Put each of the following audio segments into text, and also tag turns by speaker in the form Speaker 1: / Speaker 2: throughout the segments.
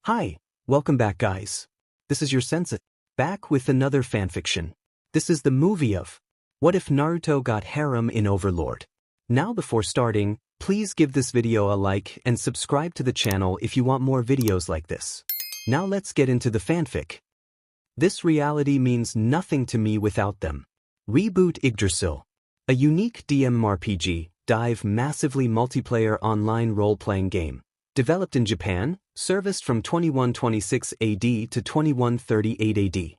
Speaker 1: Hi, welcome back guys. This is your sensei, back with another fanfiction. This is the movie of What If Naruto Got Harem in Overlord. Now before starting, please give this video a like and subscribe to the channel if you want more videos like this. Now let's get into the fanfic. This reality means nothing to me without them. Rebootdrasil, a unique DMRPG, dive massively multiplayer online role-playing game. Developed in Japan, serviced from 2126 AD to 2138 AD.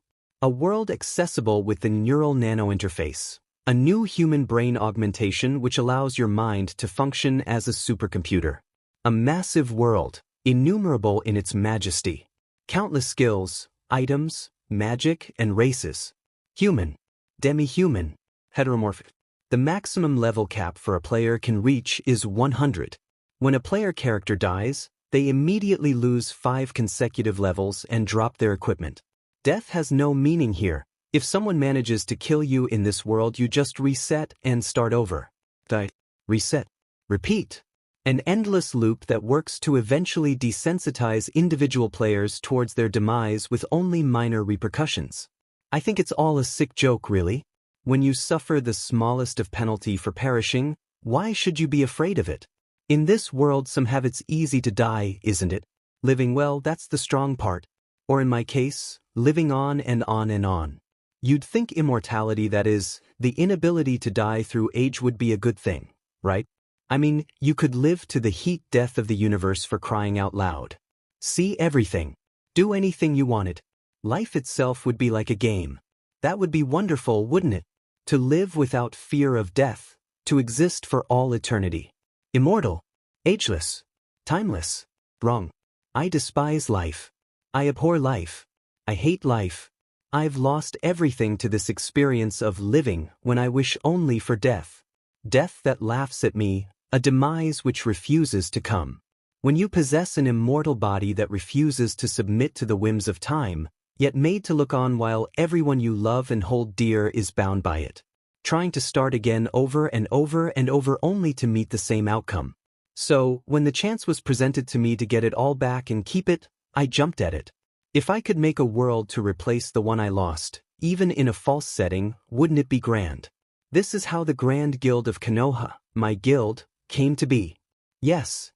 Speaker 1: A world accessible with the neural nano interface. A new human brain augmentation which allows your mind to function as a supercomputer. A massive world, innumerable in its majesty. Countless skills, items, magic, and races. Human, demi-human, heteromorphic. The maximum level cap for a player can reach is 100. When a player character dies, they immediately lose 5 consecutive levels and drop their equipment. Death has no meaning here. If someone manages to kill you in this world, you just reset and start over. Die, reset, repeat. An endless loop that works to eventually desensitize individual players towards their demise with only minor repercussions. I think it's all a sick joke, really. When you suffer the smallest of penalty for perishing, why should you be afraid of it? In this world some have it's easy to die, isn't it? Living well, that's the strong part. Or in my case, living on and on and on. You'd think immortality, that is, the inability to die through age, would be a good thing, right? I mean, you could live to the heat death of the universe, for crying out loud. See everything. Do anything you wanted. Life itself would be like a game. That would be wonderful, wouldn't it? To live without fear of death. To exist for all eternity. Immortal, ageless, timeless. Wrong. I despise life. I abhor life. I hate life. I've lost everything to this experience of living when I wish only for death. Death that laughs at me, a demise which refuses to come. When you possess an immortal body that refuses to submit to the whims of time, yet made to look on while everyone you love and hold dear is bound by it. Trying to start again over and over and over only to meet the same outcome. So, when the chance was presented to me to get it all back and keep it, I jumped at it. If I could make a world to replace the one I lost, even in a false setting, wouldn't it be grand? This is how the Grand Guild of Konoha, my guild, came to be. Yes,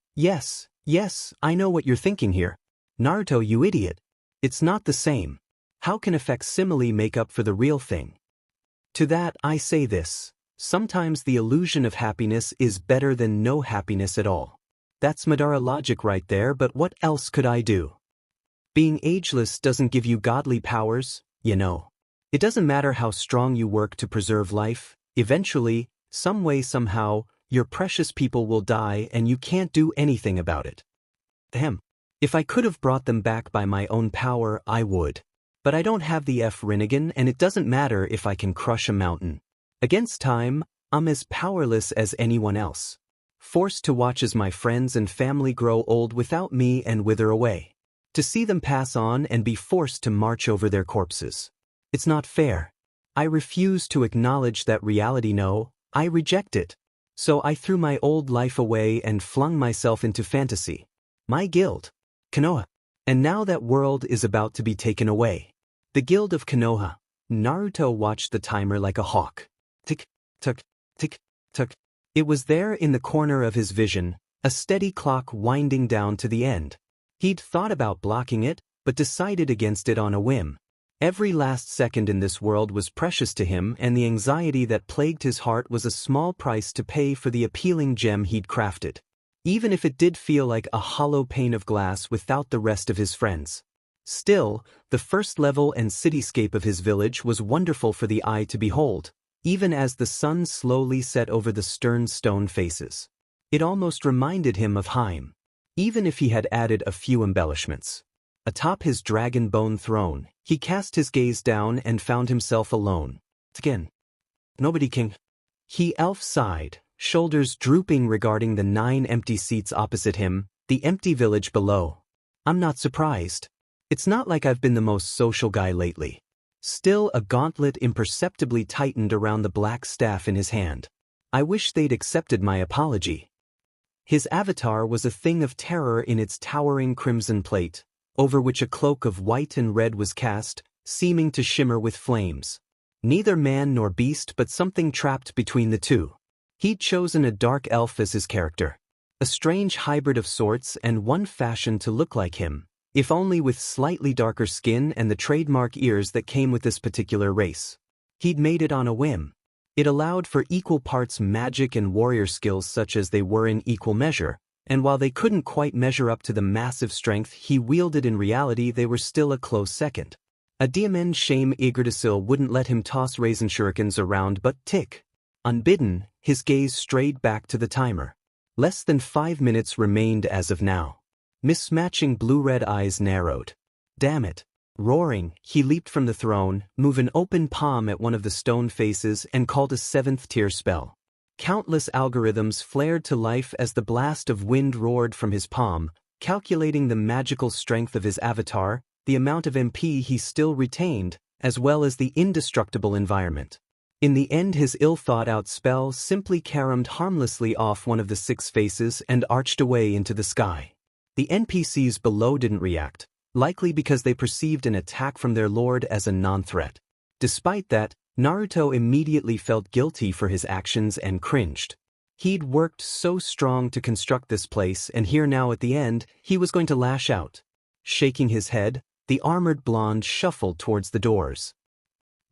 Speaker 1: I know what you're thinking here. Naruto, you idiot. It's not the same. How can a facsimile make up for the real thing? To that I say this, sometimes the illusion of happiness is better than no happiness at all. That's Madara logic right there, but what else could I do? Being ageless doesn't give you godly powers, you know. It doesn't matter how strong you work to preserve life, eventually, some way somehow, your precious people will die and you can't do anything about it. Damn. If I could have brought them back by my own power, I would. But I don't have the Rinnegan, and it doesn't matter if I can crush a mountain. Against time, I'm as powerless as anyone else. Forced to watch as my friends and family grow old without me and wither away. To see them pass on and be forced to march over their corpses. It's not fair. I refuse to acknowledge that reality. No, I reject it. So I threw my old life away and flung myself into fantasy. My guild, Konoha. And now that world is about to be taken away. The Guild of Konoha. Naruto watched the timer like a hawk. Tick, tock, tick, tock. It was there in the corner of his vision, a steady clock winding down to the end. He'd thought about blocking it, but decided against it on a whim. Every last second in this world was precious to him, and the anxiety that plagued his heart was a small price to pay for the appealing gem he'd crafted. Even if it did feel like a hollow pane of glass without the rest of his friends. Still, the first level and cityscape of his village was wonderful for the eye to behold, even as the sun slowly set over the stern stone faces. It almost reminded him of Harem, even if he had added a few embellishments. Atop his dragon bone throne, he cast his gaze down and found himself alone. Again. Nobody can. He elf sighed, shoulders drooping regarding the 9 empty seats opposite him, the empty village below. I'm not surprised. It's not like I've been the most social guy lately. Still, a gauntlet imperceptibly tightened around the black staff in his hand. I wish they'd accepted my apology. His avatar was a thing of terror in its towering crimson plate, over which a cloak of white and red was cast, seeming to shimmer with flames. Neither man nor beast but something trapped between the two. He'd chosen a dark elf as his character. A strange hybrid of sorts and one fashioned to look like him, if only with slightly darker skin and the trademark ears that came with this particular race. He'd made it on a whim. It allowed for equal parts magic and warrior skills such as they were in equal measure, and while they couldn't quite measure up to the massive strength he wielded in reality, they were still a close second. A diamond shame Yggdrasil wouldn't let him toss raisin shurikens around but tick. Unbidden, his gaze strayed back to the timer. Less than 5 minutes remained as of now. Mismatching blue-red eyes narrowed. Damn it. Roaring, he leaped from the throne, moved an open palm at one of the stone faces and called a 7th-tier spell. Countless algorithms flared to life as the blast of wind roared from his palm, calculating the magical strength of his avatar, the amount of MP he still retained, as well as the indestructible environment. In the end, his ill-thought-out spell simply caromed harmlessly off one of the 6 faces and arched away into the sky. The NPCs below didn't react, likely because they perceived an attack from their lord as a non-threat. Despite that, Naruto immediately felt guilty for his actions and cringed. He'd worked so strong to construct this place, and here now at the end, he was going to lash out. Shaking his head, the armored blonde shuffled towards the doors.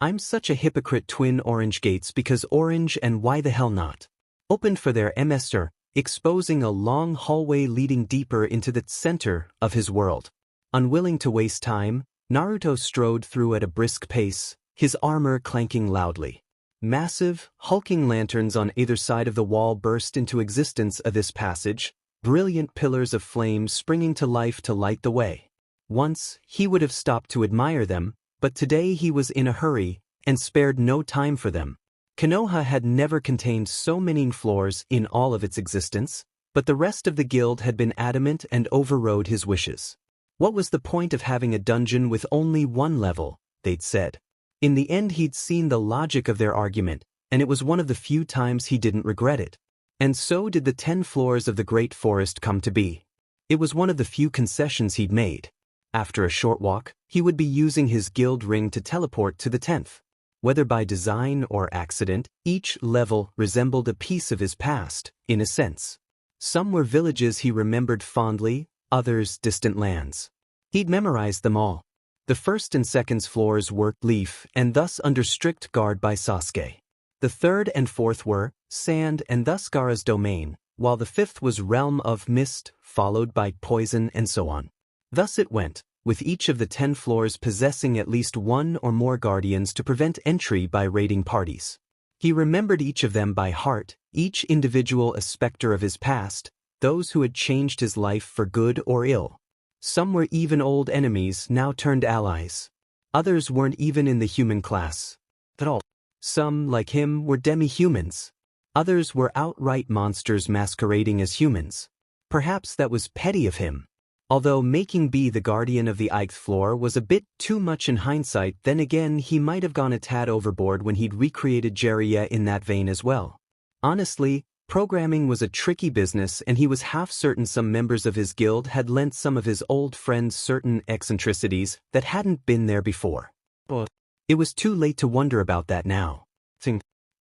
Speaker 1: I'm such a hypocrite. Twin orange gates, because orange and why the hell not? Opened for their emester, exposing a long hallway leading deeper into the center of his world. Unwilling to waste time, Naruto strode through at a brisk pace, his armor clanking loudly. Massive, hulking lanterns on either side of the wall burst into existence of this passage, brilliant pillars of flame springing to life to light the way. Once, he would have stopped to admire them, but today he was in a hurry, and spared no time for them. Konoha had never contained so many floors in all of its existence, but the rest of the guild had been adamant and overrode his wishes. What was the point of having a dungeon with only 1 level, they'd said. In the end, he'd seen the logic of their argument, and it was one of the few times he didn't regret it. And so did the 10 floors of the Great Forest come to be. It was one of the few concessions he'd made. After a short walk, he would be using his guild ring to teleport to the 10th. Whether by design or accident, each level resembled a piece of his past, in a sense. Some were villages he remembered fondly, others distant lands. He'd memorized them all. The 1st and 2nd floors were leaf and thus under strict guard by Sasuke. The 3rd and 4th were sand and thus Gaara's domain, while the 5th was realm of mist, followed by poison and so on. Thus it went, with each of the 10 floors possessing at least 1 or more guardians to prevent entry by raiding parties. He remembered each of them by heart, each individual a specter of his past, those who had changed his life for good or ill. Some were even old enemies now turned allies. Others weren't even in the human class at all. Some, like him, were demi-humans. Others were outright monsters masquerading as humans. Perhaps that was petty of him. Although making B the guardian of the 8th floor was a bit too much in hindsight, then again he might have gone a tad overboard when he'd recreated Jiraiya in that vein as well. Honestly, programming was a tricky business, and he was half certain some members of his guild had lent some of his old friends certain eccentricities that hadn't been there before. But it was too late to wonder about that now.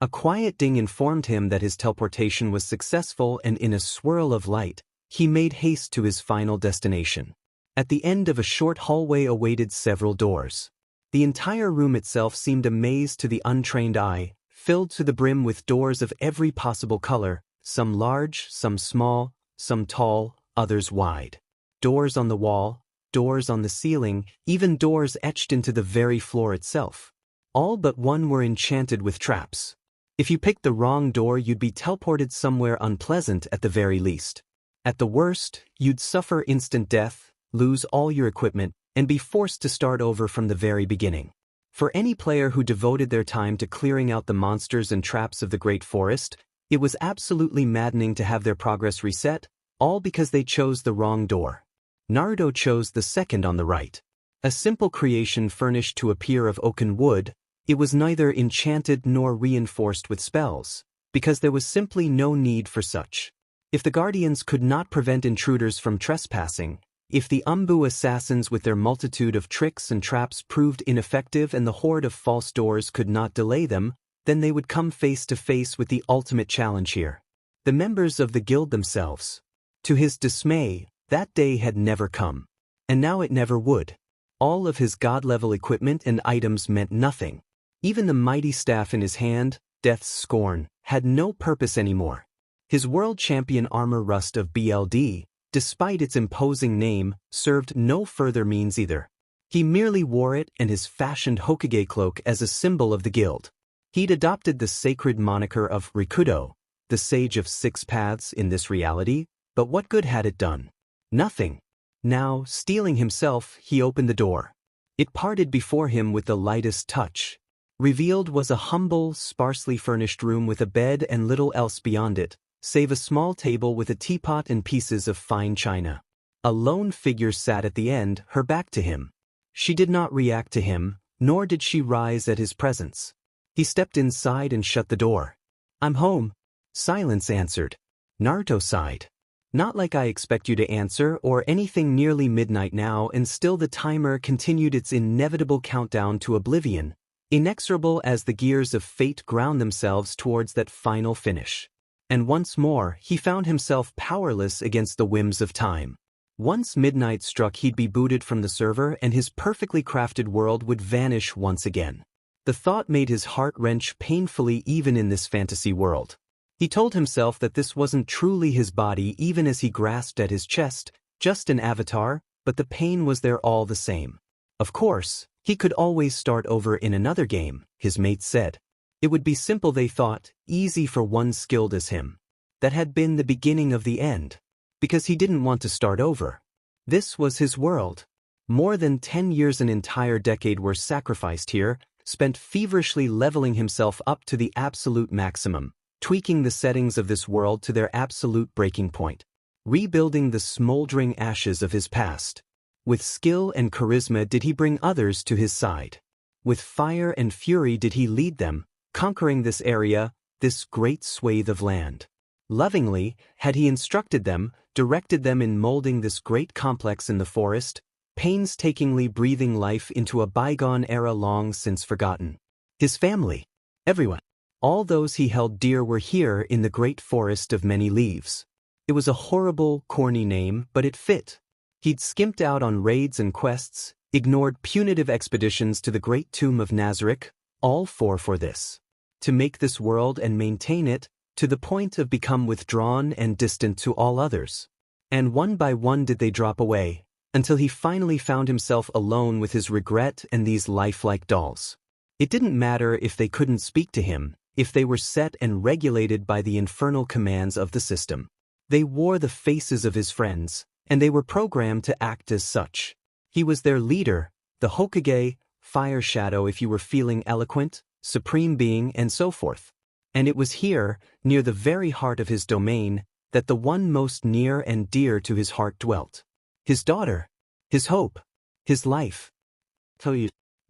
Speaker 1: A quiet ding informed him that his teleportation was successful, and in a swirl of light, he made haste to his final destination. At the end of a short hallway awaited several doors. The entire room itself seemed a maze to the untrained eye, filled to the brim with doors of every possible color, some large, some small, some tall, others wide. Doors on the wall, doors on the ceiling, even doors etched into the very floor itself. All but one were enchanted with traps. If you picked the wrong door, you'd be teleported somewhere unpleasant at the very least. At the worst, you'd suffer instant death, lose all your equipment, and be forced to start over from the very beginning. For any player who devoted their time to clearing out the monsters and traps of the Great Forest, it was absolutely maddening to have their progress reset, all because they chose the wrong door. Naruto chose the 2nd on the right. A simple creation furnished to a pier of oaken wood, it was neither enchanted nor reinforced with spells, because there was simply no need for such. If the guardians could not prevent intruders from trespassing, If the Umbu assassins with their multitude of tricks and traps proved ineffective and the horde of false doors could not delay them, then they would come face to face with the ultimate challenge here. The members of the guild themselves. To his dismay, that day had never come. And now it never would. All of his god-level equipment and items meant nothing. Even the mighty staff in his hand, Death's Scorn, had no purpose anymore. His world champion armor rust of BLD, despite its imposing name, served no further means either. He merely wore it and his fashioned Hokage cloak as a symbol of the guild. He'd adopted the sacred moniker of Rikudo, the Sage of Six Paths in this reality, but what good had it done? Nothing. Now, steeling himself, he opened the door. It parted before him with the lightest touch. Revealed was a humble, sparsely furnished room with a bed and little else beyond it, save a small table with a teapot and pieces of fine china. A lone figure sat at the end, her back to him. She did not react to him, nor did she rise at his presence. He stepped inside and shut the door. "I'm home." Silence answered. Naruto sighed. "Not like I expect you to answer or anything. Nearly midnight now and still the timer continued its inevitable countdown to oblivion, inexorable as the gears of fate ground themselves towards that final finish. And once more, he found himself powerless against the whims of time. Once midnight struck, he'd be booted from the server and his perfectly crafted world would vanish once again. The thought made his heart wrench painfully even in this fantasy world. He told himself that this wasn't truly his body even as he grasped at his chest, just an avatar, but the pain was there all the same. Of course, he could always start over in another game, his mates said. It would be simple, they thought, easy for one skilled as him. That had been the beginning of the end. Because he didn't want to start over. This was his world. More than 10 years, an entire decade, were sacrificed here, spent feverishly leveling himself up to the absolute maximum, tweaking the settings of this world to their absolute breaking point, rebuilding the smoldering ashes of his past. With skill and charisma did he bring others to his side. With fire and fury did he lead them, conquering this area, this great swathe of land. Lovingly had he instructed them, directed them in molding this great complex in the forest, painstakingly breathing life into a bygone era long since forgotten. His family, everyone, all those he held dear were here in the great forest of many leaves. It was a horrible, corny name, but it fit. He'd skimped out on raids and quests, ignored punitive expeditions to the great tomb of Nazarick, all for this. To make this world and maintain it, to the point of become withdrawn and distant to all others. And one by one did they drop away, until he finally found himself alone with his regret and these lifelike dolls. It didn't matter if they couldn't speak to him, if they were set and regulated by the infernal commands of the system. They wore the faces of his friends, and they were programmed to act as such. He was their leader, the Hokage, fire shadow if you were feeling eloquent, supreme being, and so forth. And it was here, near the very heart of his domain, that the one most near and dear to his heart dwelt. His daughter, his hope, his life.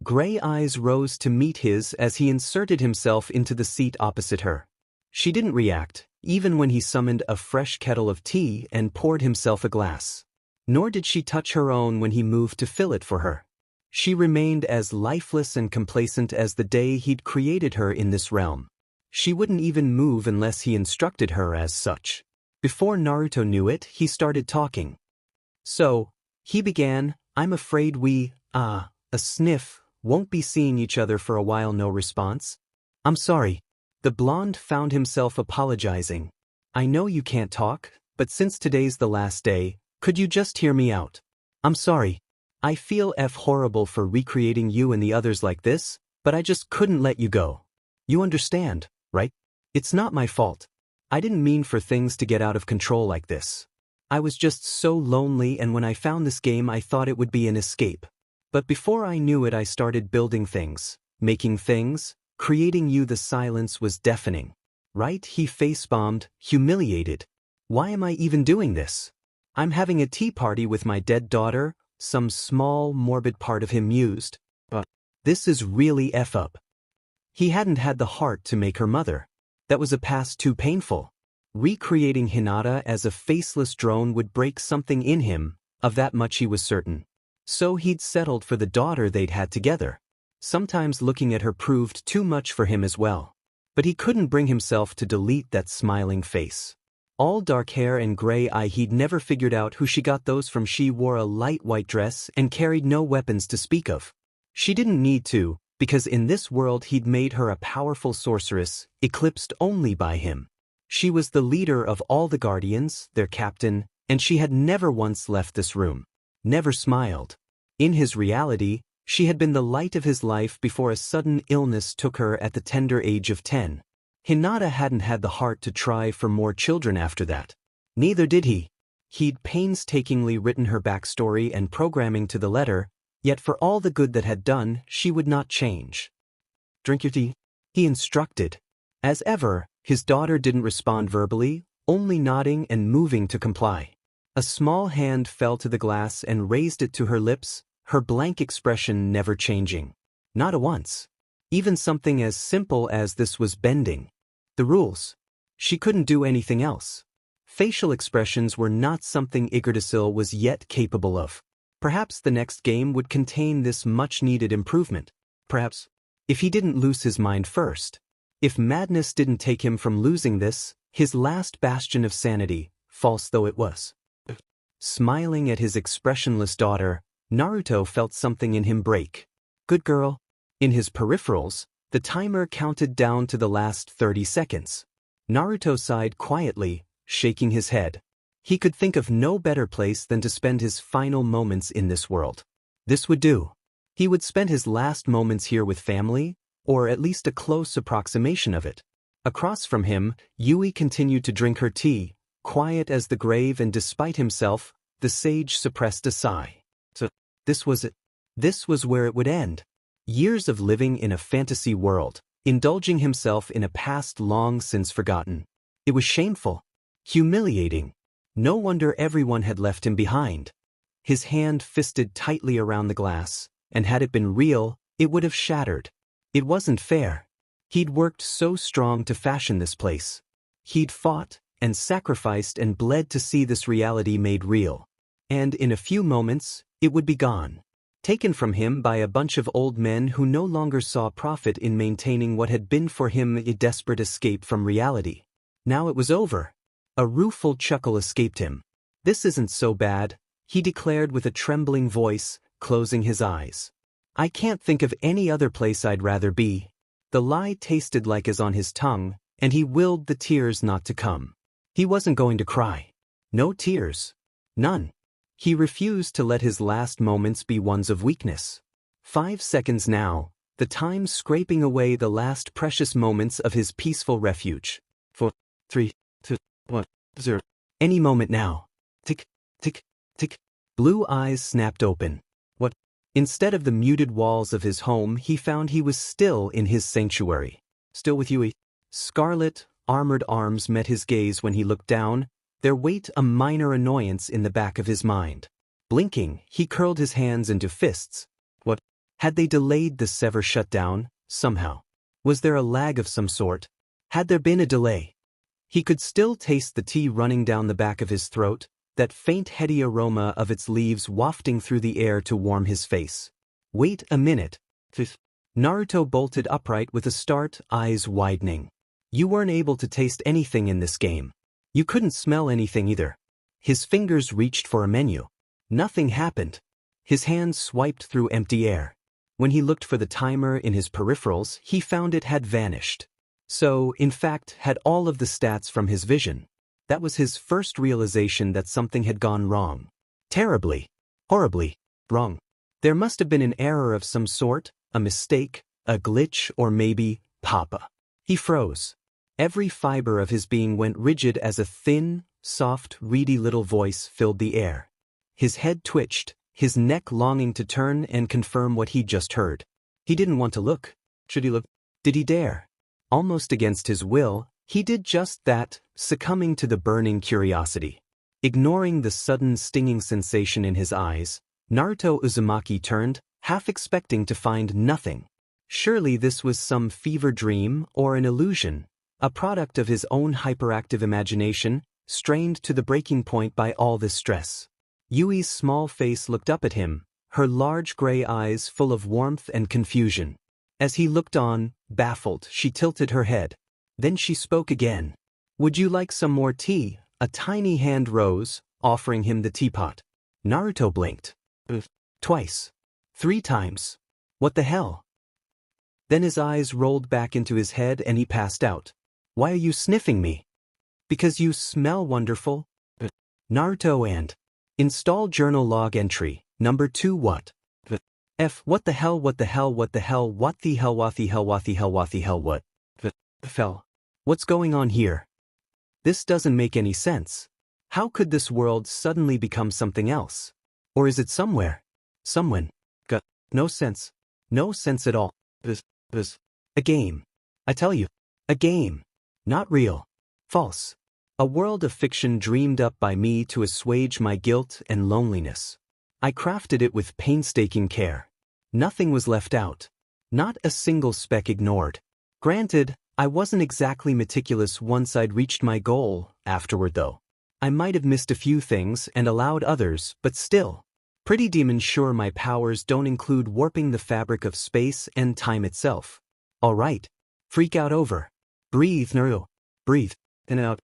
Speaker 1: Gray eyes rose to meet his as he inserted himself into the seat opposite her. She didn't react, even when he summoned a fresh kettle of tea and poured himself a glass. Nor did she touch her own when he moved to fill it for her. She remained as lifeless and complacent as the day he'd created her in this realm. She wouldn't even move unless he instructed her as such. Before Naruto knew it, he started talking. "So," he began, "I'm afraid we, a sniff, won't be seeing each other for a while." No response. "I'm sorry." The blonde found himself apologizing. "I know you can't talk, but since today's the last day, could you just hear me out? I'm sorry. I feel horrible for recreating you and the others like this, but I just couldn't let you go. You understand, right? It's not my fault. I didn't mean for things to get out of control like this. I was just so lonely, and when I found this game I thought it would be an escape. But before I knew it I started building things, making things, creating you." The silence was deafening. "Right?" he face-bombed, humiliated. "Why am I even doing this? I'm having a tea party with my dead daughter," some small, morbid part of him mused. "But this is really up." He hadn't had the heart to make her mother. That was a past too painful. Recreating Hinata as a faceless drone would break something in him, Of that much he was certain. So he'd settled for the daughter they'd had together. Sometimes looking at her proved too much for him as well. But he couldn't bring himself to delete that smiling face. All dark hair and gray eye, he'd never figured out who she got those from. She wore a light white dress and carried no weapons to speak of. She didn't need to, because in this world he'd made her a powerful sorceress, eclipsed only by him. She was the leader of all the guardians, their captain, and she had never once left this room. Never smiled. In his reality, she had been the light of his life before a sudden illness took her at the tender age of 10. Hinata hadn't had the heart to try for more children after that. Neither did he. He'd painstakingly written her backstory and programming to the letter, yet for all the good that had done, she would not change. "Drink your tea," he instructed. As ever, his daughter didn't respond verbally, only nodding and moving to comply. A small hand fell to the glass and raised it to her lips, her blank expression never changing. Not a once. Even something as simple as this was bending the rules. She couldn't do anything else. Facial expressions were not something Yggdrasil was yet capable of. Perhaps the next game would contain this much-needed improvement. Perhaps, if he didn't lose his mind first. If madness didn't take him from losing this, his last bastion of sanity, false though it was. Smiling at his expressionless daughter, Naruto felt something in him break. Good girl. In his peripherals, the timer counted down to the last 30 seconds. Naruto sighed quietly, shaking his head. He could think of no better place than to spend his final moments in this world. This would do. He would spend his last moments here with family, or at least a close approximation of it. Across from him, Yui continued to drink her tea, quiet as the grave, and despite himself, the sage suppressed a sigh. So, this was it. This was where it would end. Years of living in a fantasy world, indulging himself in a past long since forgotten. It was shameful. Humiliating. No wonder everyone had left him behind. His hand fisted tightly around the glass, and had it been real, it would have shattered. It wasn't fair. He'd worked so strong to fashion this place. He'd fought and sacrificed and bled to see this reality made real. And in a few moments, it would be gone. Taken from him by a bunch of old men who no longer saw profit in maintaining what had been for him a desperate escape from reality. Now it was over. A rueful chuckle escaped him. "This isn't so bad," he declared with a trembling voice, closing his eyes. "I can't think of any other place I'd rather be." The lie tasted like as on his tongue, and he willed the tears not to come. He wasn't going to cry. No tears. None. He refused to let his last moments be ones of weakness. 5 seconds now, the time scraping away the last precious moments of his peaceful refuge. 4, 3, 2, 1, 0. Any moment now. Tick, tick, tick. Blue eyes snapped open. What? Instead of the muted walls of his home, he found he was still in his sanctuary. Still with Yui. Scarlet, armored arms met his gaze when he looked down, their weight a minor annoyance in the back of his mind. Blinking, he curled his hands into fists. What? Had they delayed the Sever shutdown, somehow? Was there a lag of some sort? Had there been a delay? He could still taste the tea running down the back of his throat, that faint heady aroma of its leaves wafting through the air to warm his face. Wait a minute. Naruto bolted upright with a start, eyes widening. You weren't able to taste anything in this game. You couldn't smell anything either. His fingers reached for a menu. Nothing happened. His hands swiped through empty air. When he looked for the timer in his peripherals, he found it had vanished. So, in fact, had all of the stats from his vision. That was his first realization that something had gone wrong. Terribly, horribly wrong. There must have been an error of some sort, a mistake, a glitch, or maybe Papa. He froze. Every fiber of his being went rigid as a thin, soft, reedy little voice filled the air. His head twitched, his neck longing to turn and confirm what he'd just heard. He didn't want to look. Should he look? Did he dare? Almost against his will, he did just that, succumbing to the burning curiosity. Ignoring the sudden stinging sensation in his eyes, Naruto Uzumaki turned, half expecting to find nothing. Surely this was some fever dream or an illusion, a product of his own hyperactive imagination, strained to the breaking point by all this stress. Yui's small face looked up at him, her large gray eyes full of warmth and confusion. As he looked on, baffled, she tilted her head. Then she spoke again. "Would you like some more tea?" A tiny hand rose, offering him the teapot. Naruto blinked. Twice. 3 times. What the hell? Then his eyes rolled back into his head and he passed out. "Why are you sniffing me?" "Because you smell wonderful." Naruto and install journal log entry, number 2 what? F what the hell what the hell what the hell what the hell what the hell what the hell what the hell what? Fell. What's going on here? This doesn't make any sense. How could this world suddenly become something else? Or is it somewhere? Someone? Got no sense. No sense at all. This. A game. I tell you. A game. Not real. False. A world of fiction dreamed up by me to assuage my guilt and loneliness. I crafted it with painstaking care. Nothing was left out. Not a single speck ignored. Granted, I wasn't exactly meticulous once I'd reached my goal. Afterward though, I might have missed a few things and allowed others, but still. Pretty demon sure my powers don't include warping the fabric of space and time itself. Alright. Freak out over. Breathe, Naruto. Breathe. In and out.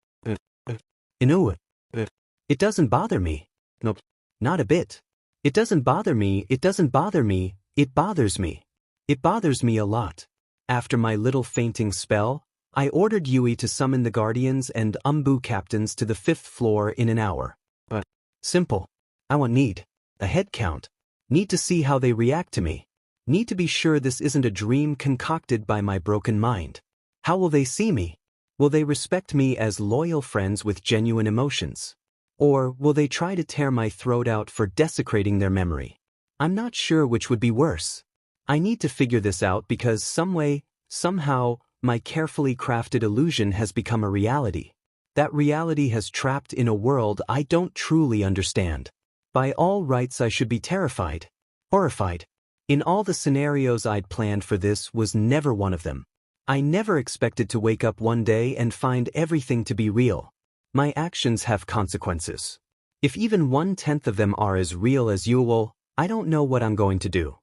Speaker 1: Inu. It doesn't bother me. Nope. Not a bit. It doesn't bother me, it doesn't bother me, it bothers me. It bothers me a lot. After my little fainting spell, I ordered Yui to summon the guardians and Umbu captains to the 5th floor in an hour. But simple. I want need a head count. Need to see how they react to me. Need to be sure this isn't a dream concocted by my broken mind. How will they see me? Will they respect me as loyal friends with genuine emotions? Or will they try to tear my throat out for desecrating their memory? I'm not sure which would be worse. I need to figure this out because some way, somehow, my carefully crafted illusion has become a reality. That reality has trapped in a world I don't truly understand. By all rights I should be terrified. Horrified. In all the scenarios I'd planned for this was never one of them. I never expected to wake up one day and find everything to be real. My actions have consequences. If even 1/10 of them are as real as usual, I don't know what I'm going to do.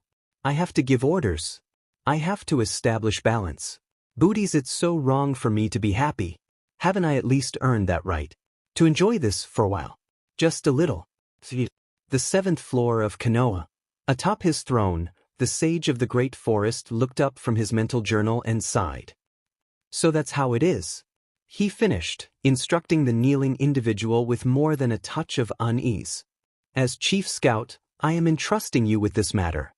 Speaker 1: I have to give orders. I have to establish balance. Booties, it's so wrong for me to be happy. Haven't I at least earned that right? To enjoy this for a while. Just a little. The 7th floor of Konoha. Atop his throne, the sage of the great forest looked up from his mental journal and sighed. So that's how it is. He finished, instructing the kneeling individual with more than a touch of unease. As chief scout, I am entrusting you with this matter.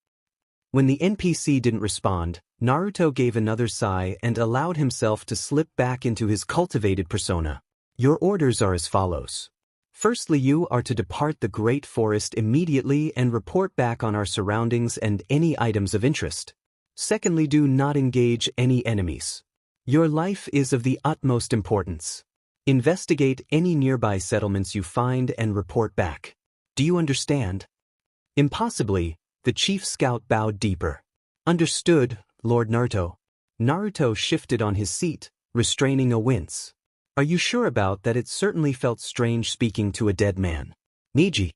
Speaker 1: When the NPC didn't respond, Naruto gave another sigh and allowed himself to slip back into his cultivated persona. Your orders are as follows. Firstly, you are to depart the great forest immediately and report back on our surroundings and any items of interest. Secondly, do not engage any enemies. Your life is of the utmost importance. Investigate any nearby settlements you find and report back. Do you understand? Impossibly, the chief scout bowed deeper. Understood, Lord Naruto. Naruto shifted on his seat, restraining a wince. Are you sure about that? It certainly felt strange speaking to a dead man. Niji.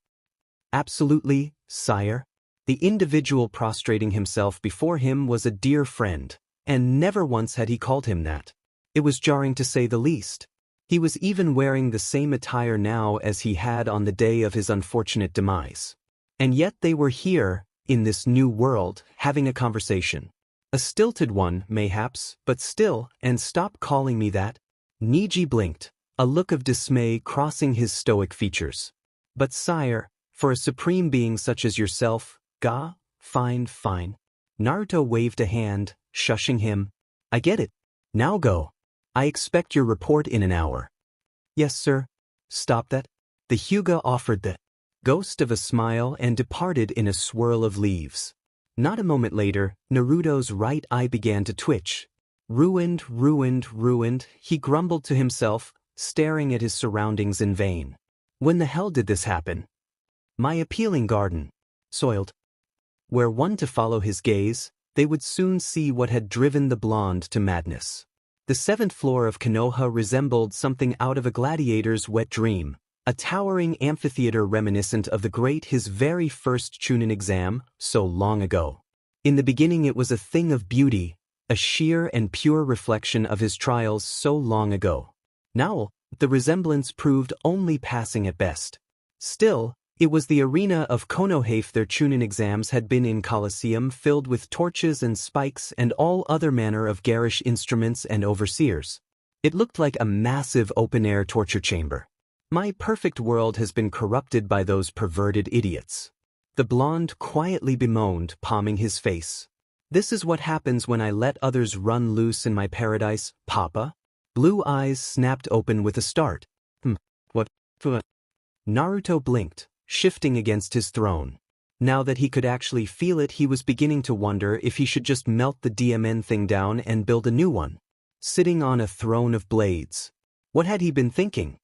Speaker 1: Absolutely, sire. The individual prostrating himself before him was a dear friend, and never once had he called him that. It was jarring to say the least. He was even wearing the same attire now as he had on the day of his unfortunate demise. And yet they were here, in this new world, having a conversation. A stilted one, mayhaps, but still, and stop calling me that. Niji blinked, a look of dismay crossing his stoic features. But sire, for a supreme being such as yourself, fine. Naruto waved a hand, shushing him. I get it. Now go. I expect your report in an hour. Yes, sir. Stop that. The Hyuga offered the ghost of a smile and departed in a swirl of leaves. Not a moment later, Naruto's right eye began to twitch. Ruined, he grumbled to himself, staring at his surroundings in vain. When the hell did this happen? My appealing garden. Soiled. Were one to follow his gaze, they would soon see what had driven the blonde to madness. The 7th floor of Konoha resembled something out of a gladiator's wet dream, A towering amphitheater reminiscent of the great his very first Chunin exam, so long ago. In the beginning it was a thing of beauty, a sheer and pure reflection of his trials so long ago. Now, the resemblance proved only passing at best. Still, it was the arena of Konohave. Their Chunin exams had been in Colosseum filled with torches and spikes and all other manner of garish instruments and overseers. It looked like a massive open-air torture chamber. My perfect world has been corrupted by those perverted idiots. The blonde quietly bemoaned, palming his face. This is what happens when I let others run loose in my paradise, Papa? Blue eyes snapped open with a start. What? Naruto blinked, shifting against his throne. Now that he could actually feel it, he was beginning to wonder if he should just melt the DMN thing down and build a new one. Sitting on a throne of blades. What had he been thinking?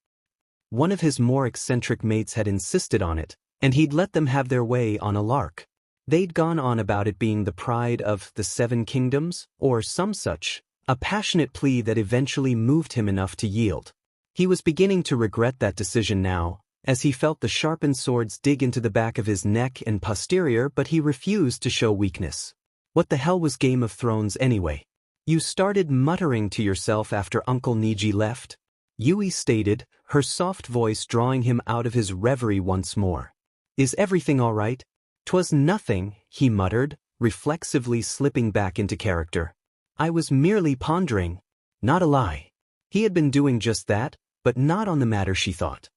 Speaker 1: One of his more eccentric mates had insisted on it, and he'd let them have their way on a lark. They'd gone on about it being the pride of the Seven Kingdoms, or some such, a passionate plea that eventually moved him enough to yield. He was beginning to regret that decision now, as he felt the sharpened swords dig into the back of his neck and posterior, but he refused to show weakness. What the hell was Game of Thrones anyway? You started muttering to yourself after Uncle Niji left? Yui stated, her soft voice drawing him out of his reverie once more. Is everything all right? 'Twas nothing, he muttered, reflexively slipping back into character. I was merely pondering. Not a lie. He had been doing just that, but not on the matter, she thought.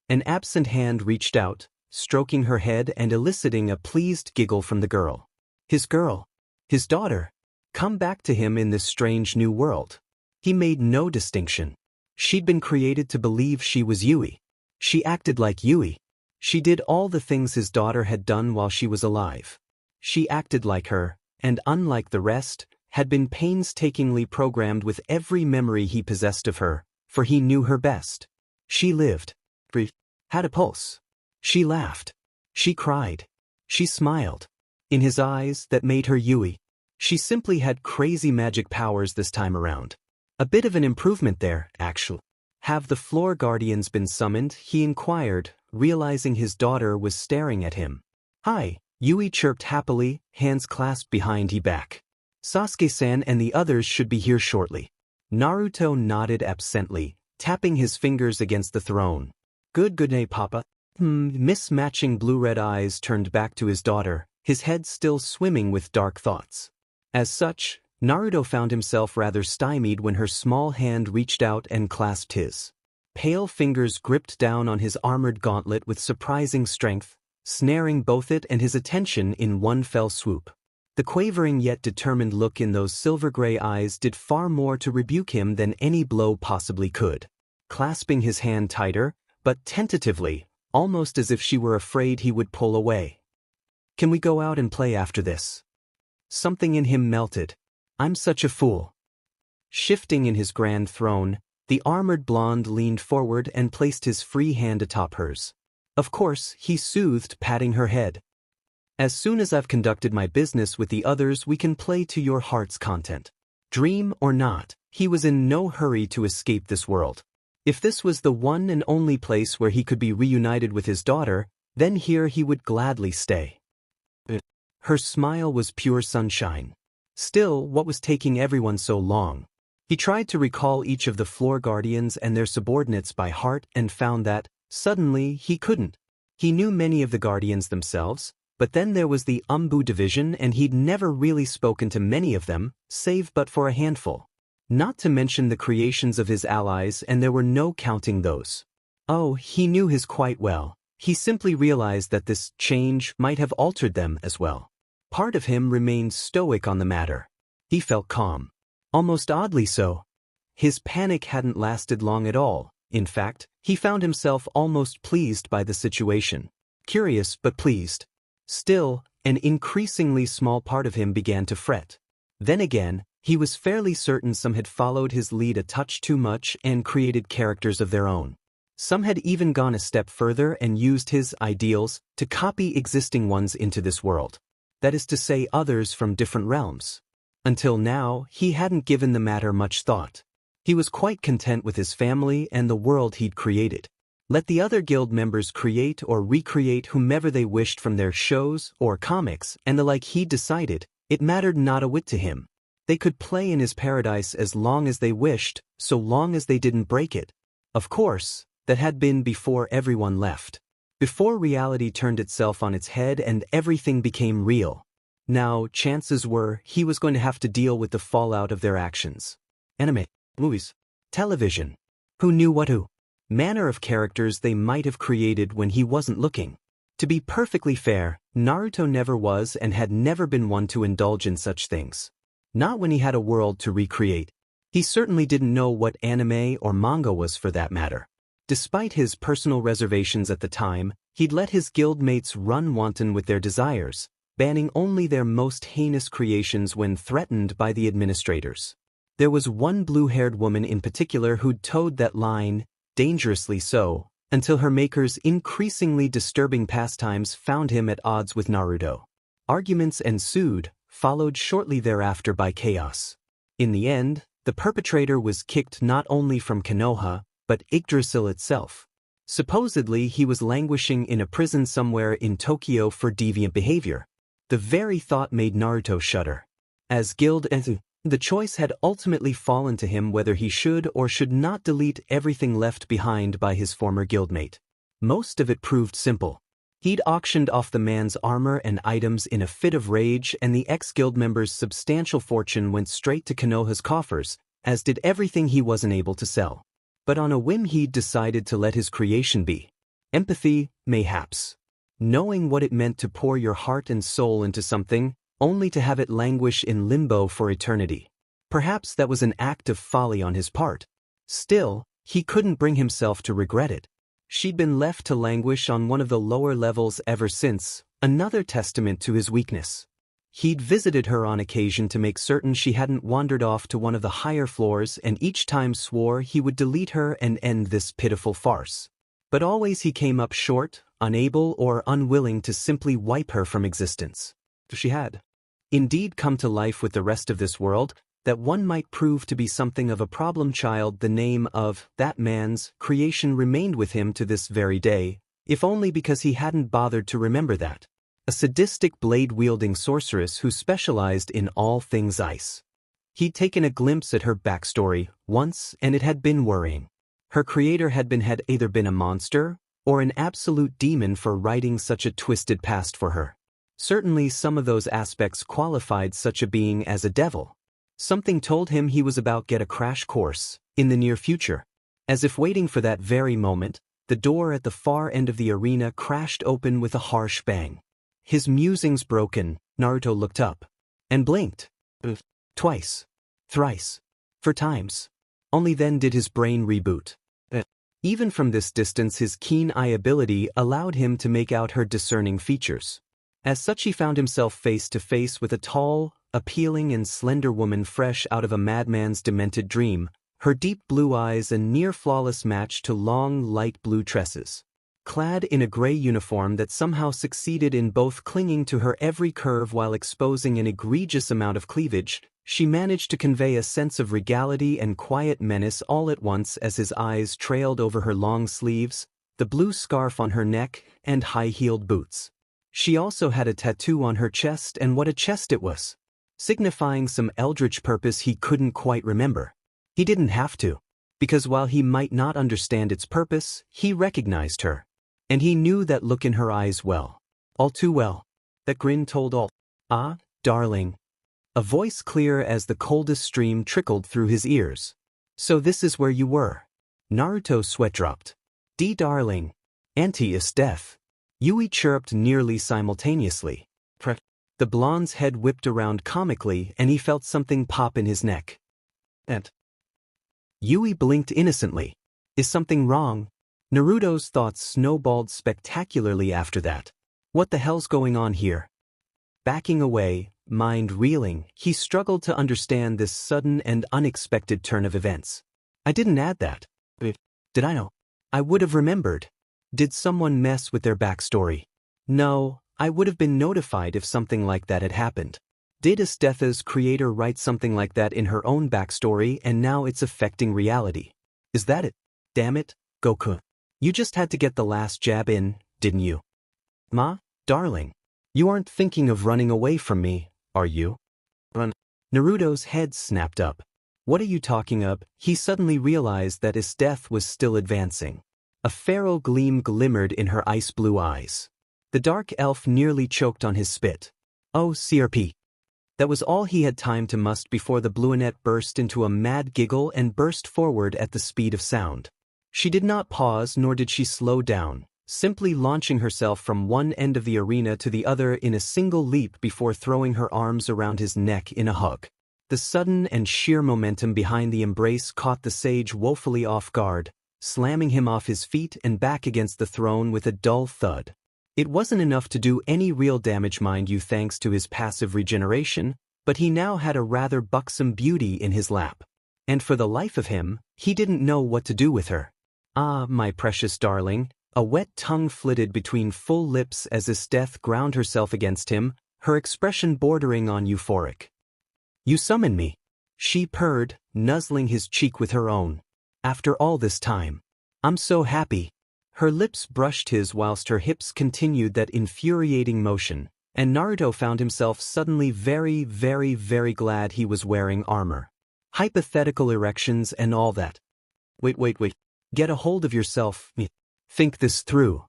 Speaker 1: An absent hand reached out, stroking her head and eliciting a pleased giggle from the girl. His girl. His daughter. Come back to him in this strange new world. He made no distinction. She'd been created to believe she was Yui. She acted like Yui. She did all the things his daughter had done while she was alive. She acted like her, and unlike the rest, had been painstakingly programmed with every memory he possessed of her, for he knew her best. She lived. Had a pulse. She laughed. She cried. She smiled. In his eyes that made her Yui. She simply had crazy magic powers this time around. A bit of an improvement there, actually. Have the floor guardians been summoned? He inquired, realizing his daughter was staring at him. Hi, Yui chirped happily, hands clasped behind his back. Sasuke-san and the others should be here shortly. Naruto nodded absently, tapping his fingers against the throne. Good day, Papa. Mismatching blue-red eyes turned back to his daughter, his head still swimming with dark thoughts. As such, Naruto found himself rather stymied when her small hand reached out and clasped his. Pale fingers gripped down on his armored gauntlet with surprising strength, snaring both it and his attention in one fell swoop. The quavering yet determined look in those silver-gray eyes did far more to rebuke him than any blow possibly could. Clasping his hand tighter, but tentatively, almost as if she were afraid he would pull away. Can we go out and play after this? Something in him melted. I'm such a fool. Shifting in his grand throne, the armored blonde leaned forward and placed his free hand atop hers. Of course, he soothed, patting her head. As soon as I've conducted my business with the others, we can play to your heart's content. Dream or not, he was in no hurry to escape this world. If this was the one and only place where he could be reunited with his daughter, then here he would gladly stay. Her smile was pure sunshine. Still, what was taking everyone so long? He tried to recall each of the floor guardians and their subordinates by heart and found that, suddenly, he couldn't. He knew many of the guardians themselves, but then there was the Umbu division and he'd never really spoken to many of them, save but for a handful. Not to mention the creations of his allies, and there were no counting those. Oh, he knew his quite well. He simply realized that this change might have altered them as well. Part of him remained stoic on the matter. He felt calm. Almost oddly so. His panic hadn't lasted long at all. In fact, he found himself almost pleased by the situation. Curious but pleased. Still, an increasingly small part of him began to fret. Then again, he was fairly certain some had followed his lead a touch too much and created characters of their own. Some had even gone a step further and used his ideals to copy existing ones into this world. That is to say, others from different realms. Until now, he hadn't given the matter much thought. He was quite content with his family and the world he'd created. Let the other guild members create or recreate whomever they wished from their shows or comics and the like. He decided, it mattered not a whit to him. They could play in his paradise as long as they wished, so long as they didn't break it. Of course, that had been before everyone left. Before reality turned itself on its head and everything became real. Now, chances were he was going to have to deal with the fallout of their actions. Anime, movies, television. Who knew what manner of characters they might have created when he wasn't looking. To be perfectly fair, Naruto never was and had never been one to indulge in such things. Not when he had a world to recreate. He certainly didn't know what anime or manga was for that matter. Despite his personal reservations at the time, he'd let his guildmates run wanton with their desires, banning only their most heinous creations when threatened by the administrators. There was one blue-haired woman in particular who'd towed that line, dangerously so, until her maker's increasingly disturbing pastimes found him at odds with Naruto. Arguments ensued, followed shortly thereafter by chaos. In the end, the perpetrator was kicked not only from Konoha, but Yggdrasil itself. Supposedly he was languishing in a prison somewhere in Tokyo for deviant behavior. The very thought made Naruto shudder. As guild the choice had ultimately fallen to him whether he should or should not delete everything left behind by his former guildmate. Most of it proved simple. He'd auctioned off the man's armor and items in a fit of rage, and the ex-guild member's substantial fortune went straight to Konoha's coffers, as did everything he wasn't able to sell. But on a whim he'd decided to let his creation be. Empathy, mayhaps. Knowing what it meant to pour your heart and soul into something, only to have it languish in limbo for eternity. Perhaps that was an act of folly on his part. Still, he couldn't bring himself to regret it. She'd been left to languish on one of the lower levels ever since, another testament to his weakness. He'd visited her on occasion to make certain she hadn't wandered off to one of the higher floors, and each time swore he would delete her and end this pitiful farce. But always he came up short, unable or unwilling to simply wipe her from existence. She had indeed come to life with the rest of this world, that one might prove to be something of a problem child. The name of that man's creation remained with him to this very day, if only because he hadn't bothered to remember that. A sadistic blade-wielding sorceress who specialized in all things ice. He'd taken a glimpse at her backstory once, and it had been worrying. Her creator had either been a monster or an absolute demon for writing such a twisted past for her. Certainly some of those aspects qualified such a being as a devil. Something told him he was about to get a crash course in the near future. As if waiting for that very moment, the door at the far end of the arena crashed open with a harsh bang. His musings broken, Naruto looked up and blinked. Twice. Thrice. 4 times. Only then did his brain reboot. Even from this distance his keen eye ability allowed him to make out her discerning features. As such he found himself face to face with a tall, appealing and slender woman fresh out of a madman's demented dream, her deep blue eyes a near-flawless match to long, light blue tresses. Clad in a gray uniform that somehow succeeded in both clinging to her every curve while exposing an egregious amount of cleavage, she managed to convey a sense of regality and quiet menace all at once as his eyes trailed over her long sleeves, the blue scarf on her neck, and high-heeled boots. She also had a tattoo on her chest, and what a chest it was, signifying some eldritch purpose he couldn't quite remember. He didn't have to, because while he might not understand its purpose, he recognized her. And he knew that look in her eyes well. All too well. That grin told all. Ah, darling. A voice clear as the coldest stream trickled through his ears. So this is where you were. Naruto's sweat dropped. Darling. Auntie is deaf. Yui chirped nearly simultaneously. The blonde's head whipped around comically and he felt something pop in his neck. And Yui blinked innocently. Is something wrong? Naruto's thoughts snowballed spectacularly after that. What the hell's going on here? Backing away, mind reeling, he struggled to understand this sudden and unexpected turn of events. I didn't add that. Did I know? I would have remembered. Did someone mess with their backstory? No, I would have been notified if something like that had happened. Did Astetha's creator write something like that in her own backstory and now it's affecting reality? Is that it? Damn it, Goku. You just had to get the last jab in, didn't you? Ma, darling. You aren't thinking of running away from me, are you? Run. Naruto's head snapped up. What are you talking of? He suddenly realized that his death was still advancing. A feral gleam glimmered in her ice-blue eyes. The dark elf nearly choked on his spit. Oh, CRP. That was all he had time to muster before the brunette burst into a mad giggle and burst forward at the speed of sound. She did not pause nor did she slow down, simply launching herself from one end of the arena to the other in a single leap before throwing her arms around his neck in a hug. The sudden and sheer momentum behind the embrace caught the sage woefully off guard, slamming him off his feet and back against the throne with a dull thud. It wasn't enough to do any real damage, mind you, thanks to his passive regeneration, but he now had a rather buxom beauty in his lap. And for the life of him, he didn't know what to do with her. Ah, my precious darling. A wet tongue flitted between full lips as Esteth ground herself against him, her expression bordering on euphoric. You summon me, she purred, nuzzling his cheek with her own. After all this time. I'm so happy. Her lips brushed his whilst her hips continued that infuriating motion, and Naruto found himself suddenly very, very, very glad he was wearing armor. Hypothetical erections and all that. Wait. Get a hold of yourself. Think this through.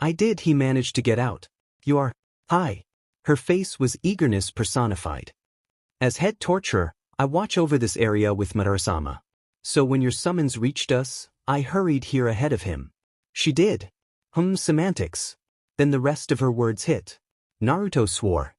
Speaker 1: I did, he managed to get out. You are. Hi. Her face was eagerness personified. As head torturer, I watch over this area with Madara-sama. So when your summons reached us, I hurried here ahead of him. She did. Semantics. Then the rest of her words hit. Naruto swore.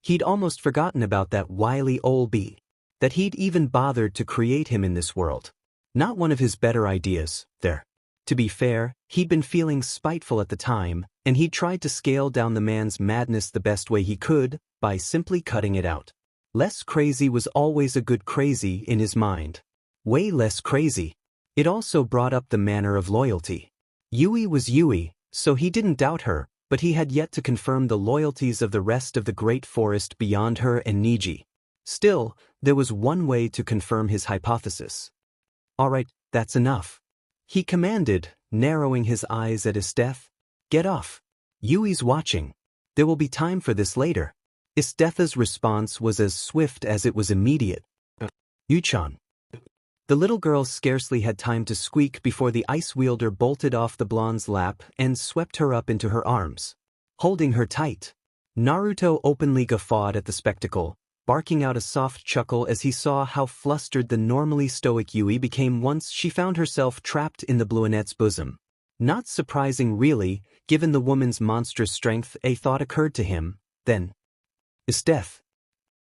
Speaker 1: He'd almost forgotten about that wily old bee. That he'd even bothered to create him in this world. Not one of his better ideas, there. To be fair, he'd been feeling spiteful at the time, and he'd tried to scale down the man's madness the best way he could, by simply cutting it out. Less crazy was always a good crazy in his mind. Way less crazy. It also brought up the manner of loyalty. Yui was Yui, so he didn't doubt her, but he had yet to confirm the loyalties of the rest of the great forest beyond her and Niji. Still, there was one way to confirm his hypothesis. Alright, that's enough. He commanded, narrowing his eyes at Esteth. Get off. Yui's watching. There will be time for this later. Estetha's response was as swift as it was immediate. Yu-chan. The little girl scarcely had time to squeak before the ice wielder bolted off the blonde's lap and swept her up into her arms, holding her tight. Naruto openly guffawed at the spectacle, barking out a soft chuckle as he saw how flustered the normally stoic Yui became once she found herself trapped in the brunette's bosom. Not surprising really, given the woman's monstrous strength, a thought occurred to him, then. Esteth.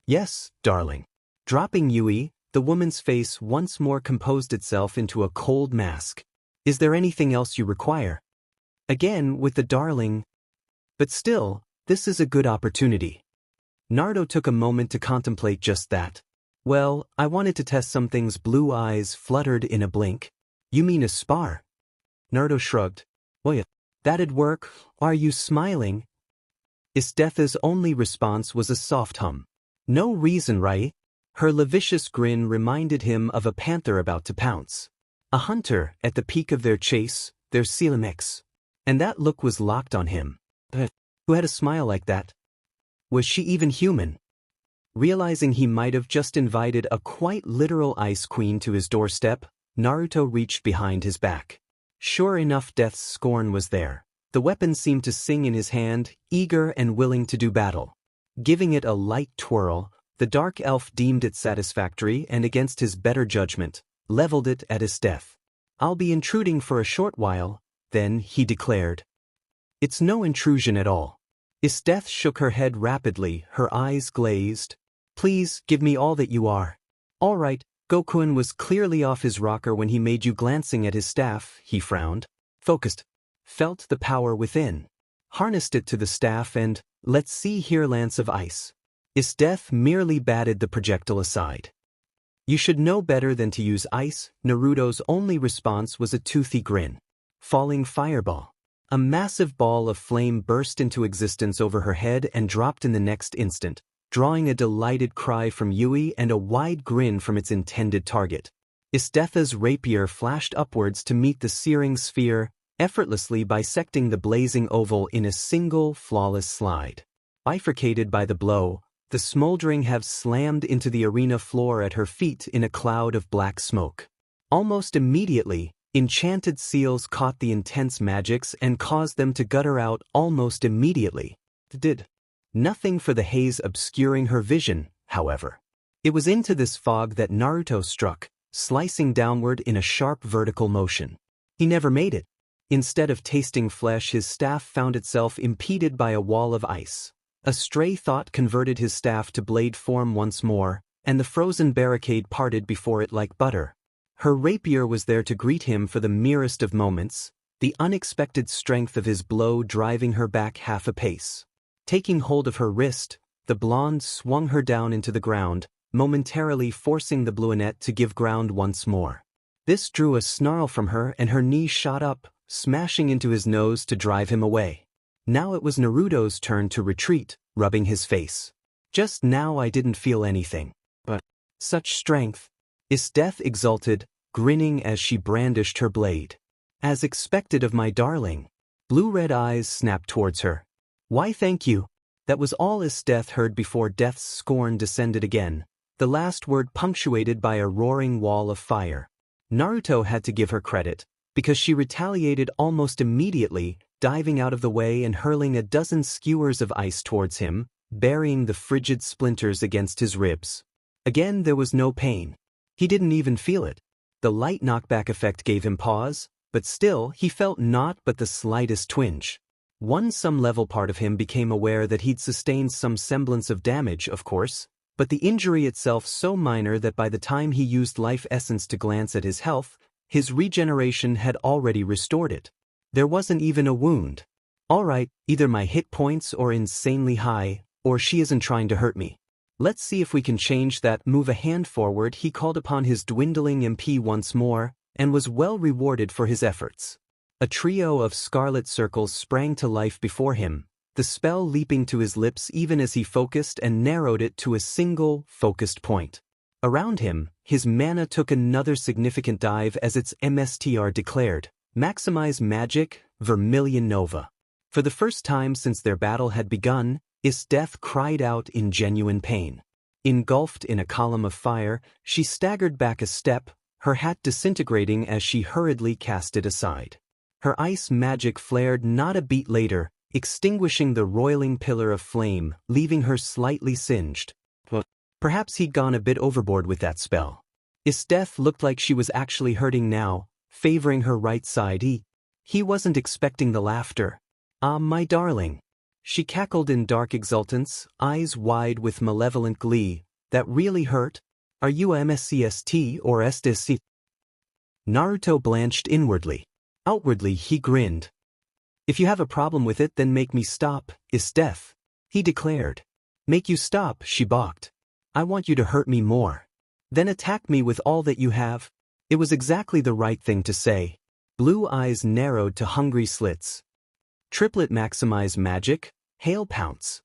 Speaker 1: Yes, darling. Dropping Yui, the woman's face once more composed itself into a cold mask. Is there anything else you require? Again with the darling. But still, this is a good opportunity. Naruto took a moment to contemplate just that. Well, I wanted to test some things. Blue eyes fluttered in a blink. You mean a spar? Naruto shrugged. Oh yeah, that'd work. Are you smiling? Estetha's only response was a soft hum. No reason, right? Her lascivious grin reminded him of a panther about to pounce. A hunter at the peak of their chase, their Silamex. And that look was locked on him. Who had a smile like that? Was she even human? Realizing he might have just invited a quite literal ice queen to his doorstep, Naruto reached behind his back. Sure enough, death's scorn was there. The weapon seemed to sing in his hand, eager and willing to do battle. Giving it a light twirl, the dark elf deemed it satisfactory and against his better judgment, leveled it at Esteth. I'll be intruding for a short while, then he declared. It's no intrusion at all. Esteth shook her head rapidly, her eyes glazed. Please, give me all that you are. All right, Gokuen was clearly off his rocker when he made you. Glancing at his staff, he frowned. Focused. Felt the power within. Harnessed it to the staff and, let's see here, lance of ice. Esteth merely batted the projectile aside. You should know better than to use ice. Naruto's only response was a toothy grin. Falling fireball. A massive ball of flame burst into existence over her head and dropped in the next instant, drawing a delighted cry from Yui and a wide grin from its intended target. Istetha's rapier flashed upwards to meet the searing sphere, effortlessly bisecting the blazing oval in a single, flawless slide. Bifurcated by the blow, the smoldering have slammed into the arena floor at her feet in a cloud of black smoke. Almost immediately, enchanted seals caught the intense magics and caused them to gutter out almost immediately. Did nothing for the haze obscuring her vision, however. It was into this fog that Naruto struck, slicing downward in a sharp vertical motion. He never made it. Instead of tasting flesh, his staff found itself impeded by a wall of ice. A stray thought converted his staff to blade form once more, and the frozen barricade parted before it like butter. Her rapier was there to greet him for the merest of moments, the unexpected strength of his blow driving her back half a pace. Taking hold of her wrist, the blonde swung her down into the ground, momentarily forcing the brunette to give ground once more. This drew a snarl from her and her knee shot up, smashing into his nose to drive him away. Now it was Naruto's turn to retreat, rubbing his face. Just now I didn't feel anything. But such strength. Istetha exulted, grinning as she brandished her blade. As expected of my darling. Blue-red eyes snapped towards her. Why thank you. That was all Istetha heard before death's scorn descended again, the last word punctuated by a roaring wall of fire. Naruto had to give her credit, because she retaliated almost immediately, diving out of the way and hurling a dozen skewers of ice towards him, burying the frigid splinters against his ribs. Again there was no pain. He didn't even feel it. The light knockback effect gave him pause, but still he felt not but the slightest twinge. Some level part of him became aware that he'd sustained some semblance of damage, of course, but the injury itself so minor that by the time he used life essence to glance at his health, his regeneration had already restored it. There wasn't even a wound. All right, either my hit points are insanely high, or she isn't trying to hurt me. Let's see if we can change that. Move a hand forward. He called upon his dwindling MP once more, and was well rewarded for his efforts. A trio of scarlet circles sprang to life before him, the spell leaping to his lips even as he focused and narrowed it to a single, focused point. Around him, his mana took another significant dive as its MSTR declared, Maximize Magic, Vermilion Nova. For the first time since their battle had begun, Istetha cried out in genuine pain. Engulfed in a column of fire, she staggered back a step, her hat disintegrating as she hurriedly cast it aside. Her ice magic flared not a beat later, extinguishing the roiling pillar of flame, leaving her slightly singed. Perhaps he'd gone a bit overboard with that spell. Istetha looked like she was actually hurting now, favoring her right side. He wasn't expecting the laughter. Ah, my darling. She cackled in dark exultance, eyes wide with malevolent glee. That really hurt? Are you a MSCST or SDC? Naruto blanched inwardly. Outwardly he grinned. If you have a problem with it, then make me stop, Istetha, he declared. Make you stop, she balked. I want you to hurt me more. Then attack me with all that you have. It was exactly the right thing to say. Blue eyes narrowed to hungry slits. Triplet maximize magic, hail pounce.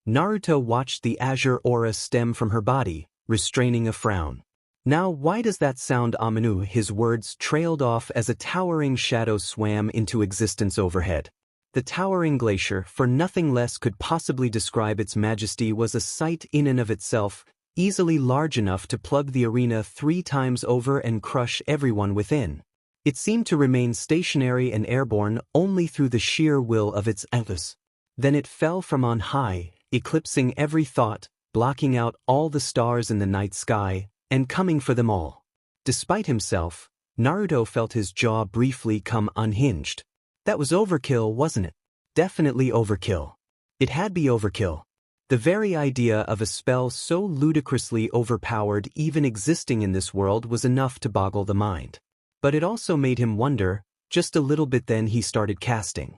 Speaker 1: Naruto watched the azure aura stem from her body, restraining a frown. Now why does that sound ominous? His words trailed off as a towering shadow swam into existence overhead. The towering glacier, for nothing less could possibly describe its majesty, was a sight in and of itself, easily large enough to plug the arena 3 times over and crush everyone within. It seemed to remain stationary and airborne only through the sheer will of its atlas. Then it fell from on high, eclipsing every thought, blocking out all the stars in the night sky, and coming for them all. Despite himself, Naruto felt his jaw briefly come unhinged. That was overkill, wasn't it? Definitely overkill. It had be overkill. The very idea of a spell so ludicrously overpowered even existing in this world was enough to boggle the mind. But it also made him wonder, just a little bit. Then he started casting.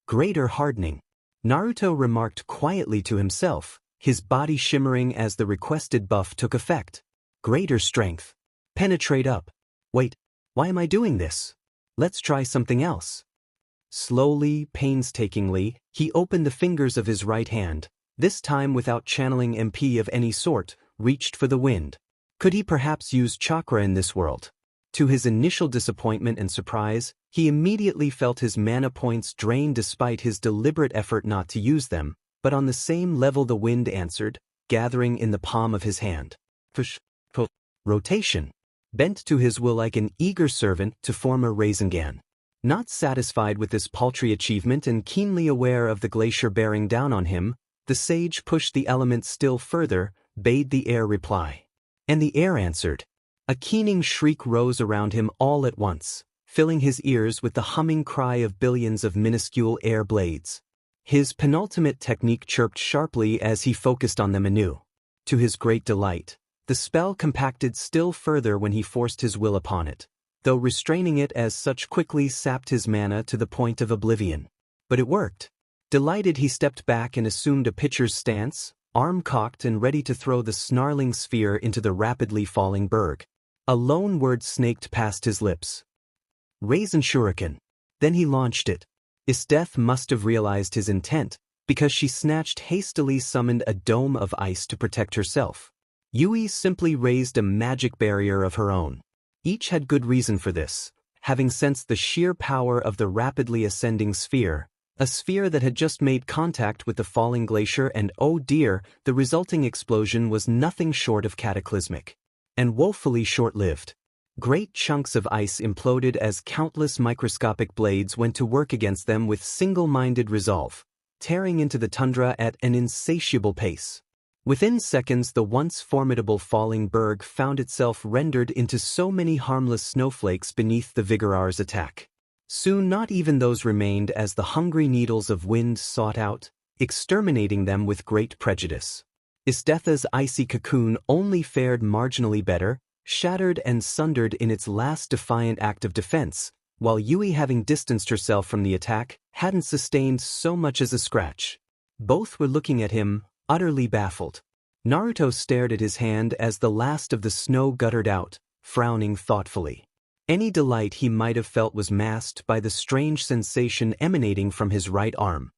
Speaker 1: Greater hardening. Naruto remarked quietly to himself, his body shimmering as the requested buff took effect. Greater strength. Penetrate up. Wait, why am I doing this? Let's try something else. Slowly, painstakingly, he opened the fingers of his right hand, this time without channeling MP of any sort, reached for the wind. Could he perhaps use chakra in this world? To his initial disappointment and surprise, he immediately felt his mana points drain despite his deliberate effort not to use them, but on the same level the wind answered, gathering in the palm of his hand. Rotation. Bent to his will like an eager servant to form a Rasengan. Not satisfied with this paltry achievement and keenly aware of the glacier bearing down on him, the sage pushed the elements still further, bade the air reply. And the air answered. A keening shriek rose around him all at once, filling his ears with the humming cry of billions of minuscule air blades. His penultimate technique chirped sharply as he focused on them anew. To his great delight, the spell compacted still further when he forced his will upon it, though restraining it as such quickly sapped his mana to the point of oblivion. But it worked. Delighted, he stepped back and assumed a pitcher's stance, arm cocked and ready to throw the snarling sphere into the rapidly falling berg. A lone word snaked past his lips. Raisin Shuriken. Then he launched it. Isdeth must have realized his intent, because she snatched hastily summoned a dome of ice to protect herself. Yui simply raised a magic barrier of her own. Each had good reason for this, having sensed the sheer power of the rapidly ascending sphere, a sphere that had just made contact with the falling glacier, and oh dear, the resulting explosion was nothing short of cataclysmic. And woefully short-lived. Great chunks of ice imploded as countless microscopic blades went to work against them with single-minded resolve, tearing into the tundra at an insatiable pace. Within seconds, the once formidable falling berg found itself rendered into so many harmless snowflakes beneath the Vigorar's attack. Soon not even those remained as the hungry needles of wind sought out, exterminating them with great prejudice. Isdetha's icy cocoon only fared marginally better, shattered and sundered in its last defiant act of defense, while Yui, having distanced herself from the attack, hadn't sustained so much as a scratch. Both were looking at him, utterly baffled. Naruto stared at his hand as the last of the snow guttered out, frowning thoughtfully. Any delight he might have felt was masked by the strange sensation emanating from his right arm.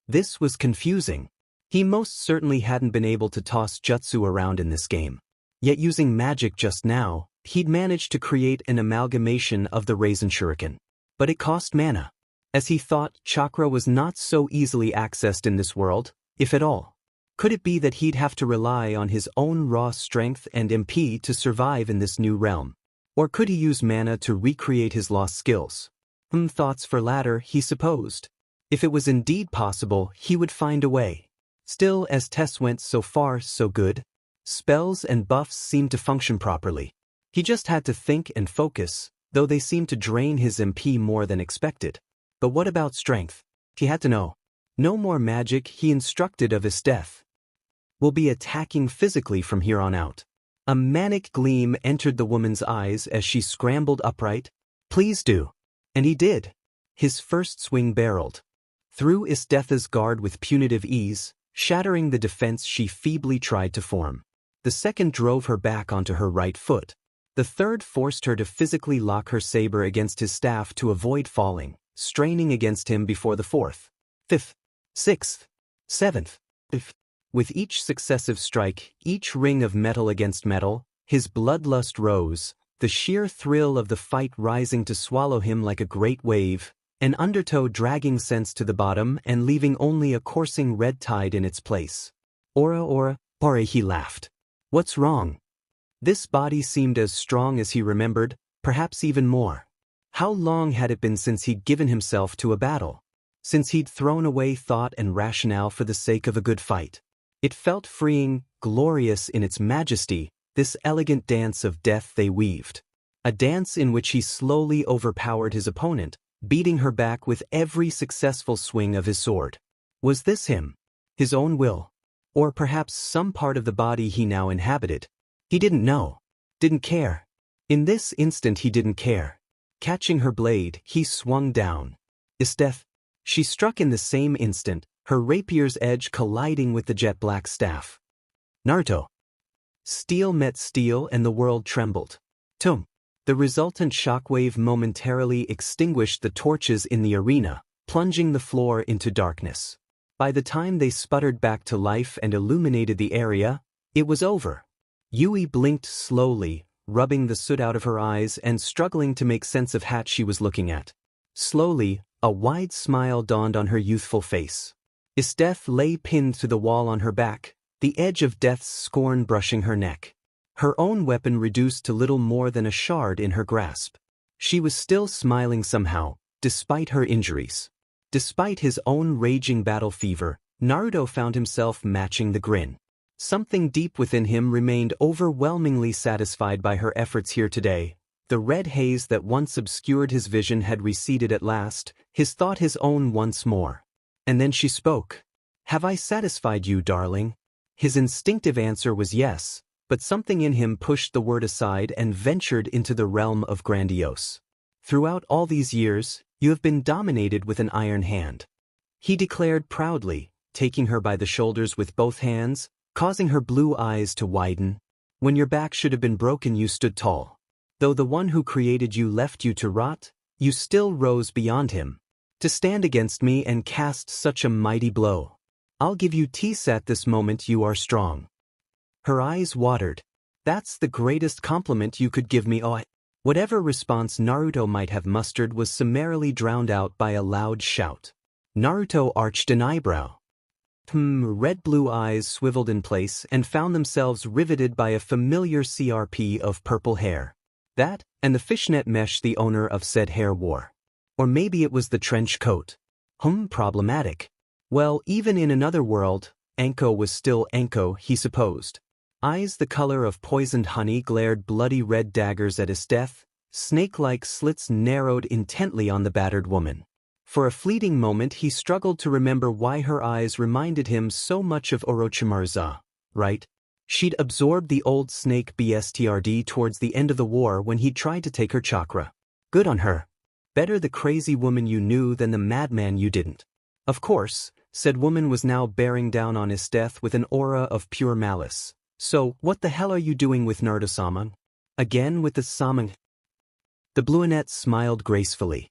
Speaker 1: This was confusing. He most certainly hadn't been able to toss jutsu around in this game. Yet using magic just now, he'd managed to create an amalgamation of the Raisin Shuriken. But it cost mana. As he thought, chakra was not so easily accessed in this world, if at all. Could it be that he'd have to rely on his own raw strength and MP to survive in this new realm? Or could he use mana to recreate his lost skills? Thoughts for latter, he supposed. If it was indeed possible, he would find a way. Still, as tests went, so far, so good. Spells and buffs seemed to function properly. He just had to think and focus, though they seemed to drain his MP more than expected. But what about strength? He had to know. No more magic, he instructed of Isdeth. We'll be attacking physically from here on out. A manic gleam entered the woman's eyes as she scrambled upright. Please do. And he did. His first swing barreled through Isdetha's guard with punitive ease, shattering the defense she feebly tried to form. The second drove her back onto her right foot. The third forced her to physically lock her saber against his staff to avoid falling, straining against him before the fourth, fifth, sixth, seventh. With each successive strike, each ring of metal against metal, his bloodlust rose, the sheer thrill of the fight rising to swallow him like a great wave, an undertow dragging sense to the bottom and leaving only a coursing red tide in its place. Ora, he laughed. What's wrong? This body seemed as strong as he remembered, perhaps even more. How long had it been since he'd given himself to a battle? Since he'd thrown away thought and rationale for the sake of a good fight. It felt freeing, glorious in its majesty, this elegant dance of death they weaved. A dance in which he slowly overpowered his opponent, beating her back with every successful swing of his sword. Was this him? His own will? Or perhaps some part of the body he now inhabited? He didn't know. Didn't care. In this instant he didn't care. Catching her blade, he swung down. Isdeth. She struck in the same instant, her rapier's edge colliding with the jet-black staff. Naruto. Steel met steel and the world trembled. Tum. The resultant shockwave momentarily extinguished the torches in the arena, plunging the floor into darkness. By the time they sputtered back to life and illuminated the area, it was over. Yui blinked slowly, rubbing the soot out of her eyes and struggling to make sense of what she was looking at. Slowly, a wide smile dawned on her youthful face. Isteth lay pinned to the wall on her back, the edge of death's scorn brushing her neck. Her own weapon reduced to little more than a shard in her grasp. She was still smiling somehow, despite her injuries. Despite his own raging battle fever, Naruto found himself matching the grin. Something deep within him remained overwhelmingly satisfied by her efforts here today. The red haze that once obscured his vision had receded at last, his thought his own once more. And then she spoke. "Have I satisfied you, darling?" His instinctive answer was yes, but something in him pushed the word aside and ventured into the realm of grandiose. "Throughout all these years, you have been dominated with an iron hand," he declared proudly, taking her by the shoulders with both hands, causing her blue eyes to widen. "When your back should have been broken, you stood tall. Though the one who created you left you to rot, you still rose beyond him. To stand against me and cast such a mighty blow. I'll give you tease at this moment you are strong." Her eyes watered. "That's the greatest compliment you could give me, oh." Whatever response Naruto might have mustered was summarily drowned out by a loud shout. Naruto arched an eyebrow. Red-blue eyes swiveled in place and found themselves riveted by a familiar CRP of purple hair. That, and the fishnet mesh the owner of said hair wore. Or maybe it was the trench coat. Problematic. Well, even in another world, Anko was still Anko, he supposed. Eyes the color of poisoned honey glared bloody red daggers at his death, snake-like slits narrowed intently on the battered woman. For a fleeting moment he struggled to remember why her eyes reminded him so much of Orochimaru's, right? She'd absorbed the old snake BSTRD towards the end of the war when he tried to take her chakra. Good on her. Better the crazy woman you knew than the madman you didn't. Of course, said woman was now bearing down on his death with an aura of pure malice. "So, what the hell are you doing with Naruto-sama? Again with the sama?" The brunette smiled gracefully.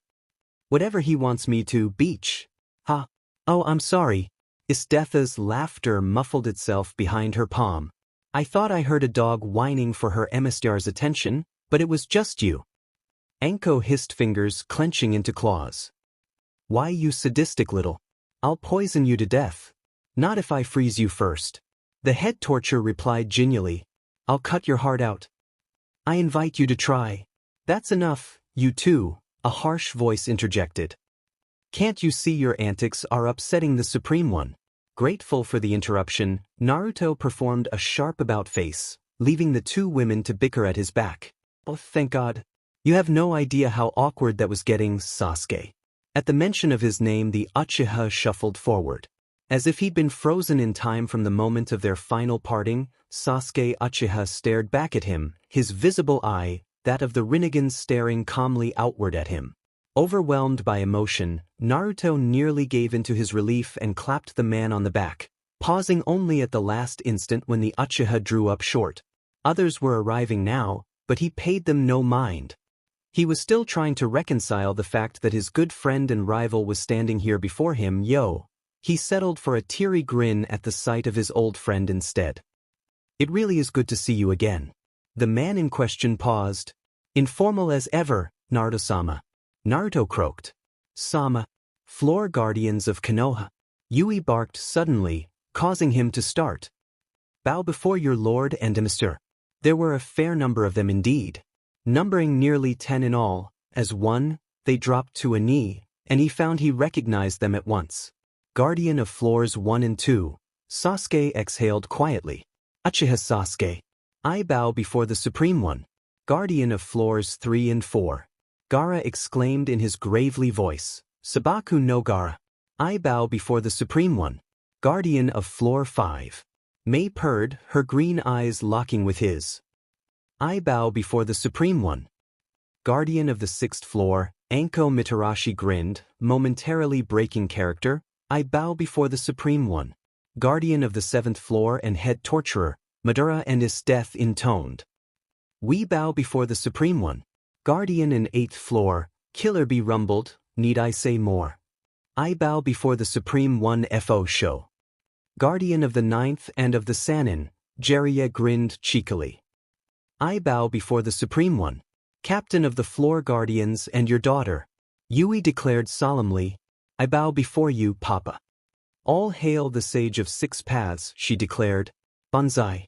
Speaker 1: "Whatever he wants me to, beach." "Ha. Oh, I'm sorry." Isthetha's laughter muffled itself behind her palm. "I thought I heard a dog whining for her emissary's attention, but it was just you." Anko hissed, fingers clenching into claws. "Why, you sadistic little. I'll poison you to death. Not if I freeze you first." The head torture replied genially. "I'll cut your heart out." "I invite you to try." "That's enough, you two," a harsh voice interjected. "Can't you see your antics are upsetting the Supreme One?" Grateful for the interruption, Naruto performed a sharp about-face, leaving the two women to bicker at his back. "Oh, thank God. You have no idea how awkward that was getting, Sasuke." At the mention of his name the Uchiha shuffled forward. As if he'd been frozen in time from the moment of their final parting, Sasuke Uchiha stared back at him, his visible eye, that of the Rinnegan, staring calmly outward at him. Overwhelmed by emotion, Naruto nearly gave into his relief and clapped the man on the back, pausing only at the last instant when the Uchiha drew up short. Others were arriving now, but he paid them no mind. He was still trying to reconcile the fact that his good friend and rival was standing here before him. He settled for a teary grin at the sight of his old friend instead. "It really is good to see you again." The man in question paused. "Informal as ever, Naruto-sama." Naruto croaked. "Sama. Floor guardians of Konoha." Yui barked suddenly, causing him to start. "Bow before your lord and emissary." There were a fair number of them indeed. Numbering nearly 10 in all, as one, they dropped to a knee, and he found he recognized them at once. Guardian of Floors 1 and 2, Sasuke exhaled quietly. "Uchiha Sasuke. I bow before the Supreme One." Guardian of Floors 3 and 4. Gaara exclaimed in his gravely voice. "Sabaku no Gaara. I bow before the Supreme One." Guardian of Floor 5. Mei purred, her green eyes locking with his. "I bow before the Supreme One." Guardian of the 6th floor, Anko Mitarashi grinned, momentarily breaking character. "I bow before the Supreme One." Guardian of the 7th floor and head torturer, Madara and his death intoned. "We bow before the Supreme One." Guardian in 8th floor, Killer Bee rumbled, "Need I say more? I bow before the Supreme One FO show." Guardian of the 9th and of the Sannin, Jiraiya grinned cheekily. I bow before the Supreme One, Captain of the Floor Guardians and your daughter. Yui declared solemnly, I bow before you, Papa. All hail the Sage of Six Paths, she declared. Banzai.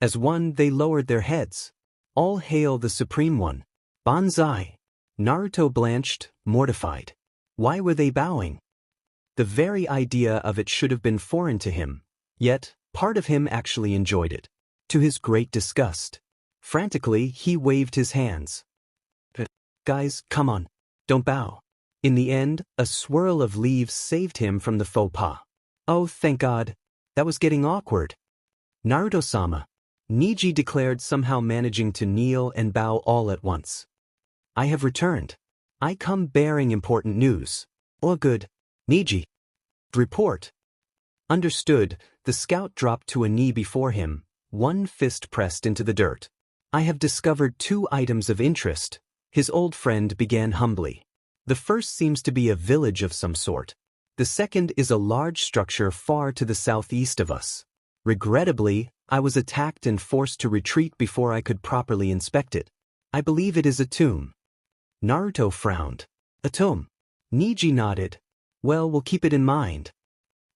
Speaker 1: As one, they lowered their heads. All hail the Supreme One. Banzai. Naruto blanched, mortified. Why were they bowing? The very idea of it should have been foreign to him, yet, part of him actually enjoyed it. To his great disgust. Frantically, he waved his hands. Guys, come on. Don't bow. In the end, a swirl of leaves saved him from the faux pas. Oh, thank God. That was getting awkward. Naruto-sama. Niji declared, somehow managing to kneel and bow all at once. I have returned. I come bearing important news. Oh good. Niji. Report. Understood. The scout dropped to a knee before him, one fist pressed into the dirt. I have discovered 2 items of interest, his old friend began humbly. The first seems to be a village of some sort. The second is a large structure far to the southeast of us. Regrettably, I was attacked and forced to retreat before I could properly inspect it. I believe it is a tomb. Naruto frowned. A tomb. Niji nodded. Well, we'll keep it in mind.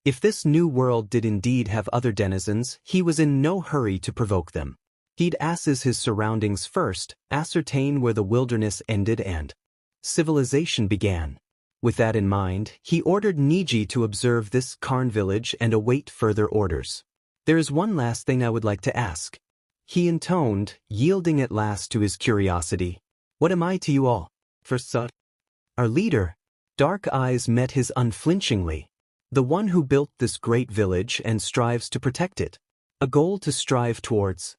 Speaker 1: If this new world did indeed have other denizens, he was in no hurry to provoke them. He'd assess his surroundings first, ascertain where the wilderness ended and civilization began. With that in mind, he ordered Niji to observe this Karn village and await further orders. There is one last thing I would like to ask. He intoned, yielding at last to his curiosity. What am I to you all? First thought. Our leader. Dark eyes met his unflinchingly. The one who built this great village and strives to protect it. A goal to strive towards.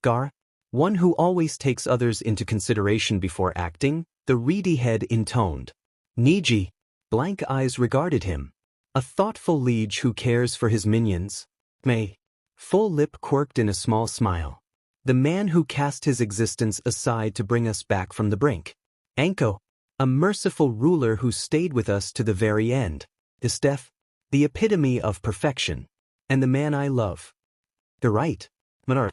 Speaker 1: Gar. One who always takes others into consideration before acting, the reedy head intoned. Niji. Blank eyes regarded him. A thoughtful liege who cares for his minions. May. Full lip quirked in a small smile. The man who cast his existence aside to bring us back from the brink. Anko. A merciful ruler who stayed with us to the very end. Istef. The epitome of perfection. And the man I love. The right. Manar.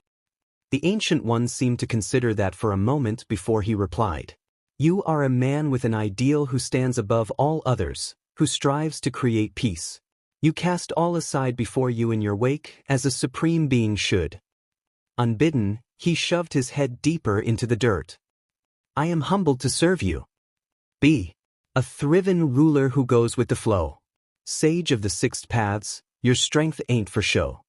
Speaker 1: The Ancient One seemed to consider that for a moment before he replied. You are a man with an ideal who stands above all others, who strives to create peace. You cast all aside before you in your wake, as a supreme being should. Unbidden, he shoved his head deeper into the dirt. I am humbled to serve you. B. A thriven ruler who goes with the flow. Sage of the Six Paths, your strength ain't for show.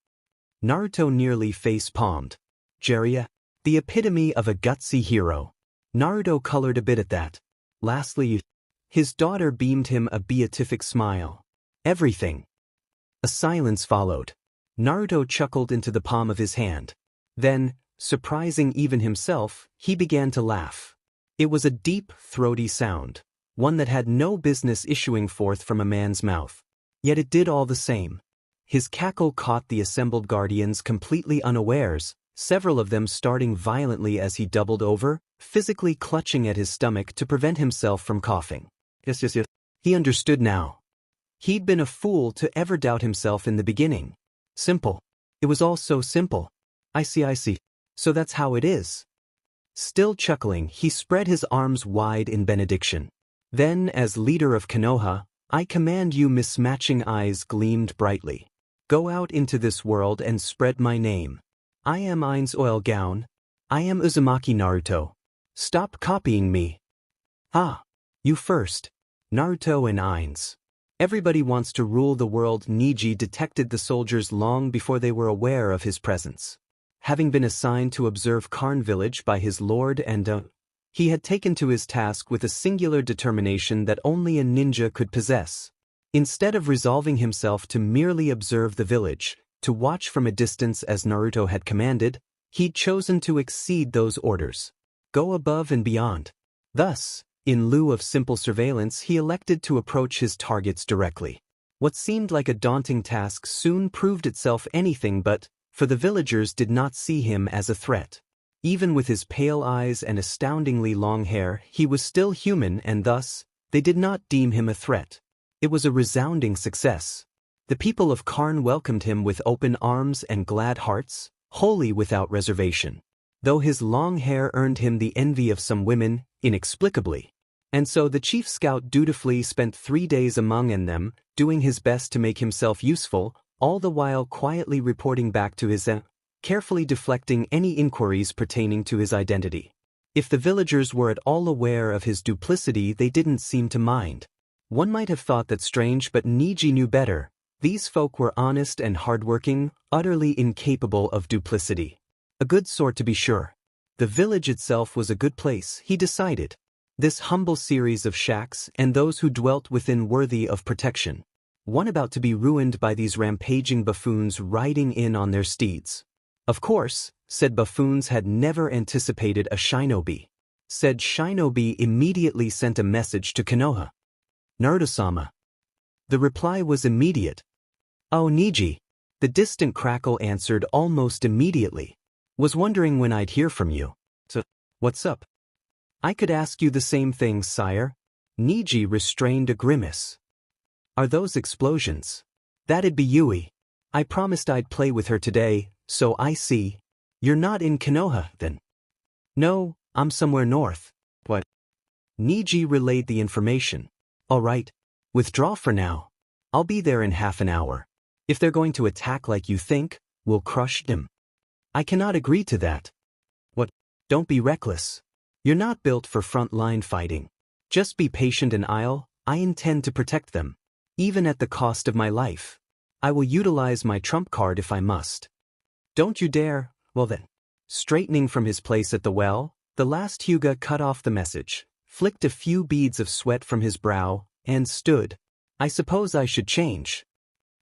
Speaker 1: Naruto nearly face-palmed. Jiraiya, the epitome of a gutsy hero. Naruto colored a bit at that. Lastly, his daughter beamed him a beatific smile. Everything. A silence followed. Naruto chuckled into the palm of his hand. Then, surprising even himself, he began to laugh. It was a deep, throaty sound, one that had no business issuing forth from a man's mouth. Yet it did all the same. His cackle caught the assembled guardians completely unawares, several of them starting violently as he doubled over, physically clutching at his stomach to prevent himself from coughing. Yes. He understood now. He'd been a fool to ever doubt himself in the beginning. Simple. It was all so simple. I see. So that's how it is. Still chuckling, he spread his arms wide in benediction. Then, as leader of Konoha, I command you. Mismatching eyes gleamed brightly. Go out into this world and spread my name. I am Ain's oil gown. I am Uzumaki Naruto. Stop copying me. Ah, you first. Naruto and Ain's. Everybody wants to rule the world. Niji detected the soldiers long before they were aware of his presence. Having been assigned to observe Karn village by his lord and he had taken to his task with a singular determination that only a ninja could possess. Instead of resolving himself to merely observe the village, to watch from a distance as Naruto had commanded, he'd chosen to exceed those orders. Go above and beyond. Thus, in lieu of simple surveillance, he elected to approach his targets directly. What seemed like a daunting task soon proved itself anything but, for the villagers did not see him as a threat. Even with his pale eyes and astoundingly long hair, he was still human and thus, they did not deem him a threat. It was a resounding success. The people of Karn welcomed him with open arms and glad hearts, wholly without reservation. Though his long hair earned him the envy of some women, inexplicably. And so the chief scout dutifully spent 3 days among them, doing his best to make himself useful, all the while quietly reporting back to his carefully deflecting any inquiries pertaining to his identity. If the villagers were at all aware of his duplicity, they didn't seem to mind. One might have thought that strange, but Niji knew better. These folk were honest and hardworking, utterly incapable of duplicity. A good sort, to be sure. The village itself was a good place, he decided. This humble series of shacks and those who dwelt within worthy of protection. One about to be ruined by these rampaging buffoons riding in on their steeds. Of course, said buffoons had never anticipated a shinobi. Said shinobi immediately sent a message to Konoha. Naruto-sama. The reply was immediate. Oh, Niji. The distant crackle answered almost immediately. Was wondering when I'd hear from you. So, what's up? I could ask you the same thing, sire. Niji restrained a grimace. Are those explosions? That'd be Yui. I promised I'd play with her today, so I see. You're not in Konoha, then? No, I'm somewhere north. What? Niji relayed the information. All right. Withdraw for now. I'll be there in half an hour. If they're going to attack like you think, we'll crush them. I cannot agree to that. What? Don't be reckless. You're not built for front-line fighting. Just be patient and I intend to protect them. Even at the cost of my life. I will utilize my trump card if I must. Don't you dare. Well then. Straightening from his place at the well, the last Hyuga cut off the message, flicked a few beads of sweat from his brow, and stood. I suppose I should change.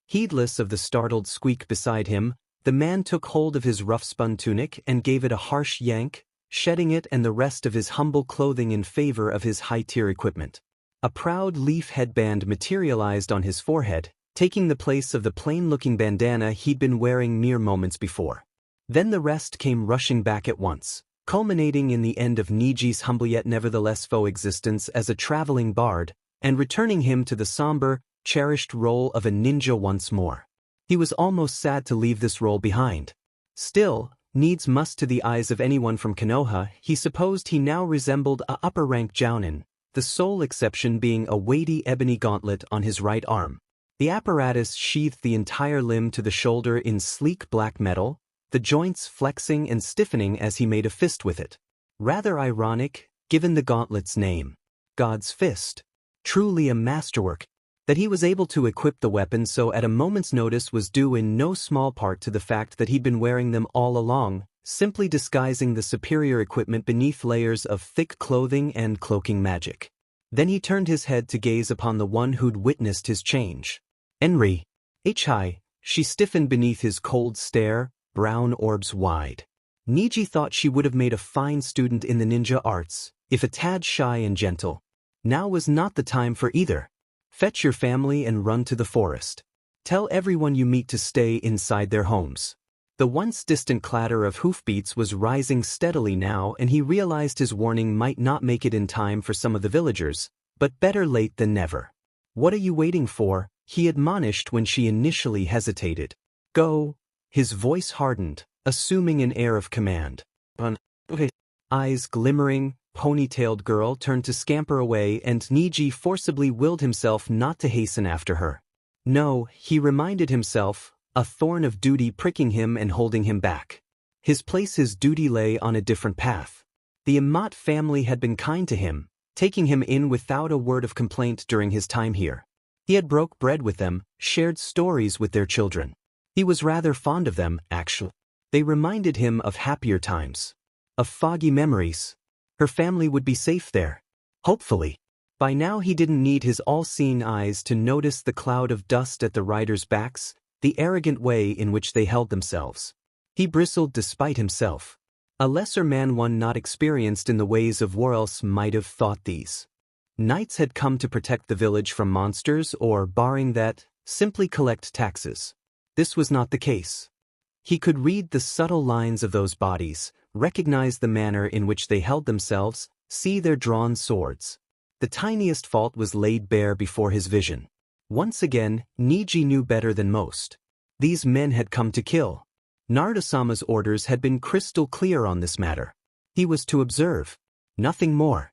Speaker 1: Heedless of the startled squeak beside him, the man took hold of his rough-spun tunic and gave it a harsh yank, shedding it and the rest of his humble clothing in favor of his high-tier equipment. A proud leaf headband materialized on his forehead, taking the place of the plain-looking bandana he'd been wearing mere moments before. Then the rest came rushing back at once, culminating in the end of Niji's humble yet nevertheless faux existence as a traveling bard, and returning him to the somber, cherished role of a ninja once more. He was almost sad to leave this role behind. Still, needs must to the eyes of anyone from Konoha, he supposed he now resembled a upper-rank jounin, the sole exception being a weighty ebony gauntlet on his right arm. The apparatus sheathed the entire limb to the shoulder in sleek black metal, the joints flexing and stiffening as he made a fist with it. Rather ironic, given the gauntlet's name. God's Fist. Truly a masterwork. That he was able to equip the weapon so at a moment's notice was due in no small part to the fact that he'd been wearing them all along, simply disguising the superior equipment beneath layers of thick clothing and cloaking magic. Then he turned his head to gaze upon the one who'd witnessed his change. Enri. Hi. She stiffened beneath his cold stare, brown orbs wide. Niji thought she would have made a fine student in the ninja arts, if a tad shy and gentle. Now was not the time for either. Fetch your family and run to the forest. Tell everyone you meet to stay inside their homes. The once distant clatter of hoofbeats was rising steadily now, and he realized his warning might not make it in time for some of the villagers, but better late than never. What are you waiting for? He admonished when she initially hesitated. Go. His voice hardened, assuming an air of command. Okay. Eyes glimmering, ponytailed girl turned to scamper away, and Niji forcibly willed himself not to hasten after her. No, he reminded himself, a thorn of duty pricking him and holding him back. His duty lay on a different path. The Amat family had been kind to him, taking him in without a word of complaint during his time here. He had broke bread with them, shared stories with their children. He was rather fond of them, actually. They reminded him of happier times. Of foggy memories. Her family would be safe there. Hopefully. By now he didn't need his all-seeing eyes to notice the cloud of dust at the riders' backs, the arrogant way in which they held themselves. He bristled despite himself. A lesser man, one not experienced in the ways of war, else might have thought these knights had come to protect the village from monsters or, barring that, simply collect taxes. This was not the case. He could read the subtle lines of those bodies, recognize the manner in which they held themselves, see their drawn swords. The tiniest fault was laid bare before his vision. Once again, Niji knew better than most. These men had come to kill. Naruto-sama's orders had been crystal clear on this matter. He was to observe. Nothing more.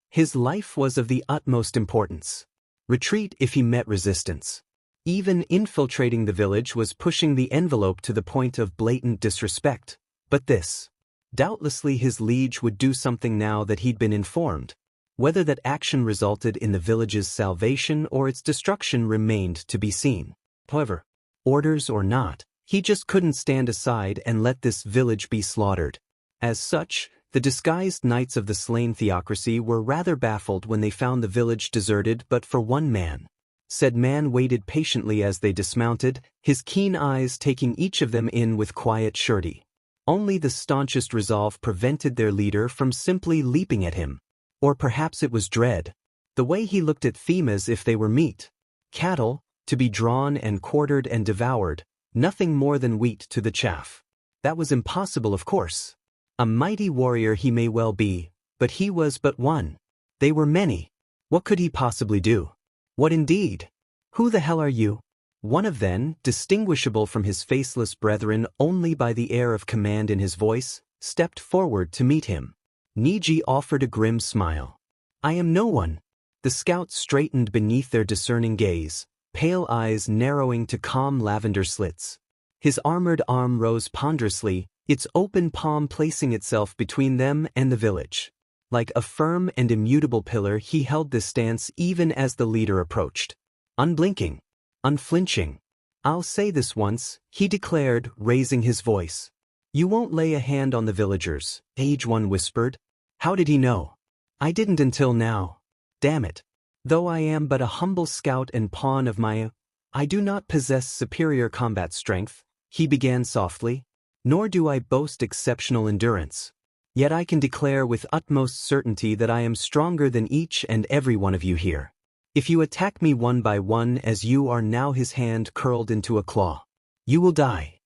Speaker 1: His life was of the utmost importance. Retreat if he met resistance. Even infiltrating the village was pushing the envelope to the point of blatant disrespect. But this. Doubtlessly his liege would do something now that he'd been informed. Whether that action resulted in the village's salvation or its destruction remained to be seen. However, orders or not, he just couldn't stand aside and let this village be slaughtered. As such, the disguised knights of the slain theocracy were rather baffled when they found the village deserted but for one man. Said man waited patiently as they dismounted, his keen eyes taking each of them in with quiet surety. Only the staunchest resolve prevented their leader from simply leaping at him. Or perhaps it was dread. The way he looked at them as if they were meat. Cattle, to be drawn and quartered and devoured, nothing more than wheat to the chaff. That was impossible, of course. A mighty warrior he may well be, but he was but one. They were many. What could he possibly do? What indeed? Who the hell are you? One of them, distinguishable from his faceless brethren only by the air of command in his voice, stepped forward to meet him. Niji offered a grim smile. I am no one. The scout straightened beneath their discerning gaze, pale eyes narrowing to calm lavender slits. His armored arm rose ponderously, its open palm placing itself between them and the village. Like a firm and immutable pillar, he held this stance even as the leader approached. Unblinking. Unflinching. I'll say this once, he declared, raising his voice. You won't lay a hand on the villagers, Age One whispered. How did he know? I didn't until now. Damn it. Though I am but a humble scout and pawn of my... I do not possess superior combat strength, he began softly, nor do I boast exceptional endurance. Yet I can declare with utmost certainty that I am stronger than each and every one of you here. If you attack me one by one as you are now, his hand curled into a claw, you will die.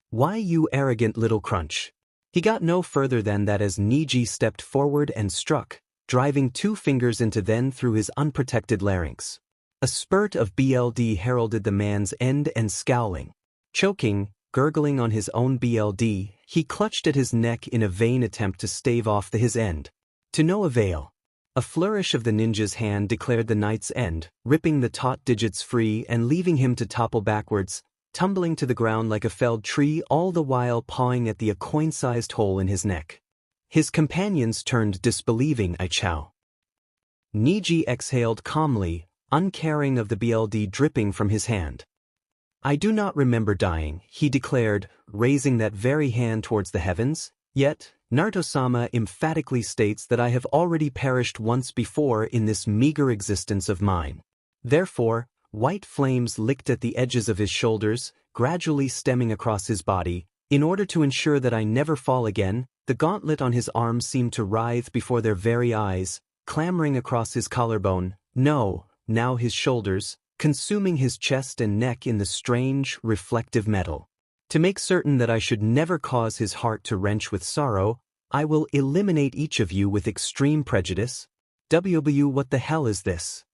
Speaker 1: Why, you arrogant little crunch? He got no further than that as Niji stepped forward and struck, driving two fingers into then through his unprotected larynx. A spurt of BLD heralded the man's end and scowling. Choking, gurgling on his own BLD, he clutched at his neck in a vain attempt to stave off his end. To no avail. A flourish of the ninja's hand declared the knight's end, ripping the taut digits free and leaving him to topple backwards, tumbling to the ground like a felled tree, all the while pawing at the coin-sized hole in his neck. His companions turned disbelieving. I chow. Niji exhaled calmly, uncaring of the BLD dripping from his hand. I do not remember dying, he declared, raising that very hand towards the heavens. Yet, Naruto-sama emphatically states that I have already perished once before in this meager existence of mine. Therefore, white flames licked at the edges of his shoulders, gradually stemming across his body. In order to ensure that I never fall again, the gauntlet on his arm seemed to writhe before their very eyes, clambering across his collarbone, no, now his shoulders, consuming his chest and neck in the strange, reflective metal. To make certain that I should never cause his heart to wrench with sorrow, I will eliminate each of you with extreme prejudice. What the hell is this?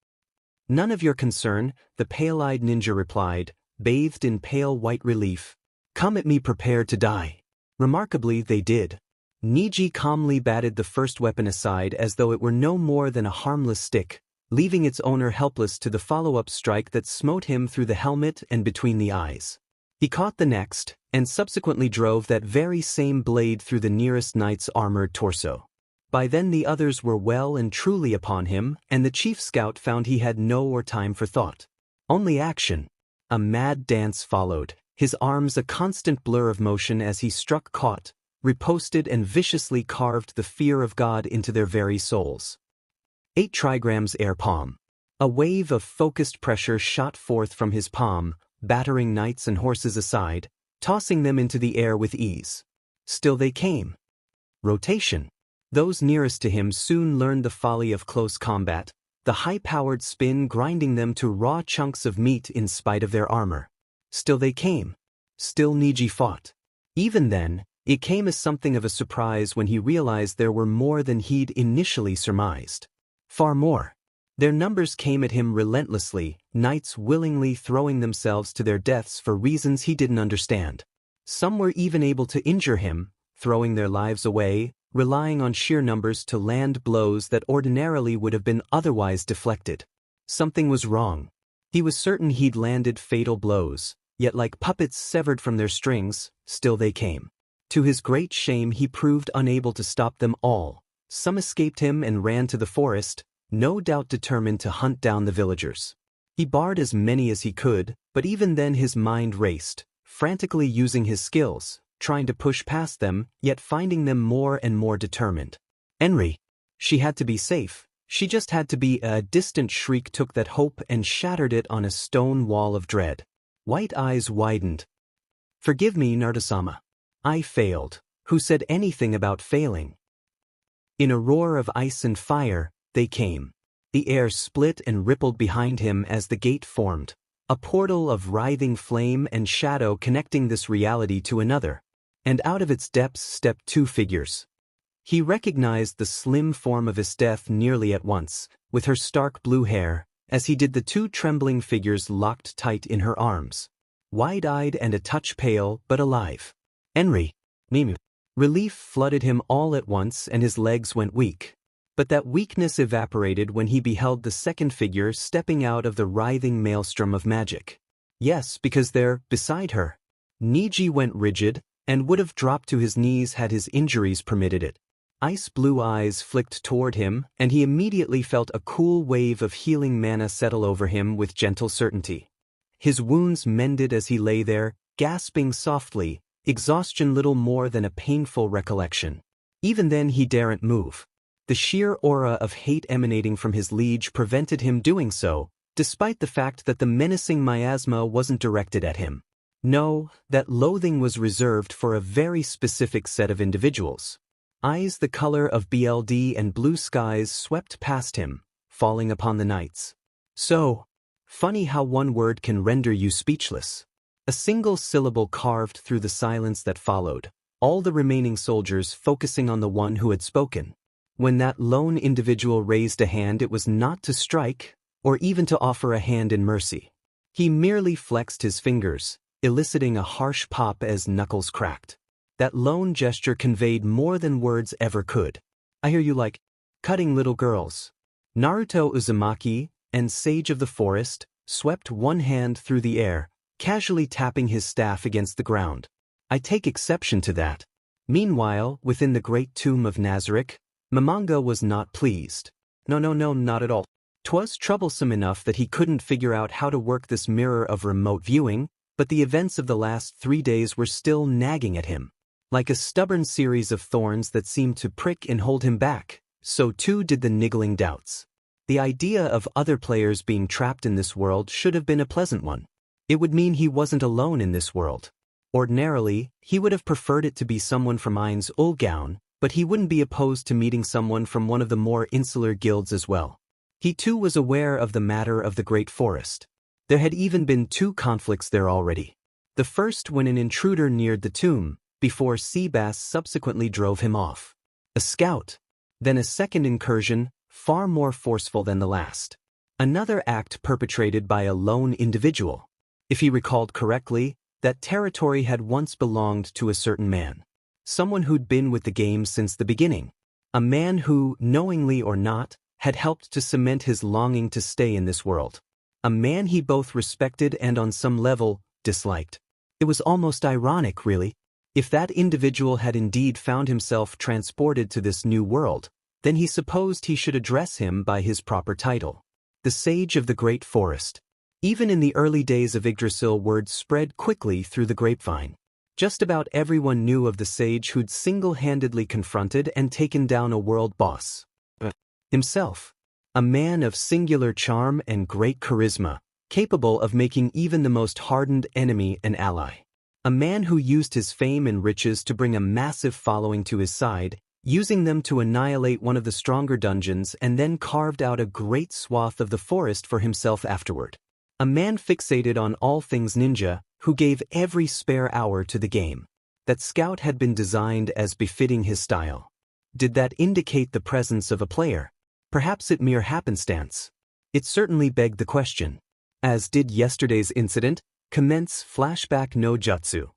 Speaker 1: None of your concern, the pale-eyed ninja replied, bathed in pale white relief. Come at me prepared to die. Remarkably, they did. Niji calmly batted the first weapon aside as though it were no more than a harmless stick, leaving its owner helpless to the follow-up strike that smote him through the helmet and between the eyes. He caught the next, and subsequently drove that very same blade through the nearest knight's armored torso. By then the others were well and truly upon him, and the chief scout found he had no more time for thought. Only action. A mad dance followed, his arms a constant blur of motion as he struck, caught, riposted and viciously carved the fear of God into their very souls. 8 trigrams air palm. A wave of focused pressure shot forth from his palm, battering knights and horses aside, tossing them into the air with ease. Still they came. Rotation. Those nearest to him soon learned the folly of close combat, the high-powered spin grinding them to raw chunks of meat in spite of their armor. Still they came. Still Niji fought. Even then, it came as something of a surprise when he realized there were more than he'd initially surmised. Far more. Their numbers came at him relentlessly, knights willingly throwing themselves to their deaths for reasons he didn't understand. Some were even able to injure him, throwing their lives away, relying on sheer numbers to land blows that ordinarily would have been otherwise deflected. Something was wrong. He was certain he'd landed fatal blows, yet like puppets severed from their strings, still they came. To his great shame he proved unable to stop them all. Some escaped him and ran to the forest, no doubt determined to hunt down the villagers. He barred as many as he could, but even then his mind raced, frantically using his skills, trying to push past them, yet finding them more and more determined. Henry. She had to be safe. She just had to be. A distant shriek took that hope and shattered it on a stone wall of dread. White eyes widened. Forgive me, Naruto-sama. I failed. Who said anything about failing? In a roar of ice and fire, they came. The air split and rippled behind him as the gate formed, a portal of writhing flame and shadow connecting this reality to another. And out of its depths stepped two figures. He recognized the slim form of Esteth nearly at once, with her stark blue hair, as he did the two trembling figures locked tight in her arms. Wide-eyed and a touch pale, but alive. Henry. Mimu. Relief flooded him all at once and his legs went weak. But that weakness evaporated when he beheld the second figure stepping out of the writhing maelstrom of magic. Yes, because there, beside her, Niji went rigid, and would have dropped to his knees had his injuries permitted it. Ice-blue eyes flicked toward him, and he immediately felt a cool wave of healing mana settle over him with gentle certainty. His wounds mended as he lay there, gasping softly, exhaustion little more than a painful recollection. Even then he daren't move. The sheer aura of hate emanating from his liege prevented him doing so, despite the fact that the menacing miasma wasn't directed at him. No, that loathing was reserved for a very specific set of individuals. Eyes the color of BLD and blue skies swept past him, falling upon the knights. So, funny how one word can render you speechless. A single syllable carved through the silence that followed, all the remaining soldiers focusing on the one who had spoken. When that lone individual raised a hand, it was not to strike, or even to offer a hand in mercy. He merely flexed his fingers, eliciting a harsh pop as knuckles cracked. That lone gesture conveyed more than words ever could. I hear you like cutting little girls. Naruto Uzumaki, and Sage of the Forest, swept one hand through the air, casually tapping his staff against the ground. I take exception to that. Meanwhile, within the great tomb of Nazarick, Momonga was not pleased. No, not at all. 'Twas troublesome enough that he couldn't figure out how to work this mirror of remote viewing, but the events of the last 3 days were still nagging at him. Like a stubborn series of thorns that seemed to prick and hold him back, so too did the niggling doubts. The idea of other players being trapped in this world should have been a pleasant one. It would mean he wasn't alone in this world. Ordinarily, he would have preferred it to be someone from Ainz Ulgaun, but he wouldn't be opposed to meeting someone from one of the more insular guilds as well. He too was aware of the matter of the Great Forest. There had even been 2 conflicts there already. The first when an intruder neared the tomb, before Seabass subsequently drove him off. A scout. Then a second incursion, far more forceful than the last. Another act perpetrated by a lone individual. If he recalled correctly, that territory had once belonged to a certain man. Someone who'd been with the game since the beginning. A man who, knowingly or not, had helped to cement his longing to stay in this world. A man he both respected and on some level, disliked. It was almost ironic, really. If that individual had indeed found himself transported to this new world, then he supposed he should address him by his proper title. The Sage of the Great Forest. Even in the early days of Yggdrasil, word spread quickly through the grapevine. Just about everyone knew of the sage who'd single-handedly confronted and taken down a world boss. Himself. A man of singular charm and great charisma, capable of making even the most hardened enemy an ally. A man who used his fame and riches to bring a massive following to his side, using them to annihilate one of the stronger dungeons and then carved out a great swath of the forest for himself afterward. A man fixated on all things ninja, who gave every spare hour to the game. That scout had been designed as befitting his style. Did that indicate the presence of a player? Perhaps it mere happenstance. It certainly begged the question. As did yesterday's incident, commence flashback no jutsu.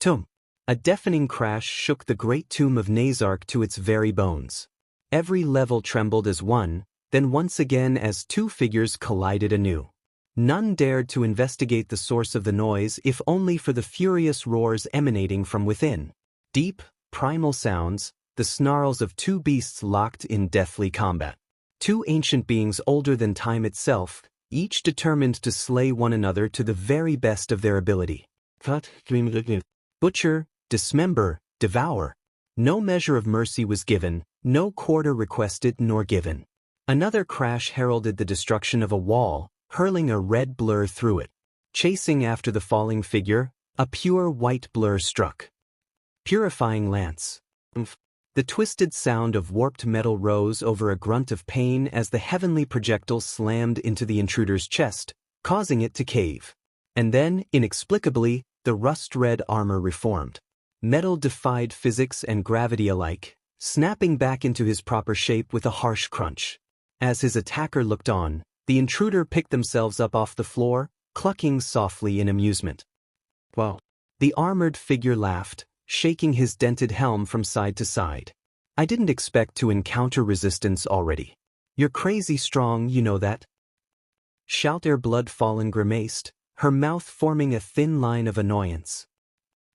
Speaker 1: Tum. A deafening crash shook the great tomb of Nazark to its very bones. Every level trembled as one, then once again as two figures collided anew. None dared to investigate the source of the noise if only for the furious roars emanating from within. Deep, primal sounds, the snarls of two beasts locked in deathly combat. Two ancient beings older than time itself, each determined to slay one another to the very best of their ability. Butcher, dismember, devour. No measure of mercy was given, no quarter requested nor given. Another crash heralded the destruction of a wall, hurling a red blur through it. Chasing after the falling figure, a pure white blur struck. Purifying lance. The twisted sound of warped metal rose over a grunt of pain as the heavenly projectile slammed into the intruder's chest, causing it to cave. And then, inexplicably, the rust-red armor reformed. Metal defied physics and gravity alike, snapping back into his proper shape with a harsh crunch. As his attacker looked on, the intruder picked themselves up off the floor, clucking softly in amusement. Wow. The armored figure laughed, shaking his dented helm from side to side. I didn't expect to encounter resistance already. You're crazy strong, you know that? Shaltier blood-fallen grimaced, her mouth forming a thin line of annoyance.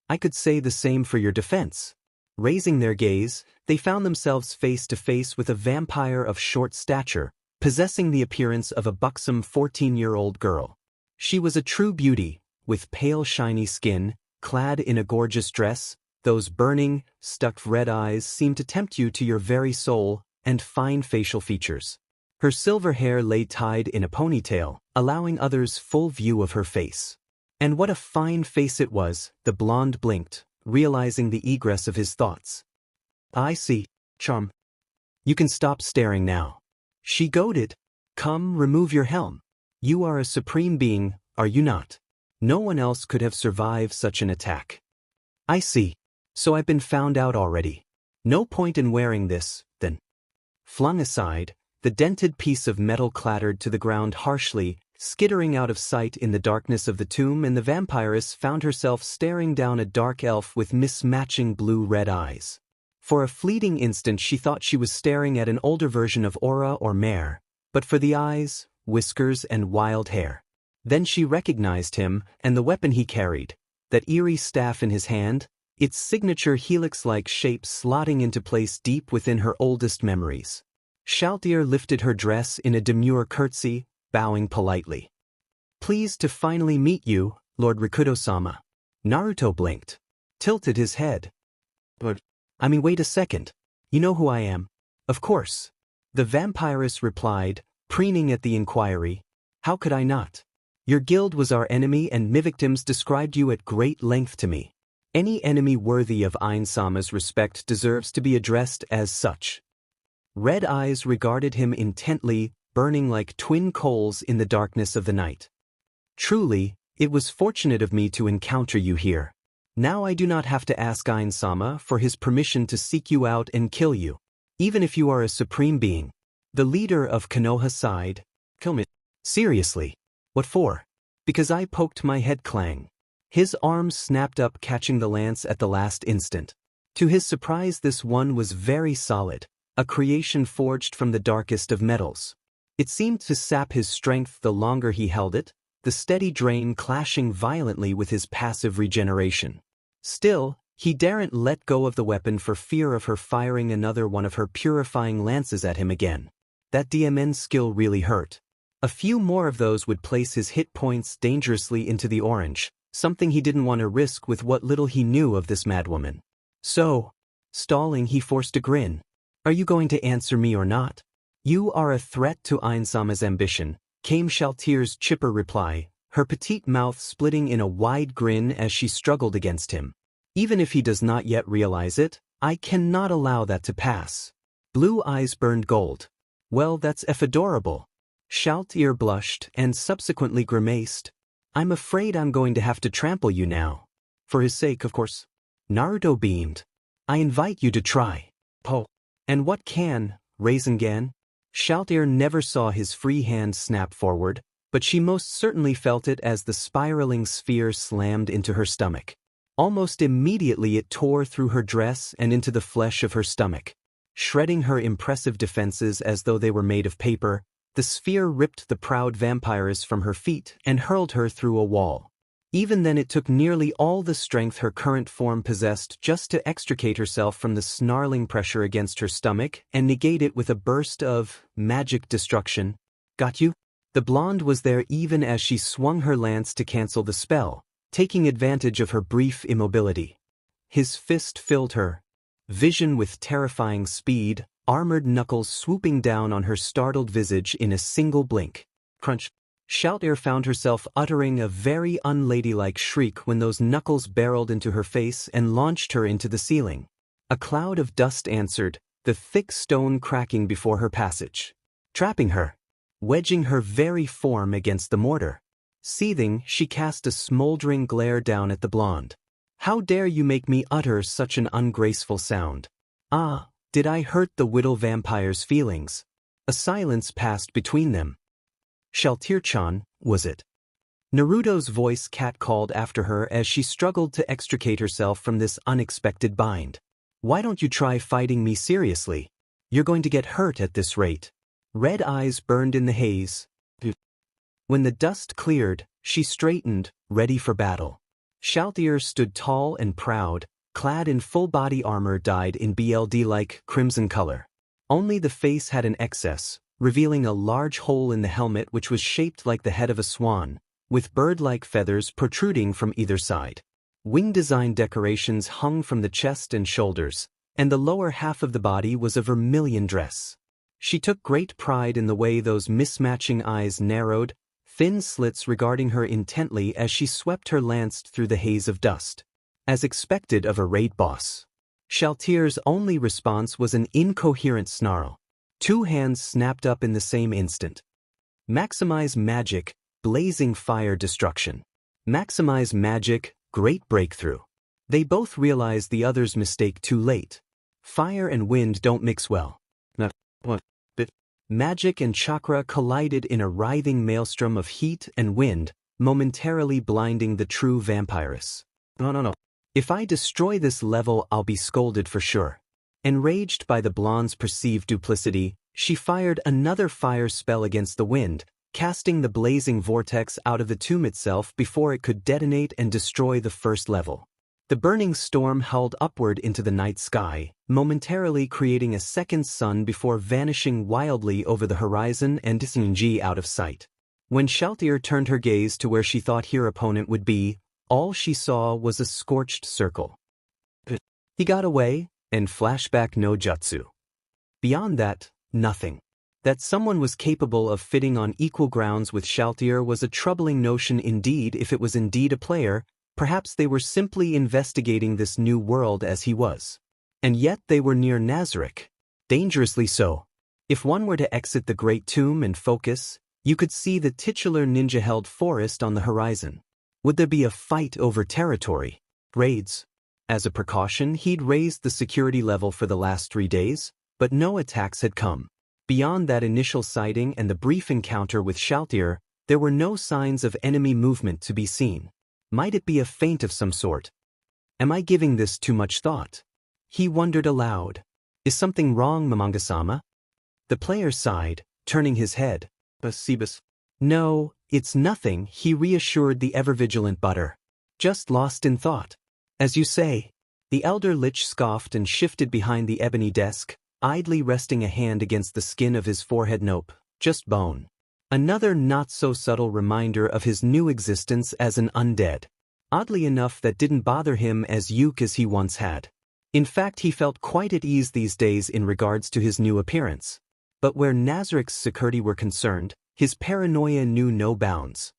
Speaker 1: I could say the same for your defense. Raising their gaze, they found themselves face to face with a vampire of short stature, possessing the appearance of a buxom 14-year-old girl. She was a true beauty, with pale shiny skin, clad in a gorgeous dress. Those burning, stuck red eyes seemed to tempt you to your very soul, and fine facial features. Her silver hair lay tied in a ponytail, allowing others full view of her face. And what a fine face it was, the blonde blinked, realizing the egress of his thoughts. I see, charm. You can stop staring now. She goaded. Come, remove your helm. You are a supreme being, are you not? No one else could have survived such an attack. I see. So I've been found out already. No point in wearing this, then. Flung aside, the dented piece of metal clattered to the ground harshly, skittering out of sight in the darkness of the tomb, and the vampiress found herself staring down a dark elf with mismatching blue-red eyes. For a fleeting instant she thought she was staring at an older version of Aura or Mare, but for the eyes, whiskers, and wild hair. Then she recognized him, and the weapon he carried, that eerie staff in his hand, its signature helix-like shape slotting into place deep within her oldest memories. Shaltier lifted her dress in a demure curtsy, bowing politely. Pleased to finally meet you, Lord Rikudo-sama. Naruto blinked, tilted his head. But, wait a second. You know who I am? Of course. The vampiress replied, preening at the inquiry. How could I not? Your guild was our enemy and my victims described you at great length to me. Any enemy worthy of Ainsama's respect deserves to be addressed as such. Red eyes regarded him intently, burning like twin coals in the darkness of the night. Truly, it was fortunate of me to encounter you here. Now I do not have to ask Ainsama for his permission to seek you out and kill you. Even if you are a supreme being. The leader of Konoha sighed. Seriously? What for? Because I poked my head clang. His arms snapped up, catching the lance at the last instant. To his surprise, this one was very solid, a creation forged from the darkest of metals. It seemed to sap his strength the longer he held it, the steady drain clashing violently with his passive regeneration. Still, he daren't let go of the weapon for fear of her firing another one of her purifying lances at him again. That DMN skill really hurt. A few more of those would place his hit points dangerously into the orange, something he didn't want to risk with what little he knew of this madwoman. So, stalling, he forced a grin. Are you going to answer me or not? You are a threat to Ainsama's ambition, came Shaltier's chipper reply, her petite mouth splitting in a wide grin as she struggled against him. Even if he does not yet realize it, I cannot allow that to pass. Blue eyes burned gold. Well, that's adorable. Shaltier blushed and subsequently grimaced. I'm afraid I'm going to have to trample you now. For his sake, of course. Naruto beamed. I invite you to try. Po. And what can, Rasengan? Shaltier never saw his free hand snap forward, but she most certainly felt it as the spiraling sphere slammed into her stomach. Almost immediately it tore through her dress and into the flesh of her stomach. Shredding her impressive defenses as though they were made of paper, the sphere ripped the proud vampiress from her feet and hurled her through a wall. Even then it took nearly all the strength her current form possessed just to extricate herself from the snarling pressure against her stomach and negate it with a burst of magic destruction. Got you? The blonde was there even as she swung her lance to cancel the spell, taking advantage of her brief immobility. His fist filled her vision with terrifying speed, armored knuckles swooping down on her startled visage in a single blink. Crunch. Shaltier found herself uttering a very unladylike shriek when those knuckles barreled into her face and launched her into the ceiling. A cloud of dust answered, the thick stone cracking before her passage, trapping her, wedging her very form against the mortar. Seething, she cast a smoldering glare down at the blonde. How dare you make me utter such an ungraceful sound? Ah, did I hurt the widow vampire's feelings? A silence passed between them. Shaltier-chan, was it? Naruto's voice catcalled after her as she struggled to extricate herself from this unexpected bind. Why don't you try fighting me seriously? You're going to get hurt at this rate. Red eyes burned in the haze. When the dust cleared, she straightened, ready for battle. Shaltier stood tall and proud, clad in full-body armor dyed in BLD-like crimson color. Only the face had an excess, revealing a large hole in the helmet which was shaped like the head of a swan, with bird-like feathers protruding from either side. Wing design decorations hung from the chest and shoulders, and the lower half of the body was a vermilion dress. She took great pride in the way those mismatching eyes narrowed, thin slits regarding her intently as she swept her lance through the haze of dust. As expected of a raid boss, Shaltier's only response was an incoherent snarl. Two hands snapped up in the same instant. Maximize magic, blazing fire destruction. Maximize magic, great breakthrough. They both realized the other's mistake too late. Fire and wind don't mix well. Magic and chakra collided in a writhing maelstrom of heat and wind, momentarily blinding the true vampiress. No. If I destroy this level, I'll be scolded for sure. Enraged by the blonde's perceived duplicity, she fired another fire spell against the wind, casting the blazing vortex out of the tomb itself before it could detonate and destroy the first level. The burning storm howled upward into the night sky, momentarily creating a second sun before vanishing wildly over the horizon and disappearing out of sight. When Shaltier turned her gaze to where she thought her opponent would be, all she saw was a scorched circle. He got away, and flashback no jutsu. Beyond that, nothing. That someone was capable of fitting on equal grounds with Shaltier was a troubling notion indeed. If it was indeed a player, perhaps they were simply investigating this new world as he was. And yet they were near Nazarick. Dangerously so. If one were to exit the Great Tomb and focus, you could see the titular ninja-held forest on the horizon. Would there be a fight over territory? Raids? As a precaution, he'd raised the security level for the last 3 days, but no attacks had come. Beyond that initial sighting and the brief encounter with Shaltier, there were no signs of enemy movement to be seen. Might it be a feint of some sort? Am I giving this too much thought? He wondered aloud. Is something wrong, Momonga-sama? The player sighed, turning his head. Sebas. No, it's nothing, he reassured the ever-vigilant Butter. Just lost in thought. As you say. The elder lich scoffed and shifted behind the ebony desk, idly resting a hand against the skin of his forehead. Nope, just bone. Another not-so-subtle reminder of his new existence as an undead. Oddly enough, that didn't bother him as uke as he once had. In fact, he felt quite at ease these days in regards to his new appearance. But where Nazarick's security were concerned, his paranoia knew no bounds.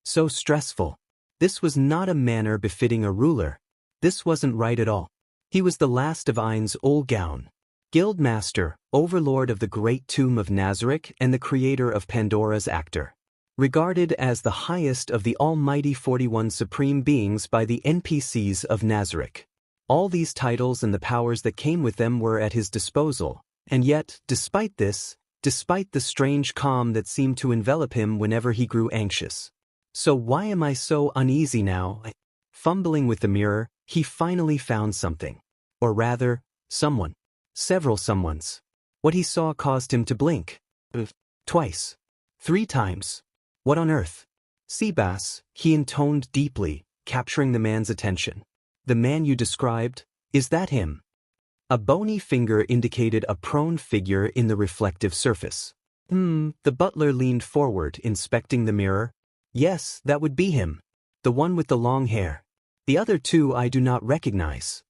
Speaker 1: So stressful. This was not a manner befitting a ruler. This wasn't right at all. He was the last of Ain's Olgaun, Guildmaster, Overlord of the Great Tomb of Nazarick and the creator of Pandora's Actor. Regarded as the highest of the almighty 41 supreme beings by the NPCs of Nazarick. All these titles and the powers that came with them were at his disposal, and yet, despite this, despite the strange calm that seemed to envelop him whenever he grew anxious. So why am I so uneasy now? Fumbling with the mirror, he finally found something. Or rather, someone. Several someones. What he saw caused him to blink. Twice. 3 times. What on earth? Seabass, he intoned deeply, capturing the man's attention. The man you described, is that him? A bony finger indicated a prone figure in the reflective surface. The butler leaned forward, inspecting the mirror. Yes, that would be him. The one with the long hair. The other 2 I do not recognize.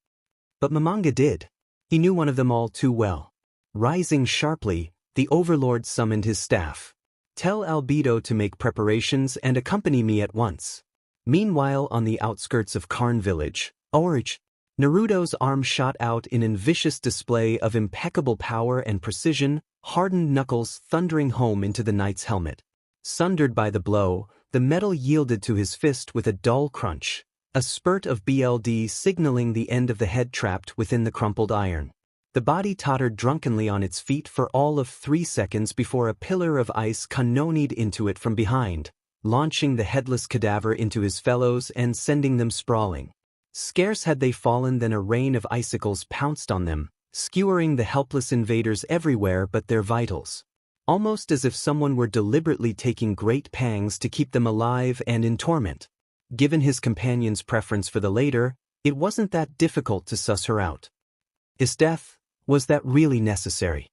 Speaker 1: But Momonga did. He knew one of them all too well. Rising sharply, the Overlord summoned his staff. Tell Albedo to make preparations and accompany me at once. Meanwhile, on the outskirts of Karn village, Naruto's arm shot out in an vicious display of impeccable power and precision, hardened knuckles thundering home into the knight's helmet. Sundered by the blow, the metal yielded to his fist with a dull crunch, a spurt of BLD signaling the end of the head trapped within the crumpled iron. The body tottered drunkenly on its feet for all of 3 seconds before a pillar of ice cannonied into it from behind, launching the headless cadaver into his fellows and sending them sprawling. Scarce had they fallen than a rain of icicles pounced on them, skewering the helpless invaders everywhere but their vitals. Almost as if someone were deliberately taking great pangs to keep them alive and in torment. Given his companion's preference for the later, it wasn't that difficult to suss her out. His death, was that really necessary?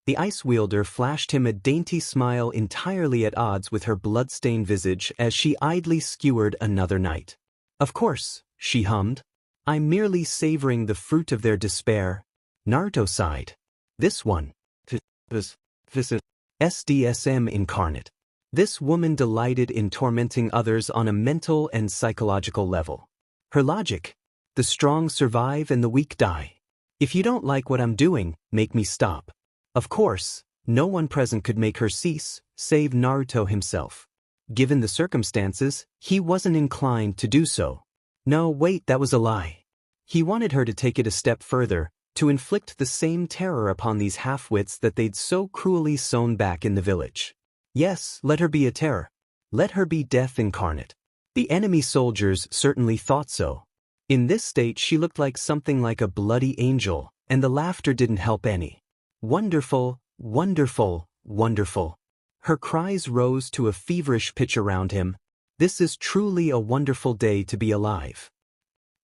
Speaker 1: The ice wielder flashed him a dainty smile entirely at odds with her blood-stained visage as she idly skewered another knight. Of course, she hummed. I'm merely savoring the fruit of their despair. Naruto sighed. This one. SDSM incarnate. This woman delighted in tormenting others on a mental and psychological level. Her logic. The strong survive and the weak die. If you don't like what I'm doing, make me stop. Of course, no one present could make her cease, save Naruto himself. Given the circumstances, he wasn't inclined to do so. No, wait, that was a lie. He wanted her to take it a step further, to inflict the same terror upon these half-wits that they'd so cruelly sown back in the village. Yes, let her be a terror. Let her be death incarnate. The enemy soldiers certainly thought so. In this state she looked like something like a bloody angel, and the laughter didn't help any. Wonderful, wonderful, wonderful. Her cries rose to a feverish pitch around him. This is truly a wonderful day to be alive.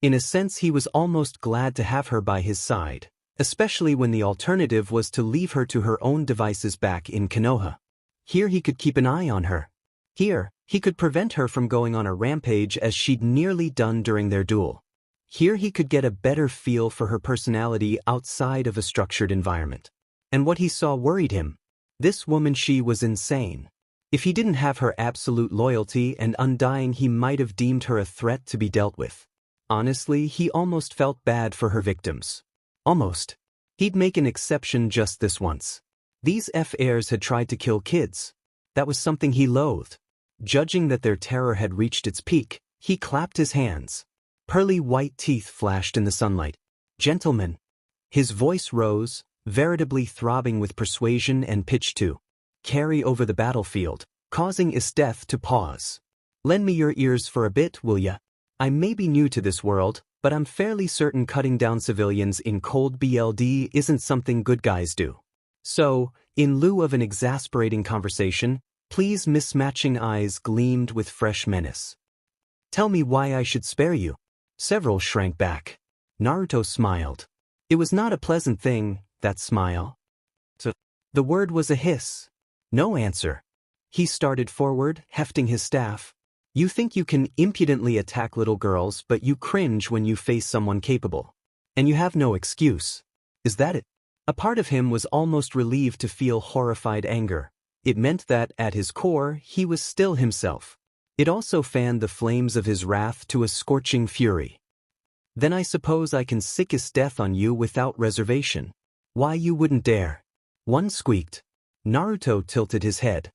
Speaker 1: In a sense he was almost glad to have her by his side, especially when the alternative was to leave her to her own devices back in Konoha. Here he could keep an eye on her. Here, he could prevent her from going on a rampage as she'd nearly done during their duel. Here he could get a better feel for her personality outside of a structured environment. And what he saw worried him. This woman, she was insane. If he didn't have her absolute loyalty and undying, he might have deemed her a threat to be dealt with. Honestly, he almost felt bad for her victims. Almost. He'd make an exception just this once. These F-heirs had tried to kill kids. That was something he loathed. Judging that their terror had reached its peak, he clapped his hands. Pearly white teeth flashed in the sunlight. Gentlemen. His voice rose, veritably throbbing with persuasion and pitch to carry over the battlefield, causing Isdeth to pause. Lend me your ears for a bit, will ya? I may be new to this world, but I'm fairly certain cutting down civilians in cold BLD isn't something good guys do. So, in lieu of an exasperating conversation, please mismatching eyes gleamed with fresh menace. Tell me why I should spare you. Several shrank back. Naruto smiled. It was not a pleasant thing, that smile. The word was a hiss. No answer. He started forward, hefting his staff. You think you can impudently attack little girls, but you cringe when you face someone capable. And you have no excuse. Is that it? A part of him was almost relieved to feel horrified anger. It meant that, at his core, he was still himself. It also fanned the flames of his wrath to a scorching fury. Then I suppose I can sick his death on you without reservation. Why you wouldn't dare? One squeaked. Naruto tilted his head.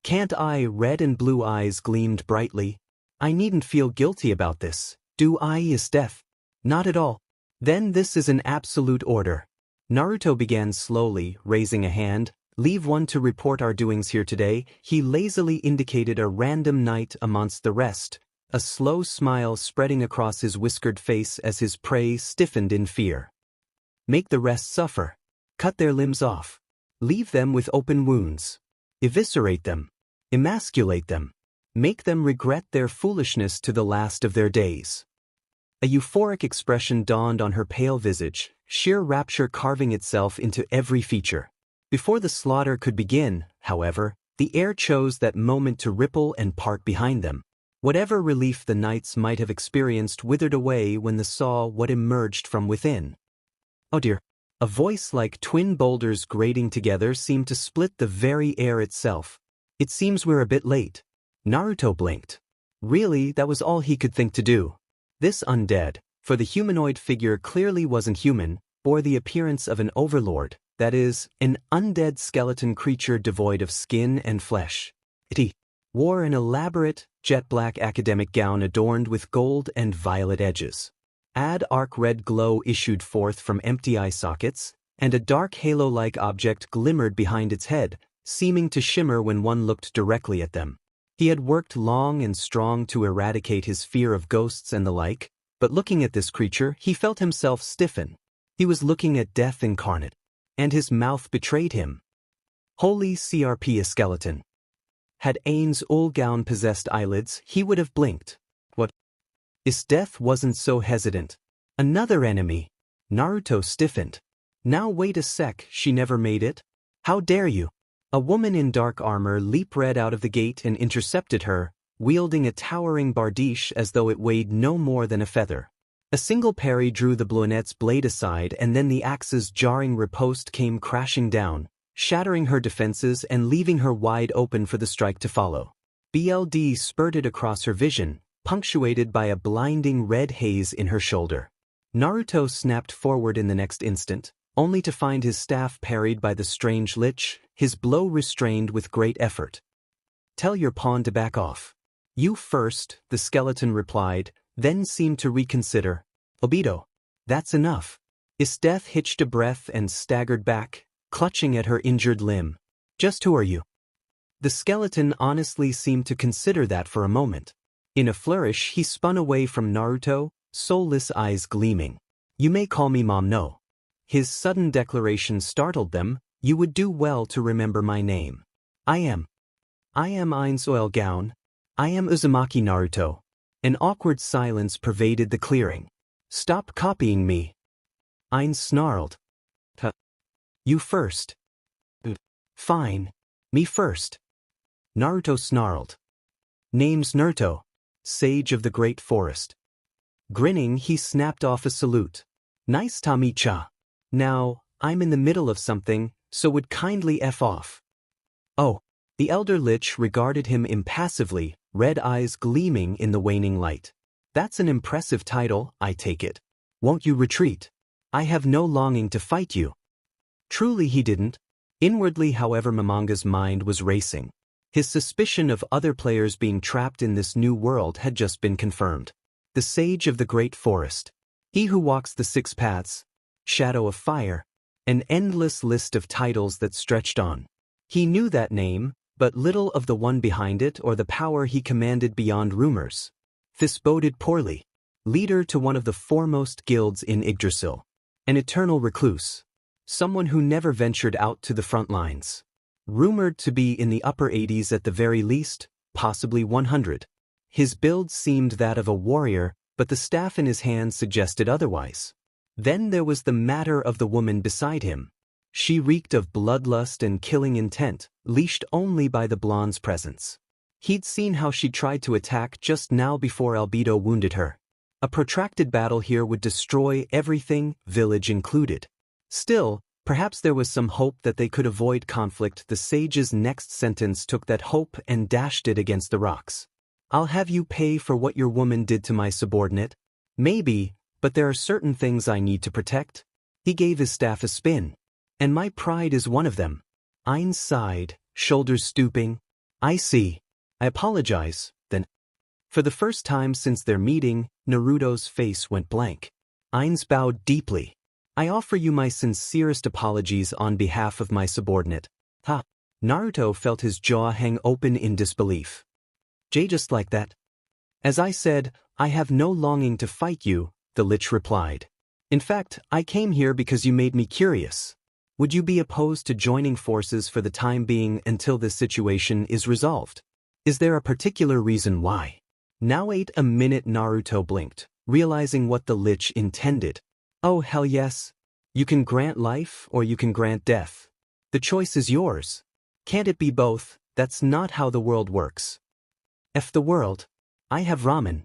Speaker 1: Can't I? Red and blue eyes gleamed brightly. I needn't feel guilty about this, do I? Isdeth? Not at all. Then this is an absolute order. Naruto began slowly, raising a hand. Leave one to report our doings here today. He lazily indicated a random knight amongst the rest, a slow smile spreading across his whiskered face as his prey stiffened in fear. Make the rest suffer. Cut their limbs off. Leave them with open wounds. Eviscerate them. Emasculate them. Make them regret their foolishness to the last of their days. A euphoric expression dawned on her pale visage, sheer rapture carving itself into every feature. Before the slaughter could begin, however, the air chose that moment to ripple and part behind them. Whatever relief the knights might have experienced withered away when they saw what emerged from within. Oh dear. A voice like twin boulders grating together seemed to split the very air itself. It seems we're a bit late. Naruto blinked. Really, that was all he could think to do. This undead, for the humanoid figure clearly wasn't human, bore the appearance of an overlord, that is, an undead skeleton creature devoid of skin and flesh. It wore an elaborate, jet-black academic gown adorned with gold and violet edges. Arc red glow issued forth from empty eye sockets, and a dark halo-like object glimmered behind its head, seeming to shimmer when one looked directly at them. He had worked long and strong to eradicate his fear of ghosts and the like, but looking at this creature, he felt himself stiffen. He was looking at death incarnate, and his mouth betrayed him. Holy CRP, a skeleton. Had Ain's old gown possessed eyelids, he would have blinked. What? His death wasn't so hesitant. Another enemy. Naruto stiffened. Now wait a sec, she never made it? How dare you? A woman in dark armor leap-red out of the gate and intercepted her, wielding a towering bardiche as though it weighed no more than a feather. A single parry drew the blunette's blade aside, and then the axe's jarring riposte came crashing down, shattering her defenses and leaving her wide open for the strike to follow. BLD spurted across her vision, punctuated by a blinding red haze in her shoulder. Naruto snapped forward in the next instant, only to find his staff parried by the strange lich, his blow restrained with great effort. Tell your pawn to back off. You first, the skeleton replied, then seemed to reconsider. Obito. That's enough. Death hitched a breath and staggered back, clutching at her injured limb. Just who are you? The skeleton honestly seemed to consider that for a moment. In a flourish, he spun away from Naruto, soulless eyes gleaming. You may call me Mom no. His sudden declaration startled them. You would do well to remember my name. I am Ain's oil gown. I am Uzumaki Naruto. An awkward silence pervaded the clearing. Stop copying me. Ain snarled. You first. Fine. Me first. Naruto snarled. Name's Naruto, sage of the great forest. Grinning, he snapped off a salute. Nice to meet ya. Now, I'm in the middle of something, so would kindly F off. Oh. The elder lich regarded him impassively, red eyes gleaming in the waning light. That's an impressive title, I take it. Won't you retreat? I have no longing to fight you. Truly he didn't. Inwardly, however, Momonga's mind was racing. His suspicion of other players being trapped in this new world had just been confirmed. The sage of the great forest. He who walks the six paths. Shadow of fire. An endless list of titles that stretched on. He knew that name, but little of the one behind it or the power he commanded beyond rumors. This boded poorly. Leader to one of the foremost guilds in Yggdrasil. An eternal recluse. Someone who never ventured out to the front lines. Rumored to be in the upper 80s at the very least, possibly 100. His build seemed that of a warrior, but the staff in his hand suggested otherwise. Then there was the matter of the woman beside him. She reeked of bloodlust and killing intent, leashed only by the blonde's presence. He'd seen how she tried to attack just now before Albedo wounded her. A protracted battle here would destroy everything, village included. Still, perhaps there was some hope that they could avoid conflict. The sage's next sentence took that hope and dashed it against the rocks. I'll have you pay for what your woman did to my subordinate. Maybe, but there are certain things I need to protect. He gave his staff a spin. And my pride is one of them. Ain sighed, shoulders stooping. I see. I apologize, then. For the first time since their meeting, Naruto's face went blank. Ain's bowed deeply. I offer you my sincerest apologies on behalf of my subordinate. Ha! Naruto felt his jaw hang open in disbelief. Just like that? As I said, I have no longing to fight you, the Lich replied. In fact, I came here because you made me curious. Would you be opposed to joining forces for the time being until this situation is resolved? Is there a particular reason why? Now wait a minute, Naruto blinked, realizing what the Lich intended. Oh hell yes. You can grant life or you can grant death. The choice is yours. Can't it be both? That's not how the world works. F the world. I have ramen.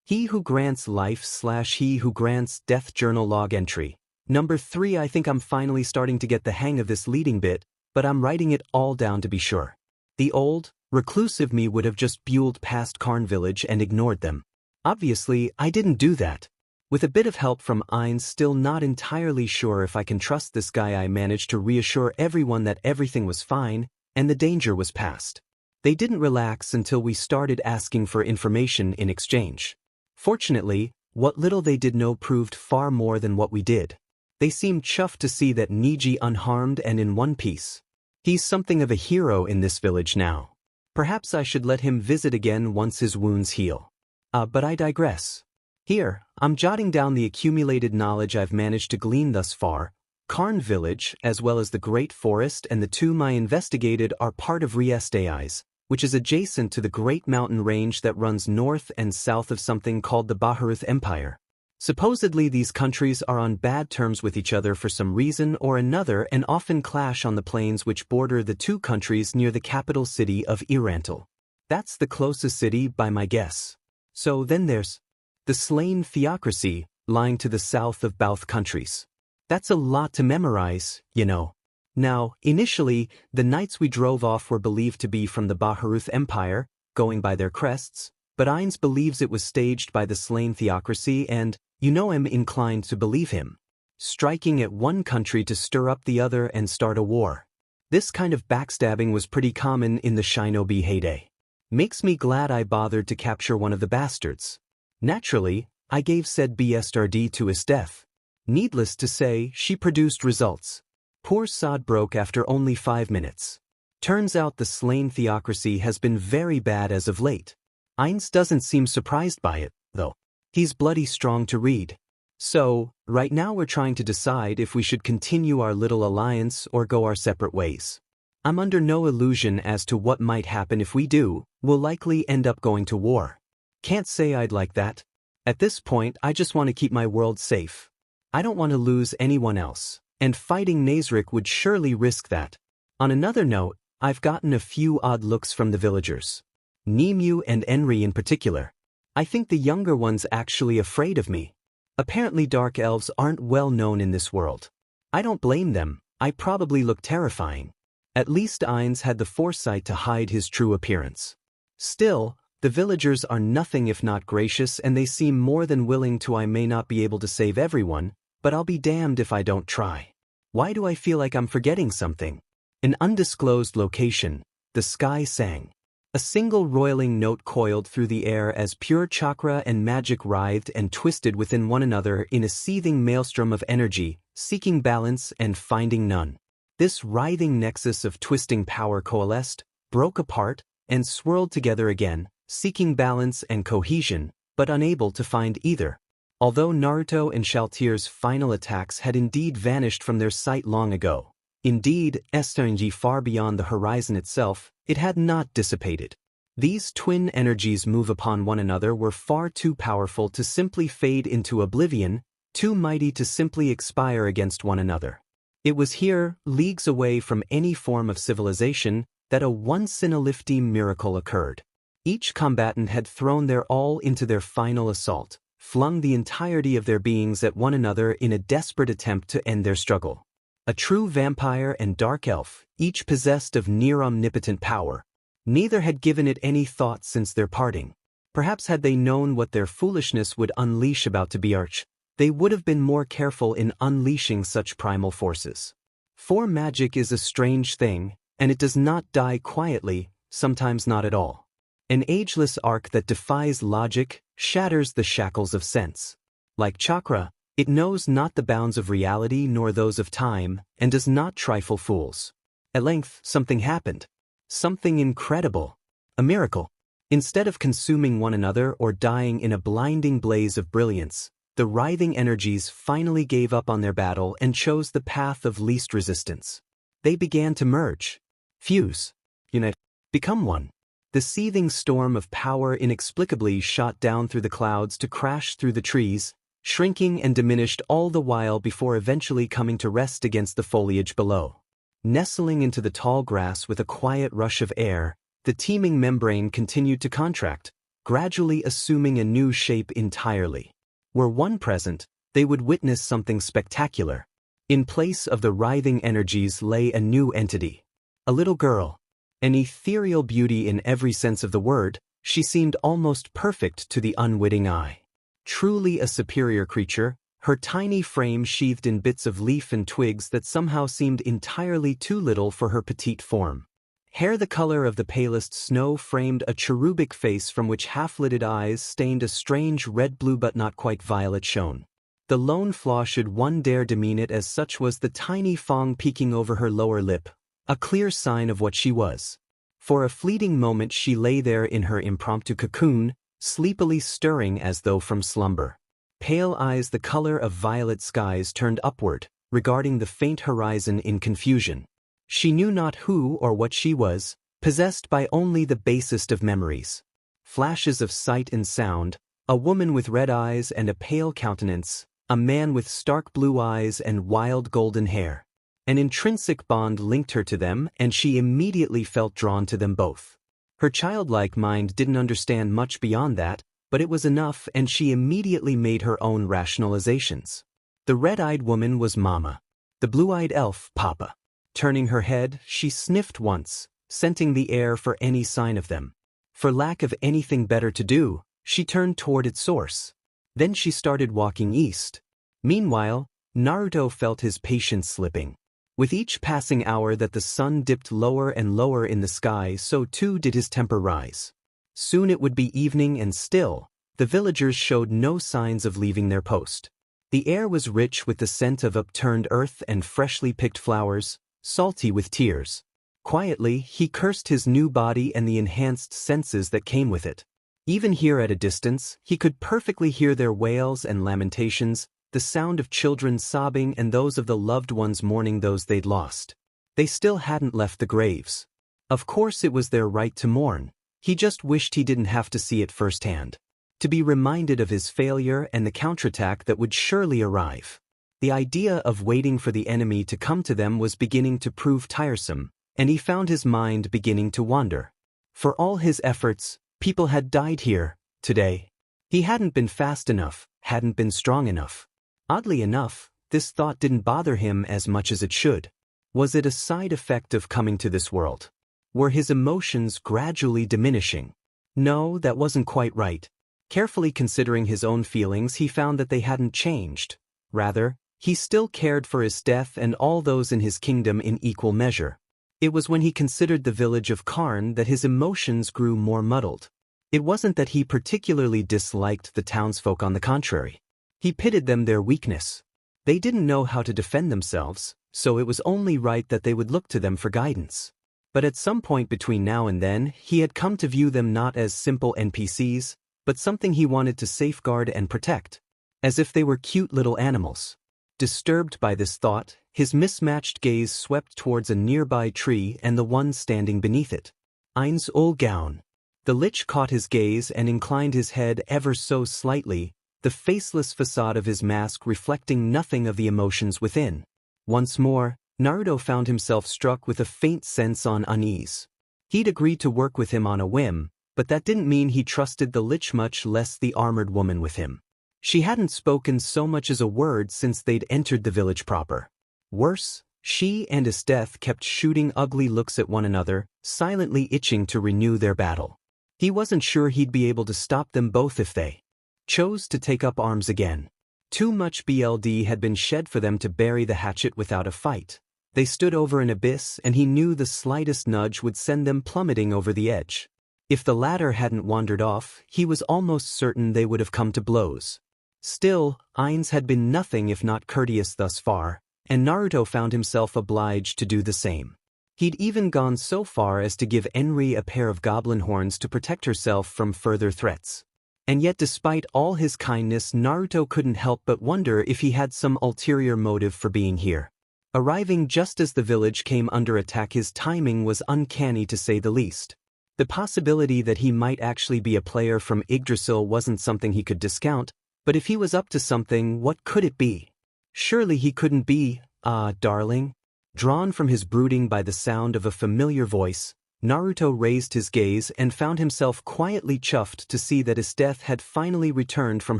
Speaker 1: He who grants life / he who grants death. Journal log entry. Number 3. I think I'm finally starting to get the hang of this leading bit, but I'm writing it all down to be sure. The old, reclusive me would have just buelled past Karn village and ignored them. Obviously, I didn't do that. With a bit of help from Ainz, still not entirely sure if I can trust this guy, I managed to reassure everyone that everything was fine, and the danger was past. They didn't relax until we started asking for information in exchange. Fortunately, what little they did know proved far more than what we did. They seemed chuffed to see that Niji unharmed and in one piece. He's something of a hero in this village now. Perhaps I should let him visit again once his wounds heal. But I digress. Here, I'm jotting down the accumulated knowledge I've managed to glean thus far. Karn village, as well as the Great Forest and the tomb I investigated, are part of Riestai's, which is adjacent to the Great Mountain Range that runs north and south of something called the Baharuth Empire. Supposedly these countries are on bad terms with each other for some reason or another and often clash on the plains which border the two countries near the capital city of Irantal. That's the closest city by my guess. So then there's the slain theocracy, lying to the south of both countries. That's a lot to memorize, you know. Now, initially, the knights we drove off were believed to be from the Baharuth Empire, going by their crests, but Ainz believes it was staged by the slain theocracy and, you know, I'm inclined to believe him. Striking at one country to stir up the other and start a war. This kind of backstabbing was pretty common in the shinobi heyday. Makes me glad I bothered to capture one of the bastards. Naturally, I gave said BSRD to his death. Needless to say, she produced results. Poor sod broke after only 5 minutes. Turns out the slain theocracy has been very bad as of late. Ainz doesn't seem surprised by it, though. He's bloody strong to read. So, right now we're trying to decide if we should continue our little alliance or go our separate ways. I'm under no illusion as to what might happen if we do. We'll likely end up going to war. Can't say I'd like that. At this point, I just want to keep my world safe. I don't want to lose anyone else, and fighting Nazarick would surely risk that. On another note, I've gotten a few odd looks from the villagers. Nimue and Enri in particular. I think the younger one's actually afraid of me. Apparently dark elves aren't well known in this world. I don't blame them, I probably look terrifying. At least Ainz had the foresight to hide his true appearance. Still, the villagers are nothing if not gracious, and they seem more than willing to. I may not be able to save everyone, but I'll be damned if I don't try. Why do I feel like I'm forgetting something? An undisclosed location, the sky sang. A single roiling note coiled through the air as pure chakra and magic writhed and twisted within one another in a seething maelstrom of energy, seeking balance and finding none. This writhing nexus of twisting power coalesced, broke apart, and swirled together again, seeking balance and cohesion, but unable to find either. Although Naruto and Shaltier's final attacks had indeed vanished from their sight long ago, indeed, estranged far beyond the horizon itself, it had not dissipated. These twin energies move upon one another were far too powerful to simply fade into oblivion, too mighty to simply expire against one another. It was here, leagues away from any form of civilization, that a once-in-a-lifetime miracle occurred. Each combatant had thrown their all into their final assault, flung the entirety of their beings at one another in a desperate attempt to end their struggle. A true vampire and dark elf, each possessed of near-omnipotent power. Neither had given it any thought since their parting. Perhaps had they known what their foolishness would unleash about to be Archie, they would have been more careful in unleashing such primal forces. For magic is a strange thing, and it does not die quietly, sometimes not at all. An ageless arc that defies logic, shatters the shackles of sense. Like chakra, it knows not the bounds of reality nor those of time, and does not trifle fools. At length, something happened. Something incredible. A miracle. Instead of consuming one another or dying in a blinding blaze of brilliance, the writhing energies finally gave up on their battle and chose the path of least resistance. They began to merge, fuse, unite, become one. The seething storm of power inexplicably shot down through the clouds to crash through the trees, shrinking and diminished all the while before eventually coming to rest against the foliage below. Nestling into the tall grass with a quiet rush of air, the teeming membrane continued to contract, gradually assuming a new shape entirely. Were one present, they would witness something spectacular. In place of the writhing energies lay a new entity. A little girl. An ethereal beauty in every sense of the word, she seemed almost perfect to the unwitting eye. Truly a superior creature, her tiny frame sheathed in bits of leaf and twigs that somehow seemed entirely too little for her petite form. Hair the color of the palest snow framed a cherubic face from which half-lidded eyes stained a strange red-blue but not quite violet shone. The lone flaw, should one dare demean it as such, was the tiny fong peeking over her lower lip, a clear sign of what she was. For a fleeting moment she lay there in her impromptu cocoon, sleepily stirring as though from slumber. Pale eyes the color of violet skies turned upward, regarding the faint horizon in confusion. She knew not who or what she was, possessed by only the basest of memories. Flashes of sight and sound, a woman with red eyes and a pale countenance, a man with stark blue eyes and wild golden hair. An intrinsic bond linked her to them, and she immediately felt drawn to them both. Her childlike mind didn't understand much beyond that, but it was enough, and she immediately made her own rationalizations. The red-eyed woman was Mama. The blue-eyed elf, Papa. Turning her head, she sniffed once, scenting the air for any sign of them. For lack of anything better to do, she turned toward its source. Then she started walking east. Meanwhile, Naruto felt his patience slipping. With each passing hour that the sun dipped lower and lower in the sky, so too did his temper rise. Soon it would be evening, and still, the villagers showed no signs of leaving their post. The air was rich with the scent of upturned earth and freshly picked flowers, salty with tears. Quietly, he cursed his new body and the enhanced senses that came with it. Even here at a distance, he could perfectly hear their wails and lamentations, the sound of children sobbing and those of the loved ones mourning those they'd lost. They still hadn't left the graves. Of course it was their right to mourn. He just wished he didn't have to see it firsthand. To be reminded of his failure and the counterattack that would surely arrive. The idea of waiting for the enemy to come to them was beginning to prove tiresome, and he found his mind beginning to wander. For all his efforts, people had died here, today. He hadn't been fast enough, hadn't been strong enough. Oddly enough, this thought didn't bother him as much as it should. Was it a side effect of coming to this world? Were his emotions gradually diminishing? No, that wasn't quite right. Carefully considering his own feelings, he found that they hadn't changed. Rather, he still cared for his death and all those in his kingdom in equal measure. It was when he considered the village of Karn that his emotions grew more muddled. It wasn't that he particularly disliked the townsfolk, on the contrary. He pitied them, their weakness. They didn't know how to defend themselves, so it was only right that they would look to them for guidance. But at some point between now and then, he had come to view them not as simple NPCs, but something he wanted to safeguard and protect. As if they were cute little animals. Disturbed by this thought, his mismatched gaze swept towards a nearby tree and the one standing beneath it. Eins ol gown. The lich caught his gaze and inclined his head ever so slightly, the faceless facade of his mask reflecting nothing of the emotions within. Once more, Naruto found himself struck with a faint sense of unease. He'd agreed to work with him on a whim, but that didn't mean he trusted the lich, much less the armored woman with him. She hadn't spoken so much as a word since they'd entered the village proper. Worse, she and Esteth kept shooting ugly looks at one another, silently itching to renew their battle. He wasn't sure he'd be able to stop them both if they chose to take up arms again. Too much BLD had been shed for them to bury the hatchet without a fight. They stood over an abyss, and he knew the slightest nudge would send them plummeting over the edge. If the latter hadn't wandered off, he was almost certain they would have come to blows. Still, Ainz had been nothing if not courteous thus far, and Naruto found himself obliged to do the same. He'd even gone so far as to give Enri a pair of goblin horns to protect herself from further threats. And yet despite all his kindness, Naruto couldn't help but wonder if he had some ulterior motive for being here. Arriving just as the village came under attack, his timing was uncanny to say the least. The possibility that he might actually be a player from Yggdrasil wasn't something he could discount, but if he was up to something, what could it be? Surely he couldn't be, darling. Drawn from his brooding by the sound of a familiar voice, Naruto raised his gaze and found himself quietly chuffed to see that Esdeath had finally returned from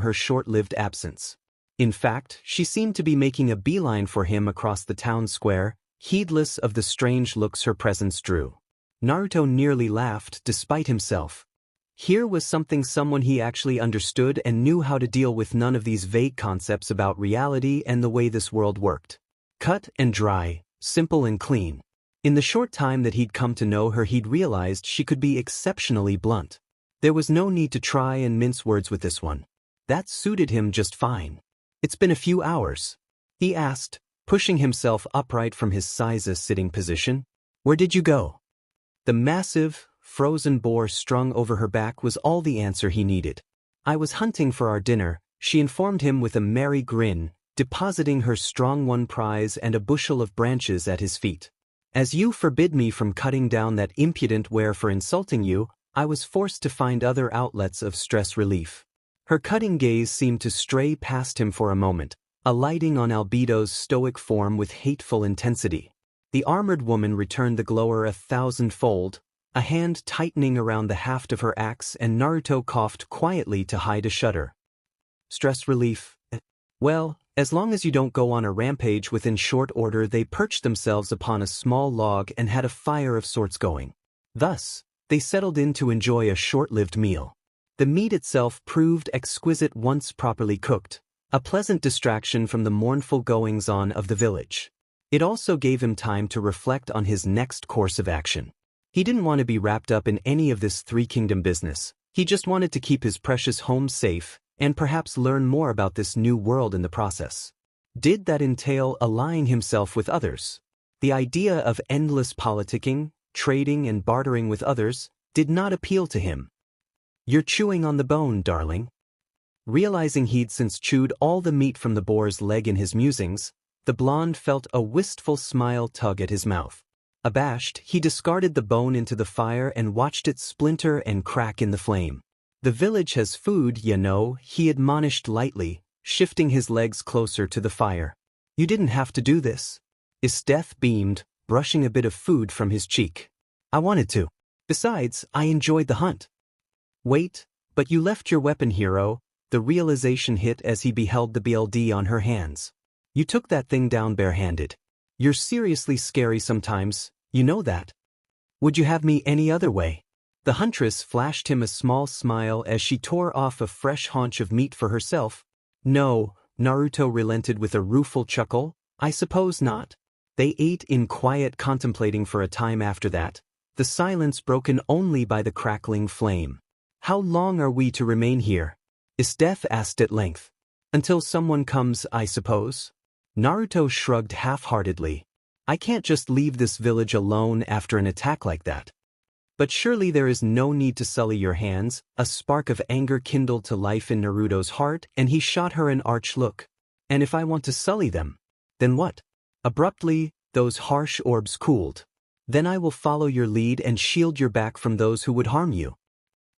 Speaker 1: her short-lived absence. In fact, she seemed to be making a beeline for him across the town square, heedless of the strange looks her presence drew. Naruto nearly laughed despite himself. Here was someone he actually understood and knew how to deal with, none of these vague concepts about reality and the way this world worked. Cut and dry, simple and clean. In the short time that he'd come to know her, he'd realized she could be exceptionally blunt. There was no need to try and mince words with this one. That suited him just fine. "It's been a few hours," he asked, pushing himself upright from his sitting position. "Where did you go?" The massive, frozen boar strung over her back was all the answer he needed. "I was hunting for our dinner," she informed him with a merry grin, depositing her strong-won prize and a bushel of branches at his feet. "As you forbid me from cutting down that impudent were for insulting you, I was forced to find other outlets of stress relief." Her cutting gaze seemed to stray past him for a moment, alighting on Albedo's stoic form with hateful intensity. The armored woman returned the glower 1,000-fold, a hand tightening around the haft of her axe, and Naruto coughed quietly to hide a shudder. "Stress relief? Well, as long as you don't go on a rampage." Within short order they perched themselves upon a small log and had a fire of sorts going. Thus, they settled in to enjoy a short-lived meal. The meat itself proved exquisite once properly cooked, a pleasant distraction from the mournful goings-on of the village. It also gave him time to reflect on his next course of action. He didn't want to be wrapped up in any of this Three Kingdom business. He just wanted to keep his precious home safe, and perhaps learn more about this new world in the process. Did that entail allying himself with others? The idea of endless politicking, trading and bartering with others did not appeal to him. "You're chewing on the bone, darling." Realizing he'd since chewed all the meat from the boar's leg in his musings, the blonde felt a wistful smile tug at his mouth. Abashed, he discarded the bone into the fire and watched it splinter and crack in the flame. "The village has food, you know," he admonished lightly, shifting his legs closer to the fire. "You didn't have to do this." Esdeath beamed, brushing a bit of food from his cheek. "I wanted to. Besides, I enjoyed the hunt." "Wait, but you left your weapon, hero." The realization hit as he beheld the BLD on her hands. "You took that thing down barehanded. You're seriously scary sometimes, you know that. Would you have me any other way?" The huntress flashed him a small smile as she tore off a fresh haunch of meat for herself. "No," Naruto relented with a rueful chuckle, "I suppose not." They ate in quiet, contemplating for a time after that, the silence broken only by the crackling flame. "How long are we to remain here?" Esdeath asked at length. "Until someone comes, I suppose." Naruto shrugged half-heartedly. "I can't just leave this village alone after an attack like that." "But surely there is no need to sully your hands." A spark of anger kindled to life in Naruto's heart, and he shot her an arch look. "And if I want to sully them? Then what?" Abruptly, those harsh orbs cooled. "Then I will follow your lead and shield your back from those who would harm you."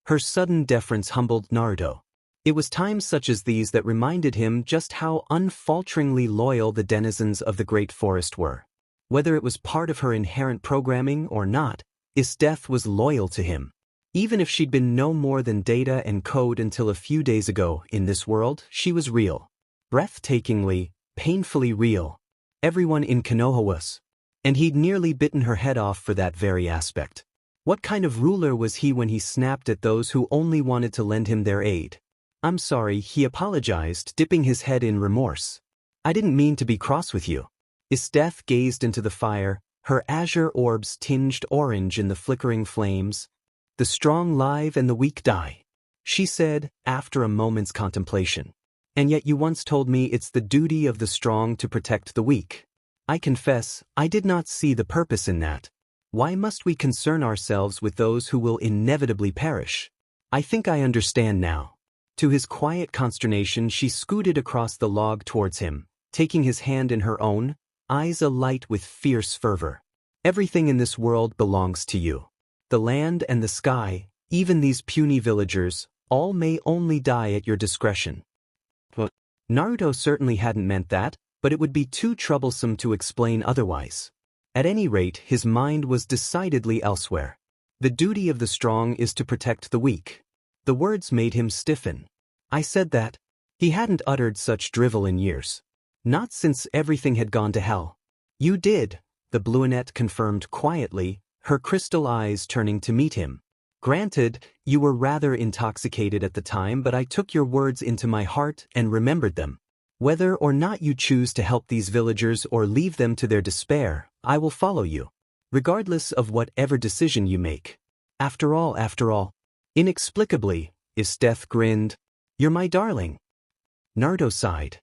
Speaker 1: Her sudden deference humbled Naruto. It was times such as these that reminded him just how unfalteringly loyal the denizens of the Great Forest were. Whether it was part of her inherent programming or not, Esdeath was loyal to him. Even if she'd been no more than data and code until a few days ago, in this world, she was real. Breathtakingly, painfully real. Everyone in Konoha was. And he'd nearly bitten her head off for that very aspect. What kind of ruler was he when he snapped at those who only wanted to lend him their aid? "I'm sorry," he apologized, dipping his head in remorse. "I didn't mean to be cross with you." Esdeath gazed into the fire, her azure orbs tinged orange in the flickering flames. "The strong live and the weak die," she said, after a moment's contemplation. "And yet you once told me it's the duty of the strong to protect the weak. I confess, I did not see the purpose in that." Why must we concern ourselves with those who will inevitably perish? I think I understand now. To his quiet consternation, she scooted across the log towards him, taking his hand in her own, eyes alight with fierce fervor. Everything in this world belongs to you. The land and the sky, even these puny villagers, all may only die at your discretion. But Naruto certainly hadn't meant that, but it would be too troublesome to explain otherwise. At any rate, his mind was decidedly elsewhere. The duty of the strong is to protect the weak. The words made him stiffen. I said that. He hadn't uttered such drivel in years. Not since everything had gone to hell. You did, the brunette confirmed quietly, her crystal eyes turning to meet him. Granted, you were rather intoxicated at the time, but I took your words into my heart and remembered them. Whether or not you choose to help these villagers or leave them to their despair, I will follow you, regardless of whatever decision you make. After all. Inexplicably, Isteth grinned. You're my darling. Naruto sighed.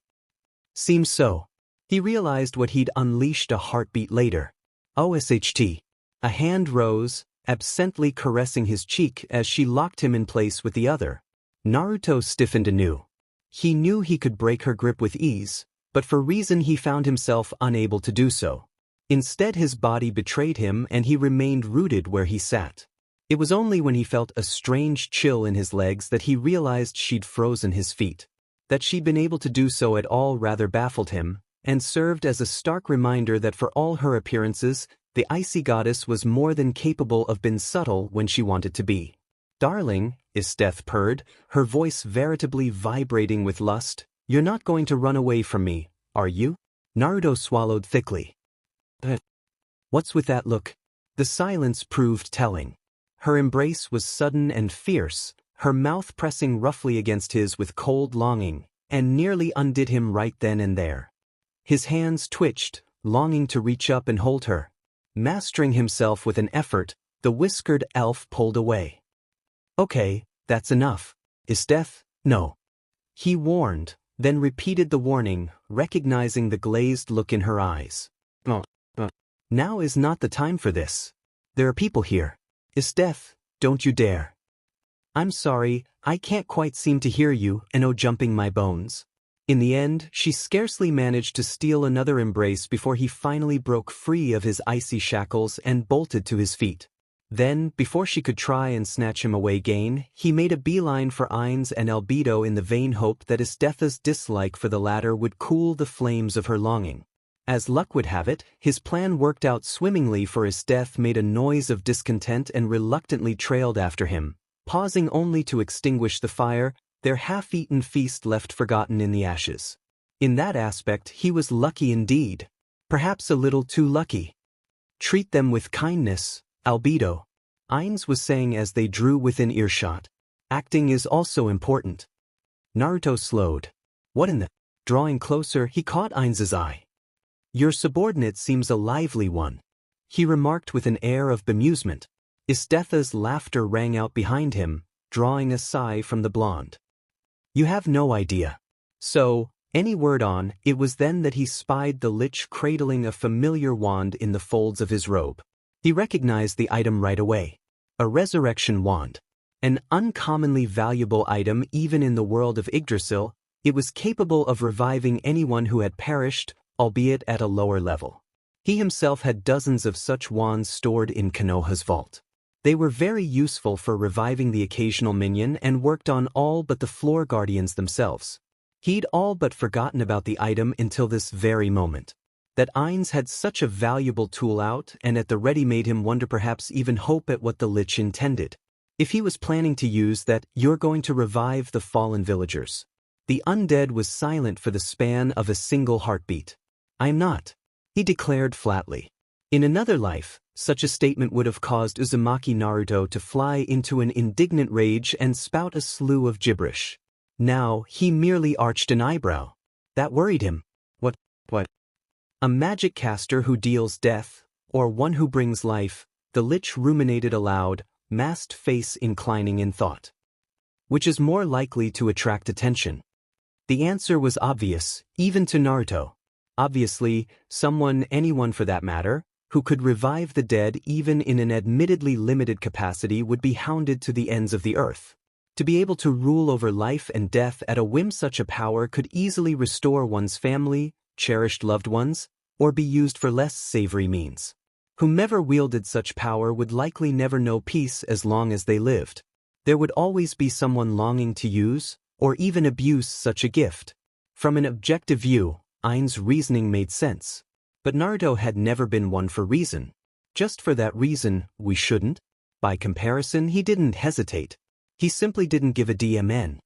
Speaker 1: Seems so. He realized what he'd unleashed a heartbeat later. OSHT. A hand rose, absently caressing his cheek as she locked him in place with the other. Naruto stiffened anew. He knew he could break her grip with ease, but for reason he found himself unable to do so. Instead, his body betrayed him and he remained rooted where he sat. It was only when he felt a strange chill in his legs that he realized she'd frozen his feet. That she'd been able to do so at all rather baffled him, and served as a stark reminder that for all her appearances, the icy goddess was more than capable of being subtle when she wanted to be. Darling, Isteth purred, her voice veritably vibrating with lust, you're not going to run away from me, are you? Naruto swallowed thickly. What's with that look? The silence proved telling. Her embrace was sudden and fierce, her mouth pressing roughly against his with cold longing, and nearly undid him right then and there. His hands twitched, longing to reach up and hold her. Mastering himself with an effort, the whiskered elf pulled away. Okay, that's enough. Isteth, no. He warned, then repeated the warning, recognizing the glazed look in her eyes. Now is not the time for this. There are people here. Isteth, don't you dare. I'm sorry, I can't quite seem to hear you, jumping my bones. In the end, she scarcely managed to steal another embrace before he finally broke free of his icy shackles and bolted to his feet. Then, before she could try and snatch him away again, he made a beeline for Ainz and Albedo in the vain hope that Isteth's dislike for the latter would cool the flames of her longing. As luck would have it, his plan worked out swimmingly, for Isteth made a noise of discontent and reluctantly trailed after him, pausing only to extinguish the fire, their half-eaten feast left forgotten in the ashes. In that aspect, he was lucky indeed. Perhaps a little too lucky. Treat them with kindness, Albedo, Ainz was saying as they drew within earshot. Acting is also important. Naruto slowed. What in the... Drawing closer, he caught Ainz's eye. Your subordinate seems a lively one, he remarked with an air of bemusement. Isteth's laughter rang out behind him, drawing a sigh from the blonde. You have no idea. So, any word on, it was then that he spied the lich cradling a familiar wand in the folds of his robe. He recognized the item right away. A resurrection wand. An uncommonly valuable item even in the world of Yggdrasil, it was capable of reviving anyone who had perished, albeit at a lower level. He himself had dozens of such wands stored in Konoha's vault. They were very useful for reviving the occasional minion and worked on all but the floor guardians themselves. He'd all but forgotten about the item until this very moment. That Ainz had such a valuable tool out and at the ready made him wonder, perhaps even hope at what the lich intended. If he was planning to use that, you're going to revive the fallen villagers. The undead was silent for the span of a single heartbeat. I'm not, he declared flatly. In another life, such a statement would have caused Uzumaki Naruto to fly into an indignant rage and spout a slew of gibberish. Now, he merely arched an eyebrow. That worried him. What? A magic caster who deals death, or one who brings life, the lich ruminated aloud, masked face inclining in thought. Which is more likely to attract attention? The answer was obvious, even to Naruto. Obviously, anyone for that matter, who could revive the dead even in an admittedly limited capacity, would be hounded to the ends of the earth. To be able to rule over life and death at a whim, such a power could easily restore one's family, cherished loved ones, or be used for less savory means. Whomever wielded such power would likely never know peace as long as they lived. There would always be someone longing to use, or even abuse such a gift. From an objective view, Ain's reasoning made sense. But Naruto had never been one for reason. Just for that reason, we shouldn't? By comparison, he didn't hesitate. He simply didn't give a damn.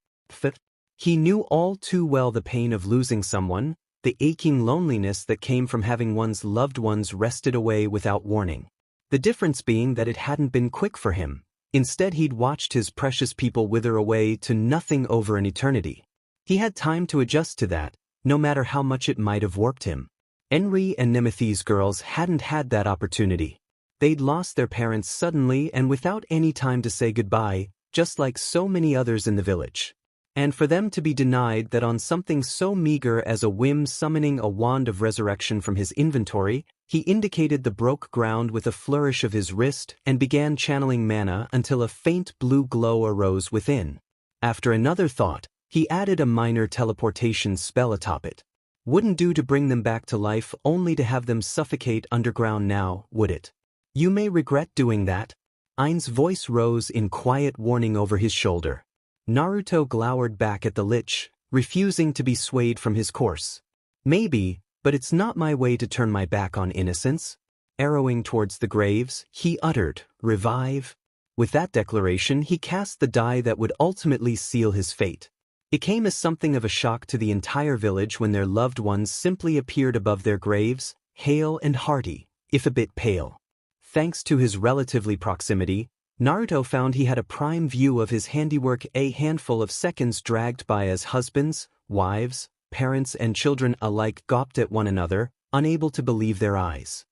Speaker 1: He knew all too well the pain of losing someone, the aching loneliness that came from having one's loved ones wrested away without warning. The difference being that it hadn't been quick for him. Instead, he'd watched his precious people wither away to nothing over an eternity. He had time to adjust to that, no matter how much it might have warped him. Enri and Nemethe's girls hadn't had that opportunity. They'd lost their parents suddenly and without any time to say goodbye, just like so many others in the village. And for them to be denied that on something so meager as a whim, summoning a wand of resurrection from his inventory, he indicated the broke ground with a flourish of his wrist and began channeling mana until a faint blue glow arose within. After another thought, he added a minor teleportation spell atop it. Wouldn't do to bring them back to life only to have them suffocate underground now, would it? You may regret doing that. Ain's voice rose in quiet warning over his shoulder. Naruto glowered back at the lich, refusing to be swayed from his course. Maybe, but it's not my way to turn my back on innocence. Arrowing towards the graves, he uttered, "Revive." With that declaration, he cast the die that would ultimately seal his fate. It came as something of a shock to the entire village when their loved ones simply appeared above their graves, hale and hearty, if a bit pale. Thanks to his relatively proximity, Naruto found he had a prime view of his handiwork. A handful of seconds dragged by as husbands, wives, parents and children alike gawped at one another, unable to believe their eyes.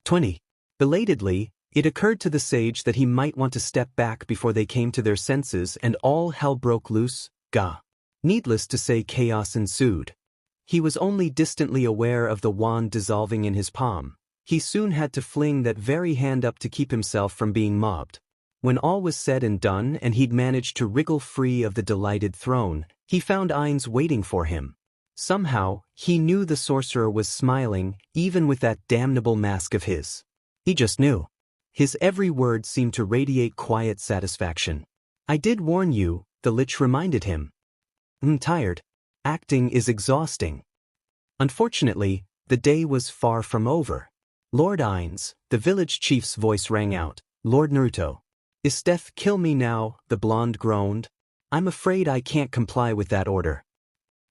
Speaker 1: 20. Belatedly, it occurred to the sage that he might want to step back before they came to their senses and all hell broke loose. Needless to say, chaos ensued. He was only distantly aware of the wand dissolving in his palm. He soon had to fling that very hand up to keep himself from being mobbed. When all was said and done and he'd managed to wriggle free of the delighted throne, he found Ain's waiting for him. Somehow, he knew the sorcerer was smiling, even with that damnable mask of his. He just knew. His every word seemed to radiate quiet satisfaction. "I did warn you," the lich reminded him. "I'm tired. Acting is exhausting." Unfortunately, the day was far from over. "Lord Ain's," the village chief's voice rang out. "Lord Naruto. Is death kill me now?" the blonde groaned. "I'm afraid I can't comply with that order."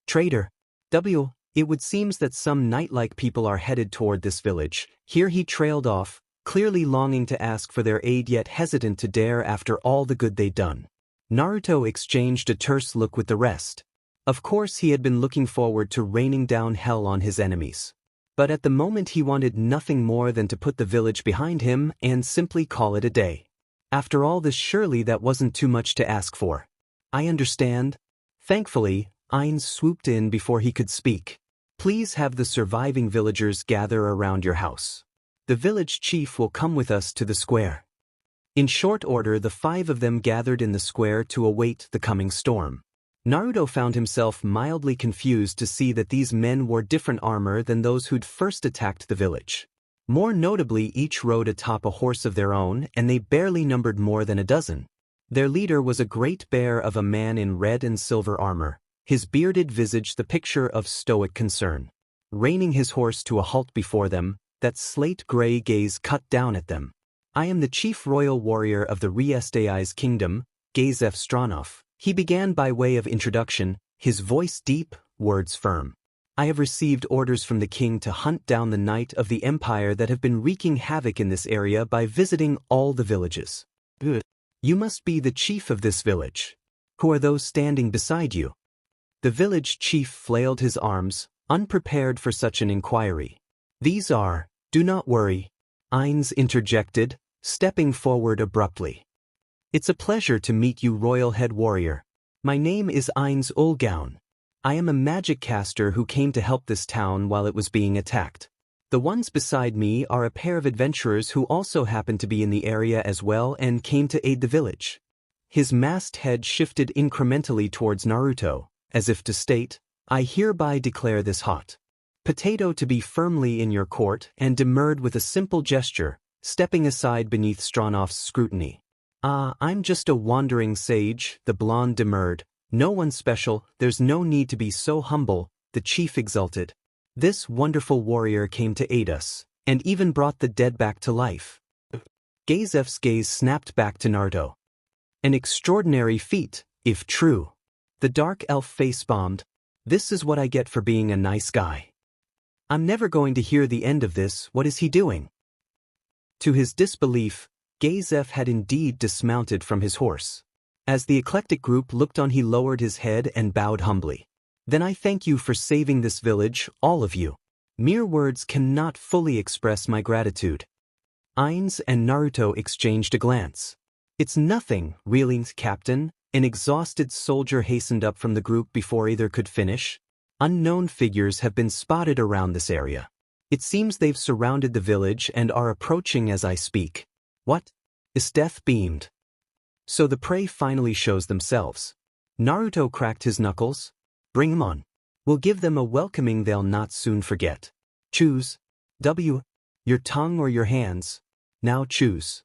Speaker 1: "Traitor. It would seems that some knight-like people are headed toward this village." Here he trailed off, clearly longing to ask for their aid yet hesitant to dare after all the good they'd done. Naruto exchanged a terse look with the rest. Of course he had been looking forward to raining down hell on his enemies. But at the moment he wanted nothing more than to put the village behind him and simply call it a day. After all this, surely that wasn't too much to ask for. "I understand." Thankfully, Ain swooped in before he could speak. "Please have the surviving villagers gather around your house. The village chief will come with us to the square." In short order, the 5 of them gathered in the square to await the coming storm. Naruto found himself mildly confused to see that these men wore different armor than those who'd first attacked the village. More notably, each rode atop a horse of their own, and they barely numbered more than a dozen. Their leader was a great bear of a man in red and silver armor, his bearded visage the picture of stoic concern. Reining his horse to a halt before them, that slate-gray gaze cut down at them. "I am the chief royal warrior of the Riestai's kingdom, Gazef Stranov," he began by way of introduction, his voice deep, words firm. "I have received orders from the king to hunt down the knight of the empire that have been wreaking havoc in this area by visiting all the villages." "You must be the chief of this village. Who are those standing beside you?" The village chief flailed his arms, unprepared for such an inquiry. "These are, do not worry," Ain's interjected, stepping forward abruptly. "It's a pleasure to meet you, royal head warrior. My name is Ain's Ulgaun. I am a magic caster who came to help this town while it was being attacked." The ones beside me are a pair of adventurers who also happen to be in the area as well and came to aid the village. His masked head shifted incrementally towards Naruto, as if to state, I hereby declare this hot potato to be firmly in your court, and demurred with a simple gesture, stepping aside beneath Stranoff's scrutiny. I'm just a wandering sage, the blonde demurred. No one special, there's no need to be so humble, the chief exulted. This wonderful warrior came to aid us, and even brought the dead back to life. Gazef's gaze snapped back to Naruto. An extraordinary feat, if true. The dark elf face-bombed. This is what I get for being a nice guy. I'm never going to hear the end of this, what is he doing? To his disbelief, Gazef had indeed dismounted from his horse. As the eclectic group looked on, he lowered his head and bowed humbly. Then I thank you for saving this village, all of you. Mere words cannot fully express my gratitude. Ainz and Naruto exchanged a glance. It's nothing, really, Captain. An exhausted soldier hastened up from the group before either could finish. Unknown figures have been spotted around this area. It seems they've surrounded the village and are approaching as I speak. What? Isteth beamed. So the prey finally shows themselves. Naruto cracked his knuckles. Bring 'em on. We'll give them a welcoming they'll not soon forget. Choose. Your tongue or your hands. Now choose.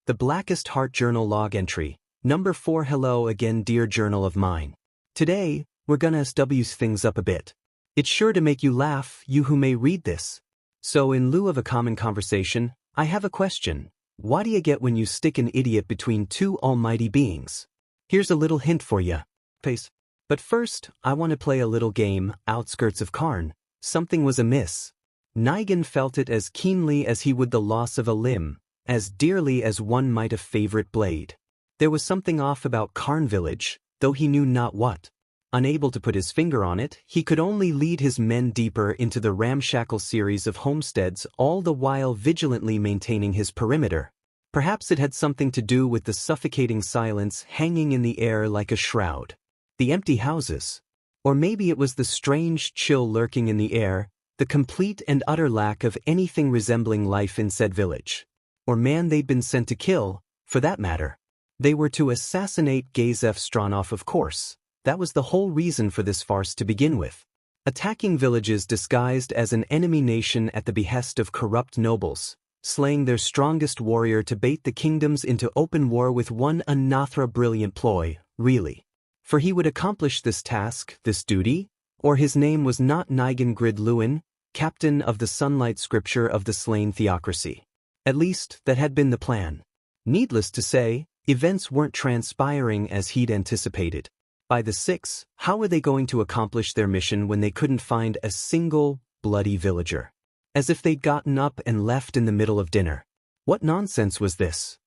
Speaker 1: The Blackest Heart Journal log entry. Number 4. Hello again, dear journal of mine. Today, we're gonna SW's things up a bit. It's sure to make you laugh, you who may read this. So in lieu of a common conversation, I have a question. What do you get when you stick an idiot between two almighty beings? Here's a little hint for ya. Pace. But first, I want to play a little game, Outskirts of Karn. Something was amiss. Nigan felt it as keenly as he would the loss of a limb, as dearly as one might a favorite blade. There was something off about Karn village, though he knew not what. Unable to put his finger on it, he could only lead his men deeper into the ramshackle series of homesteads, all the while vigilantly maintaining his perimeter. Perhaps it had something to do with the suffocating silence hanging in the air like a shroud. The empty houses. Or maybe it was the strange chill lurking in the air, the complete and utter lack of anything resembling life in said village. Or man they'd been sent to kill, for that matter. They were to assassinate Gazef Stranoff, of course. That was the whole reason for this farce to begin with. Attacking villages disguised as an enemy nation at the behest of corrupt nobles, slaying their strongest warrior to bait the kingdoms into open war with one Anathra brilliant ploy, really. For he would accomplish this task, this duty, or his name was not Nigan Grid Lewin, captain of the sunlight scripture of the slain theocracy. At least, that had been the plan. Needless to say, events weren't transpiring as he'd anticipated. By the 6, how were they going to accomplish their mission when they couldn't find a single, bloody villager? As if they'd gotten up and left in the middle of dinner. What nonsense was this?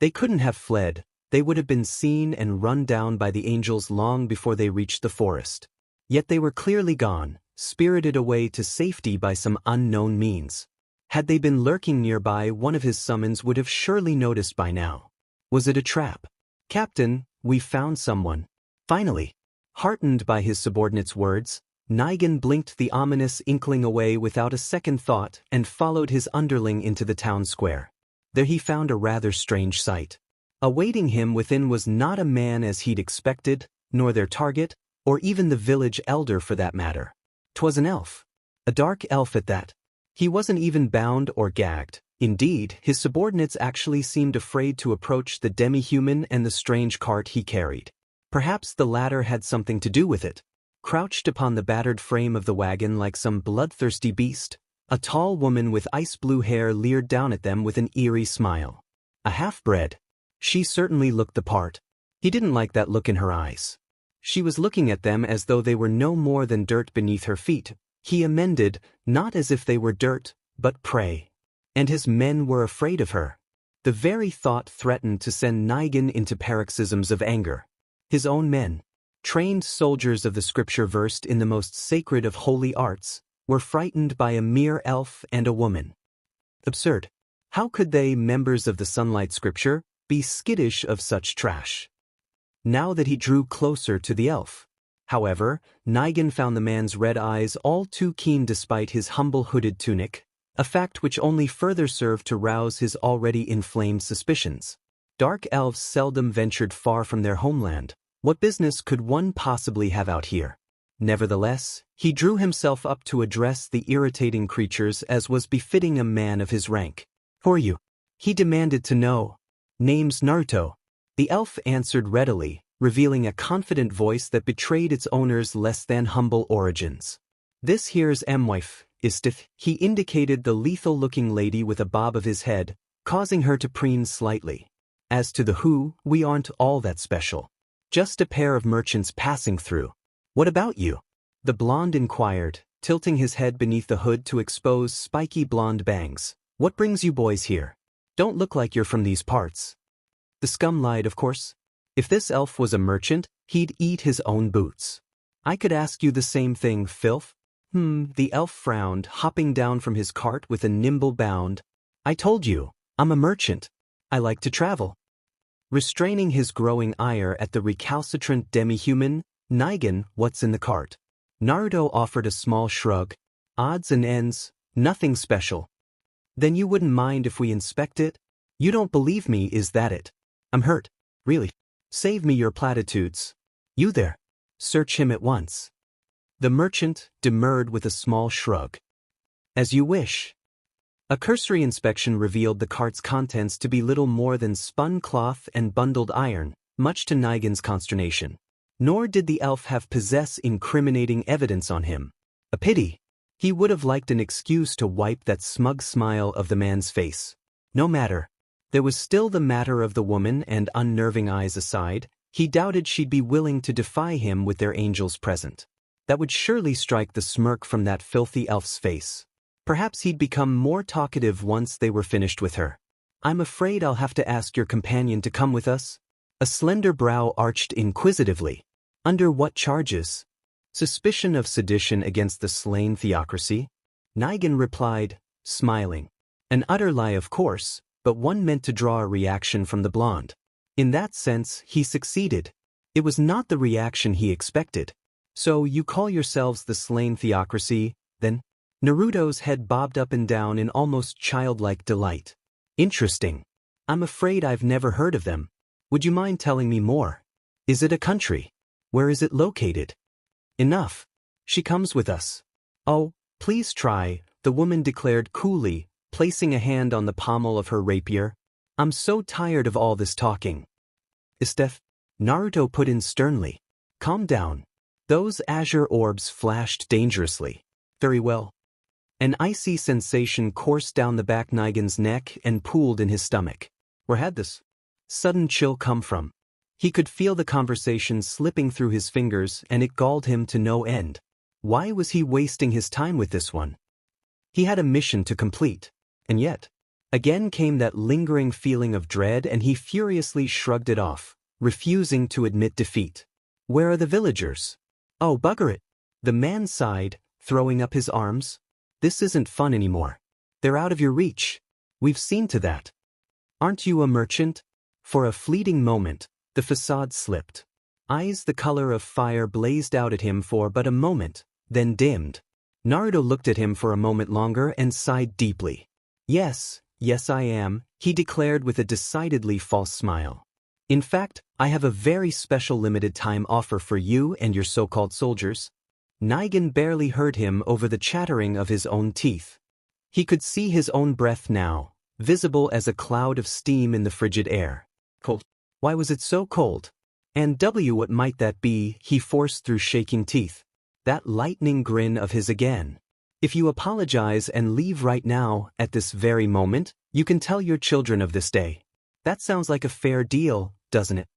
Speaker 1: They couldn't have fled. They would have been seen and run down by the angels long before they reached the forest. Yet they were clearly gone, spirited away to safety by some unknown means. Had they been lurking nearby, one of his summons would have surely noticed by now. Was it a trap? Captain, we found someone. Finally. Heartened by his subordinate's words, Nigan blinked the ominous inkling away without a second thought and followed his underling into the town square. There he found a rather strange sight. Awaiting him within was not a man as he'd expected, nor their target, or even the village elder for that matter. 'Twas an elf. A dark elf at that. He wasn't even bound or gagged. Indeed, his subordinates actually seemed afraid to approach the demi-human and the strange cart he carried. Perhaps the latter had something to do with it. Crouched upon the battered frame of the wagon like some bloodthirsty beast, a tall woman with ice-blue hair leered down at them with an eerie smile. A half-bred. She certainly looked the part. He didn't like that look in her eyes. She was looking at them as though they were no more than dirt beneath her feet. He amended, not as if they were dirt, but prey. And his men were afraid of her. The very thought threatened to send Nigan into paroxysms of anger. His own men, trained soldiers of the scripture versed in the most sacred of holy arts, were frightened by a mere elf and a woman. Absurd. How could they, members of the sunlight scripture, be skittish of such trash? Now that he drew closer to the elf, However, Nigan found the man's red eyes all too keen despite his humble hooded tunic, a fact which only further served to rouse his already inflamed suspicions. Dark elves seldom ventured far from their homeland. What business could one possibly have out here? Nevertheless, he drew himself up to address the irritating creatures as was befitting a man of his rank. "Who are you?" he demanded to know. "Name's Naruto." The elf answered readily, revealing a confident voice that betrayed its owner's less-than-humble origins. "This here's wife, istith." He indicated the lethal-looking lady with a bob of his head, causing her to preen slightly. "As to the who, we aren't all that special. Just a pair of merchants passing through." "What about you?" the blonde inquired, tilting his head beneath the hood to expose spiky blonde bangs. "What brings you boys here? Don't look like you're from these parts." The scum lied, of course. If this elf was a merchant, he'd eat his own boots. "I could ask you the same thing, filth." The elf frowned, hopping down from his cart with a nimble bound. "I told you, I'm a merchant. I like to travel." Restraining his growing ire at the recalcitrant demi-human, Nigan, "What's in the cart?" Naruto offered a small shrug. "Odds and ends, nothing special." "Then you wouldn't mind if we inspect it?" "You don't believe me, is that it?" "I'm hurt. Really. Save me your platitudes." "You there. Search him at once." The merchant demurred with a small shrug. "As you wish." A cursory inspection revealed the cart's contents to be little more than spun cloth and bundled iron, much to Nigan's consternation. Nor did the elf possess incriminating evidence on him. A pity. He would have liked an excuse to wipe that smug smile of the man's face. No matter. There was still the matter of the woman, and unnerving eyes aside, he doubted she'd be willing to defy him with their angels present. That would surely strike the smirk from that filthy elf's face. Perhaps he'd become more talkative once they were finished with her. "I'm afraid I'll have to ask your companion to come with us." A slender brow arched inquisitively. "Under what charges?" "Suspicion of sedition against the slain theocracy." Nigan replied, smiling. An utter lie, of course, but one meant to draw a reaction from the blonde. In that sense, he succeeded. It was not the reaction he expected. "So you call yourselves the slain theocracy, then?" Naruto's head bobbed up and down in almost childlike delight. "Interesting. I'm afraid I've never heard of them. Would you mind telling me more? Is it a country? Where is it located?" "Enough. She comes with us." "Oh, please try," the woman declared coolly, placing a hand on the pommel of her rapier. "I'm so tired of all this talking." "Isteth," Naruto put in sternly. "Calm down." Those azure orbs flashed dangerously. "Very well." An icy sensation coursed down the back Nigan's neck and pooled in his stomach. Where had this sudden chill come from? He could feel the conversation slipping through his fingers, and it galled him to no end. Why was he wasting his time with this one? He had a mission to complete. And yet, again came that lingering feeling of dread, and he furiously shrugged it off, refusing to admit defeat. "Where are the villagers?" "Oh, bugger it." The man sighed, throwing up his arms. "This isn't fun anymore. They're out of your reach. We've seen to that." "Aren't you a merchant?" For a fleeting moment, the facade slipped. Eyes the color of fire blazed out at him for but a moment, then dimmed. Naruto looked at him for a moment longer and sighed deeply. Yes, I am," he declared with a decidedly false smile. "In fact, I have a very special limited-time offer for you and your so-called soldiers." Nigan barely heard him over the chattering of his own teeth. He could see his own breath now, visible as a cloud of steam in the frigid air. Cold. Why was it so cold? And what might that be? He forced through shaking teeth. That lightning grin of his again. "If you apologize and leave right now, at this very moment, you can tell your children of this day. That sounds like a fair deal, doesn't it?"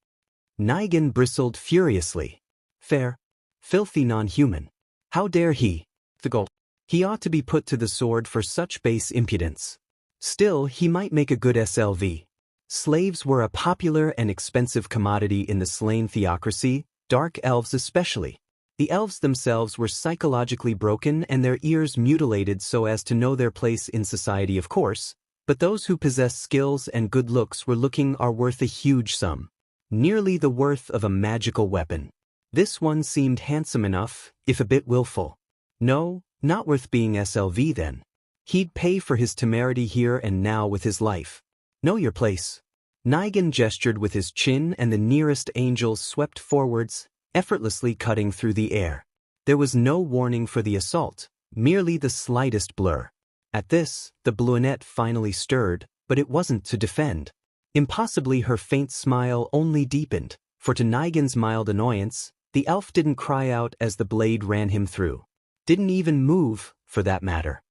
Speaker 1: Nigan bristled furiously. "Fair? Filthy non-human. How dare he? The gold. He ought to be put to the sword for such base impudence. Still, he might make a good SLV. Slaves were a popular and expensive commodity in the slain theocracy, dark elves especially. The elves themselves were psychologically broken and their ears mutilated so as to know their place in society, of course, but those who possessed skills and good looks are worth a huge sum. Nearly the worth of a magical weapon. This one seemed handsome enough, if a bit willful. No, not worth being SLV then. He'd pay for his temerity here and now with his life. Know your place. Nigan gestured with his chin and the nearest angel swept forwards, effortlessly cutting through the air. There was no warning for the assault, merely the slightest blur. At this, the brunette finally stirred, but it wasn't to defend. Impossibly her faint smile only deepened, for to Nigan's mild annoyance, the elf didn't cry out as the blade ran him through. Didn't even move, for that matter.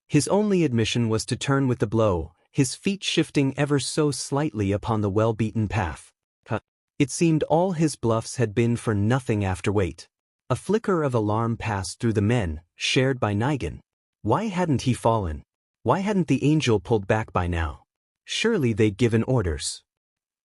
Speaker 1: His only admission was to turn with the blow, his feet shifting ever so slightly upon the well-beaten path. It seemed all his bluffs had been for nothing after wait. A flicker of alarm passed through the men, shared by Nigan. Why hadn't he fallen? Why hadn't the angel pulled back by now? Surely they'd given orders.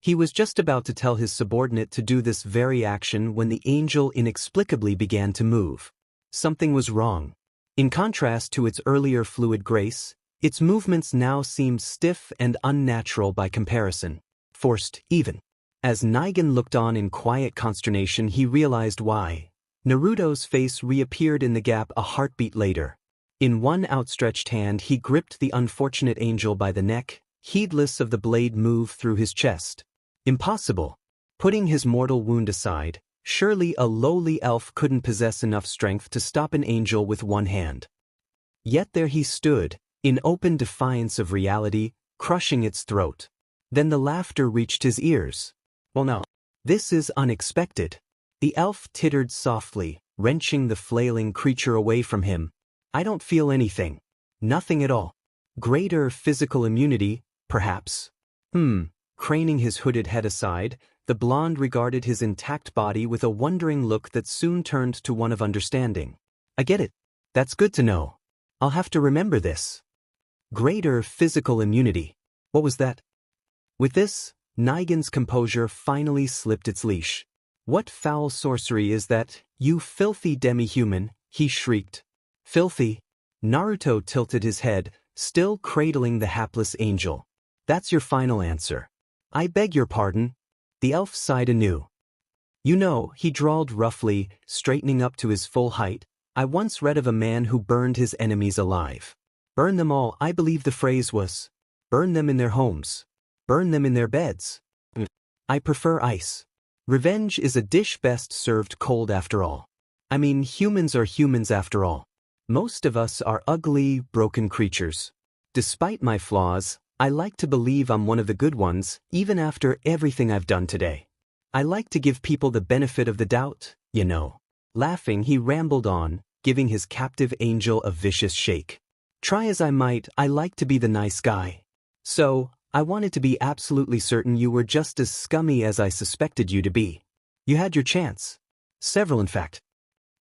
Speaker 1: He was just about to tell his subordinate to do this very action when the angel inexplicably began to move. Something was wrong. In contrast to its earlier fluid grace, its movements now seemed stiff and unnatural by comparison. Forced, even. As Nigan looked on in quiet consternation, he realized why. Naruto's face reappeared in the gap a heartbeat later. In one outstretched hand he gripped the unfortunate angel by the neck, heedless of the blade move through his chest. Impossible. Putting his mortal wound aside, surely a lowly elf couldn't possess enough strength to stop an angel with one hand. Yet there he stood, in open defiance of reality, crushing its throat. Then the laughter reached his ears. Well now, this is unexpected. The elf tittered softly, wrenching the flailing creature away from him. I don't feel anything. Nothing at all. Greater physical immunity, perhaps. Craning his hooded head aside, the blonde regarded his intact body with a wondering look that soon turned to one of understanding. I get it. That's good to know. I'll have to remember this. Greater physical immunity. What was that? With this, Nigan's composure finally slipped its leash. What foul sorcery is that, you filthy demi-human? He shrieked. Filthy? Naruto tilted his head, still cradling the hapless angel. That's your final answer. I beg your pardon. The elf sighed anew. You know, he drawled roughly, straightening up to his full height, I once read of a man who burned his enemies alive. Burn them all, I believe the phrase was. Burn them in their homes. Burn them in their beds. I prefer ice. Revenge is a dish best served cold after all. I mean, humans are humans after all. Most of us are ugly, broken creatures. Despite my flaws, I like to believe I'm one of the good ones, even after everything I've done today. I like to give people the benefit of the doubt, you know. Laughing, he rambled on, giving his captive angel a vicious shake. Try as I might, I like to be the nice guy. So, I wanted to be absolutely certain you were just as scummy as I suspected you to be. You had your chance. Several, in fact.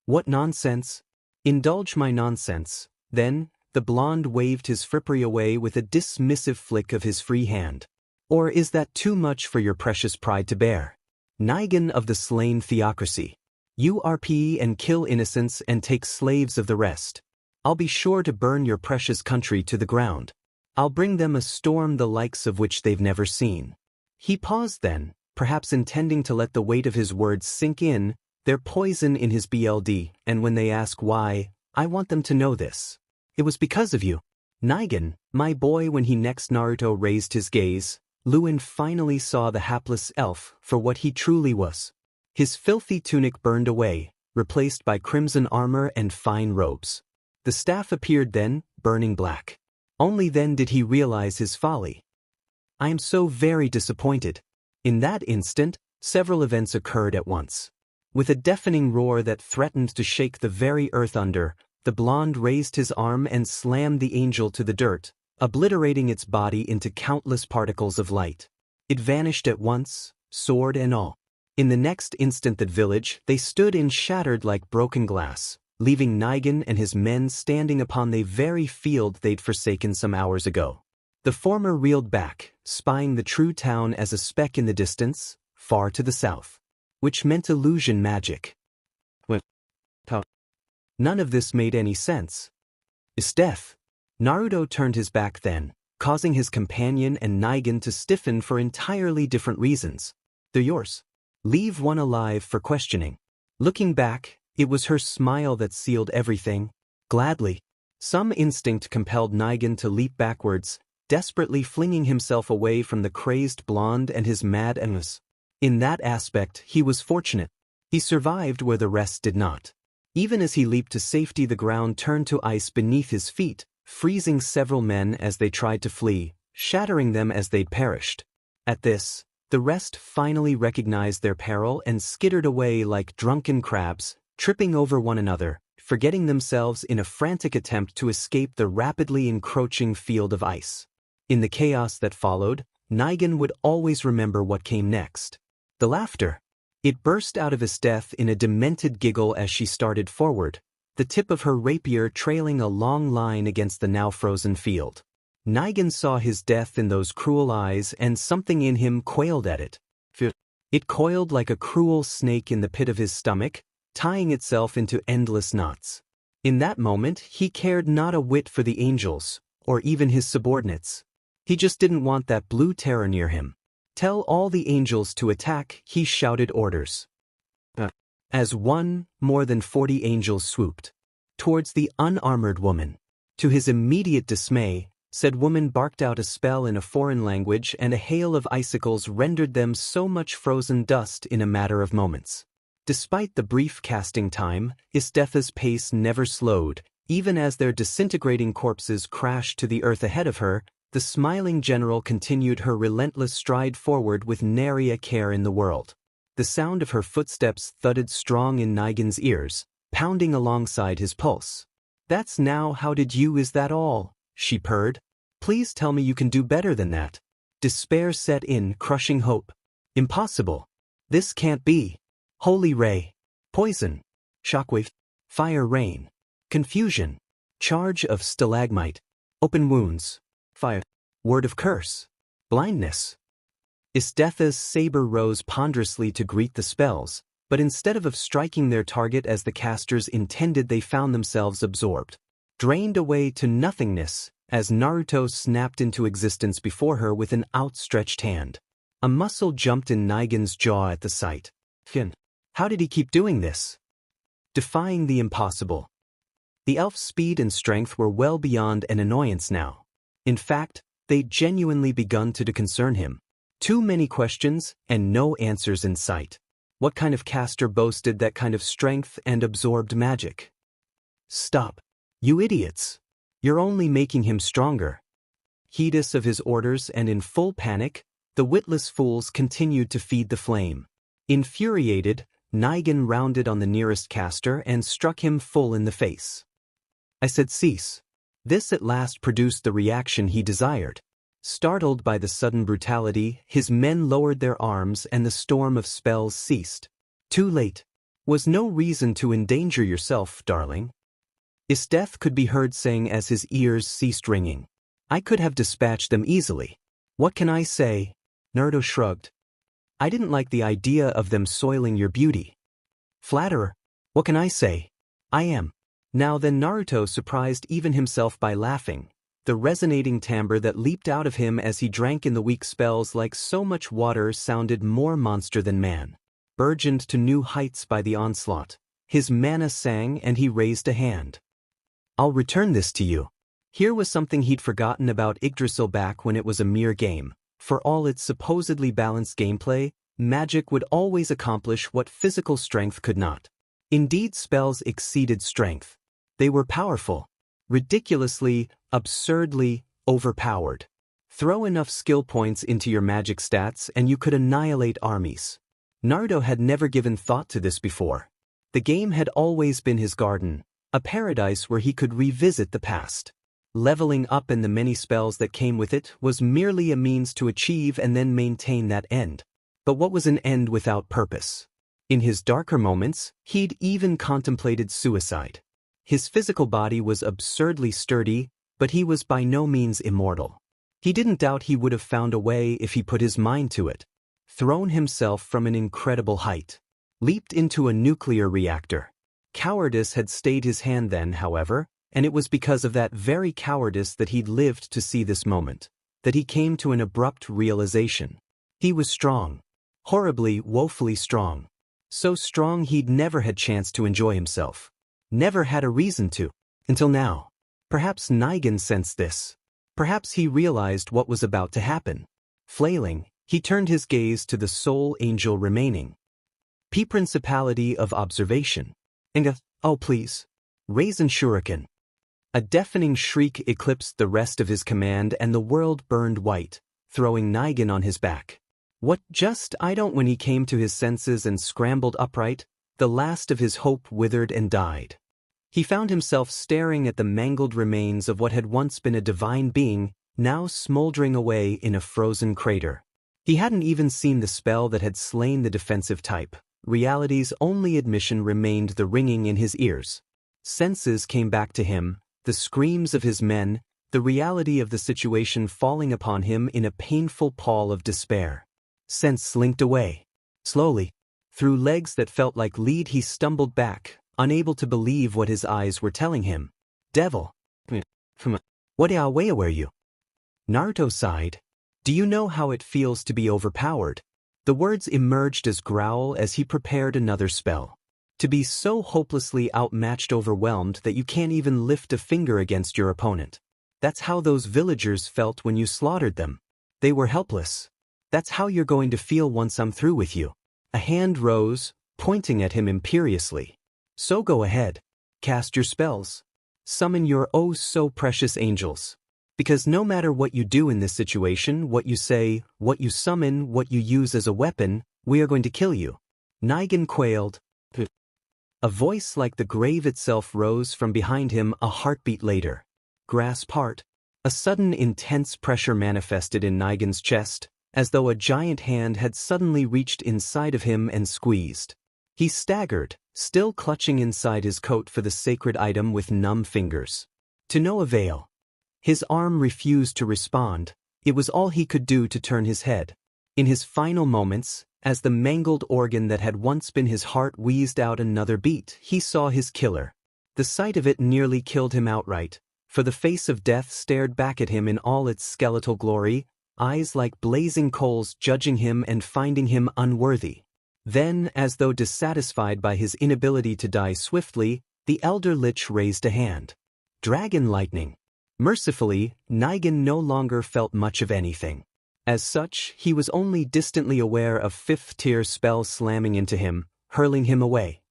Speaker 1: What nonsense? Indulge my nonsense. Then, the blonde waved his frippery away with a dismissive flick of his free hand. Or is that too much for your precious pride to bear? Nigan of the slain theocracy. You RP and kill innocents and take slaves of the rest. I'll be sure to burn your precious country to the ground. I'll bring them a storm the likes of which they've never seen. He paused then, perhaps intending to let the weight of his words sink in, their poison in his BLD, and when they ask why, I want them to know this. It was because of you. Nigan, my boy. When he next Naruto raised his gaze, Lewin finally saw the hapless elf for what he truly was. His filthy tunic burned away, replaced by crimson armor and fine robes. The staff appeared then, burning black. Only then did he realize his folly. I am so very disappointed. In that instant, several events occurred at once. With a deafening roar that threatened to shake the very earth under, the blonde raised his arm and slammed the angel to the dirt, obliterating its body into countless particles of light. It vanished at once, sword and all. In the next instant that village, they stood in shattered like broken glass, leaving Nigan and his men standing upon the very field they'd forsaken some hours ago. The former reeled back, spying the true town as a speck in the distance, far to the south. Which meant illusion magic. None of this made any sense. Is death? Naruto turned his back then, causing his companion and Nigan to stiffen for entirely different reasons. They're yours. Leave one alive for questioning. Looking back, it was her smile that sealed everything. Gladly. Some instinct compelled Nigan to leap backwards, desperately flinging himself away from the crazed blonde and his mad endless. In that aspect, he was fortunate. He survived where the rest did not. Even as he leaped to safety, the ground turned to ice beneath his feet, freezing several men as they tried to flee, shattering them as they'd perished. At this, the rest finally recognized their peril and skittered away like drunken crabs, tripping over one another, forgetting themselves in a frantic attempt to escape the rapidly encroaching field of ice. In the chaos that followed, Nigan would always remember what came next. The laughter. It burst out of his death in a demented giggle as she started forward, the tip of her rapier trailing a long line against the now frozen field. Nigan saw his death in those cruel eyes, and something in him quailed at it. It coiled like a cruel snake in the pit of his stomach, tying itself into endless knots. In that moment, he cared not a whit for the angels, or even his subordinates. He just didn't want that blue terror near him. "Tell all the angels to attack," he shouted orders. As more than 40 angels swooped towards the unarmored woman. To his immediate dismay, said woman barked out a spell in a foreign language, and a hail of icicles rendered them so much frozen dust in a matter of moments. Despite the brief casting time, Istetha's pace never slowed. Even as their disintegrating corpses crashed to the earth ahead of her, the smiling general continued her relentless stride forward with nary a care in the world. The sound of her footsteps thudded strong in Nigan's ears, pounding alongside his pulse. "That's now how did you is that all?" she purred. "Please tell me you can do better than that." Despair set in, crushing hope. "Impossible. This can't be." Holy ray. Poison. Shockwave. Fire rain. Confusion. Charge of stalagmite. Open wounds. Fire. Word of curse. Blindness. Istetha's saber rose ponderously to greet the spells, but instead of striking their target as the casters intended, they found themselves absorbed, drained away to nothingness, as Naruto snapped into existence before her with an outstretched hand. A muscle jumped in Nigan's jaw at the sight. How did he keep doing this? Defying the impossible. The elf's speed and strength were well beyond an annoyance now. In fact, they'd genuinely begun to concern him. Too many questions, and no answers in sight. What kind of caster boasted that kind of strength and absorbed magic? "Stop. You idiots. You're only making him stronger." Heedless of his orders and in full panic, the witless fools continued to feed the flame. Infuriated, Nigan rounded on the nearest caster and struck him full in the face. "I said cease." This at last produced the reaction he desired. Startled by the sudden brutality, his men lowered their arms and the storm of spells ceased. Too late. Was no reason to endanger yourself, darling. Istetha could be heard saying as his ears ceased ringing. "I could have dispatched them easily. What can I say?" Naruto shrugged. "I didn't like the idea of them soiling your beauty." "Flatterer. What can I say? I am." Now then, Naruto surprised even himself by laughing. The resonating timbre that leaped out of him as he drank in the weak spells like so much water sounded more monster than man. Burgeoned to new heights by the onslaught. His mana sang and he raised a hand. "I'll return this to you." Here was something he'd forgotten about Yggdrasil back when it was a mere game. For all its supposedly balanced gameplay, magic would always accomplish what physical strength could not. Indeed, spells exceeded strength. They were powerful. Ridiculously, absurdly overpowered. Throw enough skill points into your magic stats and you could annihilate armies. Naruto had never given thought to this before. The game had always been his garden, a paradise where he could revisit the past. Leveling up and the many spells that came with it was merely a means to achieve and then maintain that end. But what was an end without purpose? In his darker moments, he'd even contemplated suicide. His physical body was absurdly sturdy, but he was by no means immortal. He didn't doubt he would have found a way if he put his mind to it. Thrown himself from an incredible height. Leaped into a nuclear reactor. Cowardice had stayed his hand then, however, and it was because of that very cowardice that he'd lived to see this moment, that he came to an abrupt realization. He was strong. Horribly, woefully strong. So strong he'd never had chance to enjoy himself. Never had a reason to. Until now. Perhaps Nigan sensed this. Perhaps he realized what was about to happen. Flailing, he turned his gaze to the sole angel remaining. P-Principality of Observation. Oh please. Raisin Shuriken. A deafening shriek eclipsed the rest of his command and the world burned white, throwing Nigan on his back. What just I don't when he came to his senses and scrambled upright, the last of his hope withered and died. He found himself staring at the mangled remains of what had once been a divine being, now smoldering away in a frozen crater. He hadn't even seen the spell that had slain the defensive type. Reality's only admission remained the ringing in his ears. Senses came back to him, the screams of his men, the reality of the situation falling upon him in a painful pall of despair. Sense slinked away. Slowly. Through legs that felt like lead he stumbled back, unable to believe what his eyes were telling him. Devil. What were you? Naruto sighed. Do you know how it feels to be overpowered? The words emerged as growl as he prepared another spell. To be so hopelessly outmatched, overwhelmed that you can't even lift a finger against your opponent. That's how those villagers felt when you slaughtered them. They were helpless. That's how you're going to feel once I'm through with you. A hand rose, pointing at him imperiously. So go ahead. Cast your spells. Summon your oh so precious angels. Because no matter what you do in this situation, what you say, what you summon, what you use as a weapon, we are going to kill you. Nigan quailed. A voice like the grave itself rose from behind him a heartbeat later. Grasp heart. A sudden intense pressure manifested in Nigan's chest, as though a giant hand had suddenly reached inside of him and squeezed. He staggered, still clutching inside his coat for the sacred item with numb fingers. To no avail. His arm refused to respond. It was all he could do to turn his head. In his final moments, as the mangled organ that had once been his heart wheezed out another beat, he saw his killer. The sight of it nearly killed him outright, for the face of death stared back at him in all its skeletal glory, eyes like blazing coals judging him and finding him unworthy. Then, as though dissatisfied by his inability to die swiftly, the elder lich raised a hand. Dragon lightning. Mercifully, Nigan no longer felt much of anything. As such, he was only distantly aware of fifth-tier spells slamming into him, hurling him away.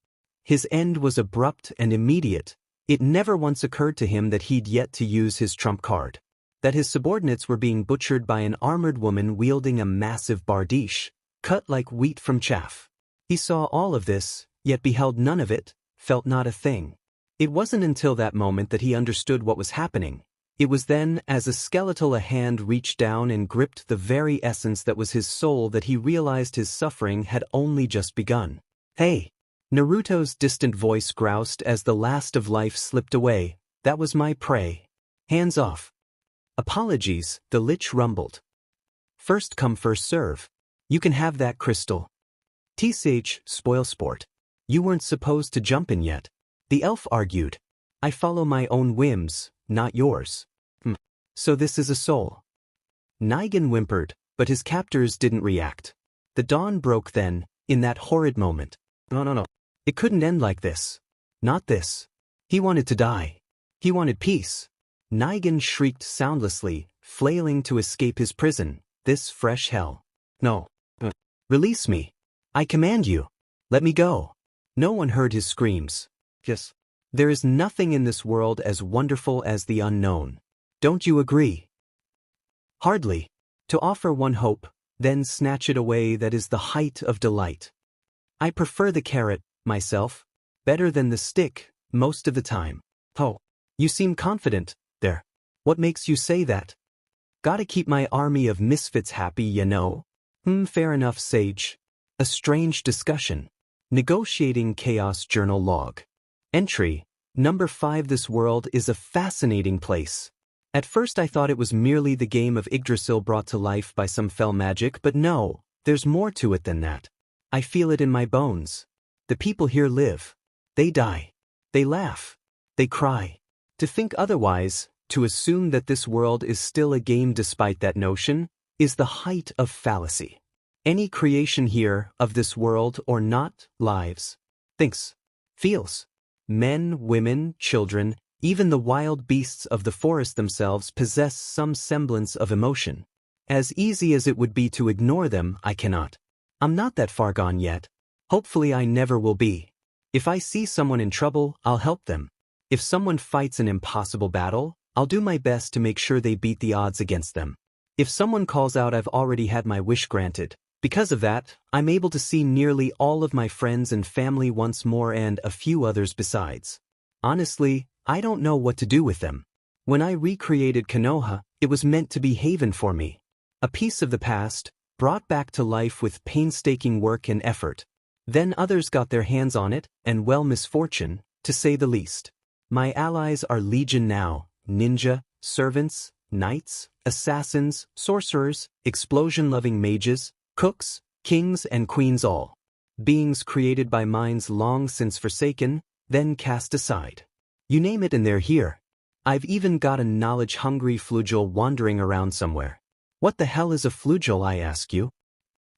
Speaker 1: His end was abrupt and immediate. It never once occurred to him that he'd yet to use his trump card. That his subordinates were being butchered by an armored woman wielding a massive bardiche, cut like wheat from chaff. He saw all of this, yet beheld none of it, felt not a thing. It wasn't until that moment that he understood what was happening. It was then, as a skeletal hand reached down and gripped the very essence that was his soul, that he realized his suffering had only just begun. Hey! Naruto's distant voice groused as the last of life slipped away. That was my prey. Hands off. Apologies, the lich rumbled. First come first serve. You can have that crystal. TCH, spoil sport. You weren't supposed to jump in yet. The elf argued. I follow my own whims, not yours. So this is a soul. Nigan whimpered, but his captors didn't react. The dawn broke then, in that horrid moment. No. It couldn't end like this. Not this. He wanted to die. He wanted peace. Nigan shrieked soundlessly, flailing to escape his prison. This fresh hell. No. Release me. I command you. Let me go. No one heard his screams. Yes. There is nothing in this world as wonderful as the unknown. Don't you agree? Hardly. To offer one hope, then snatch it away, that is the height of delight. I prefer the carrot, myself, better than the stick, most of the time. Oh, you seem confident, there. What makes you say that? Gotta keep my army of misfits happy, you know. Fair enough, sage. A strange discussion. Negotiating Chaos Journal Log. Entry. Number 5. This world is a fascinating place. At first I thought it was merely the game of Yggdrasil brought to life by some fell magic, but no, there's more to it than that. I feel it in my bones. The people here live. They die. They laugh. They cry. To think otherwise, to assume that this world is still a game despite that notion, is the height of fallacy. Any creation here, of this world or not, lives, thinks, feels. Men, women, children, even the wild beasts of the forest themselves possess some semblance of emotion. As easy as it would be to ignore them, I cannot. I'm not that far gone yet. Hopefully I never will be. If I see someone in trouble, I'll help them. If someone fights an impossible battle, I'll do my best to make sure they beat the odds against them. If someone calls out, I've already had my wish granted. Because of that, I'm able to see nearly all of my friends and family once more and a few others besides. Honestly, I don't know what to do with them. When I recreated Konoha, it was meant to be haven for me. A piece of the past, brought back to life with painstaking work and effort. Then others got their hands on it, and well, misfortune, to say the least. My allies are legion now: ninja, servants, knights, assassins, sorcerers, explosion-loving mages, cooks, kings and queens, all beings created by minds long since forsaken, then cast aside. You name it and they're here. I've even got a knowledge-hungry flugel wandering around somewhere. What the hell is a flugel, I ask you?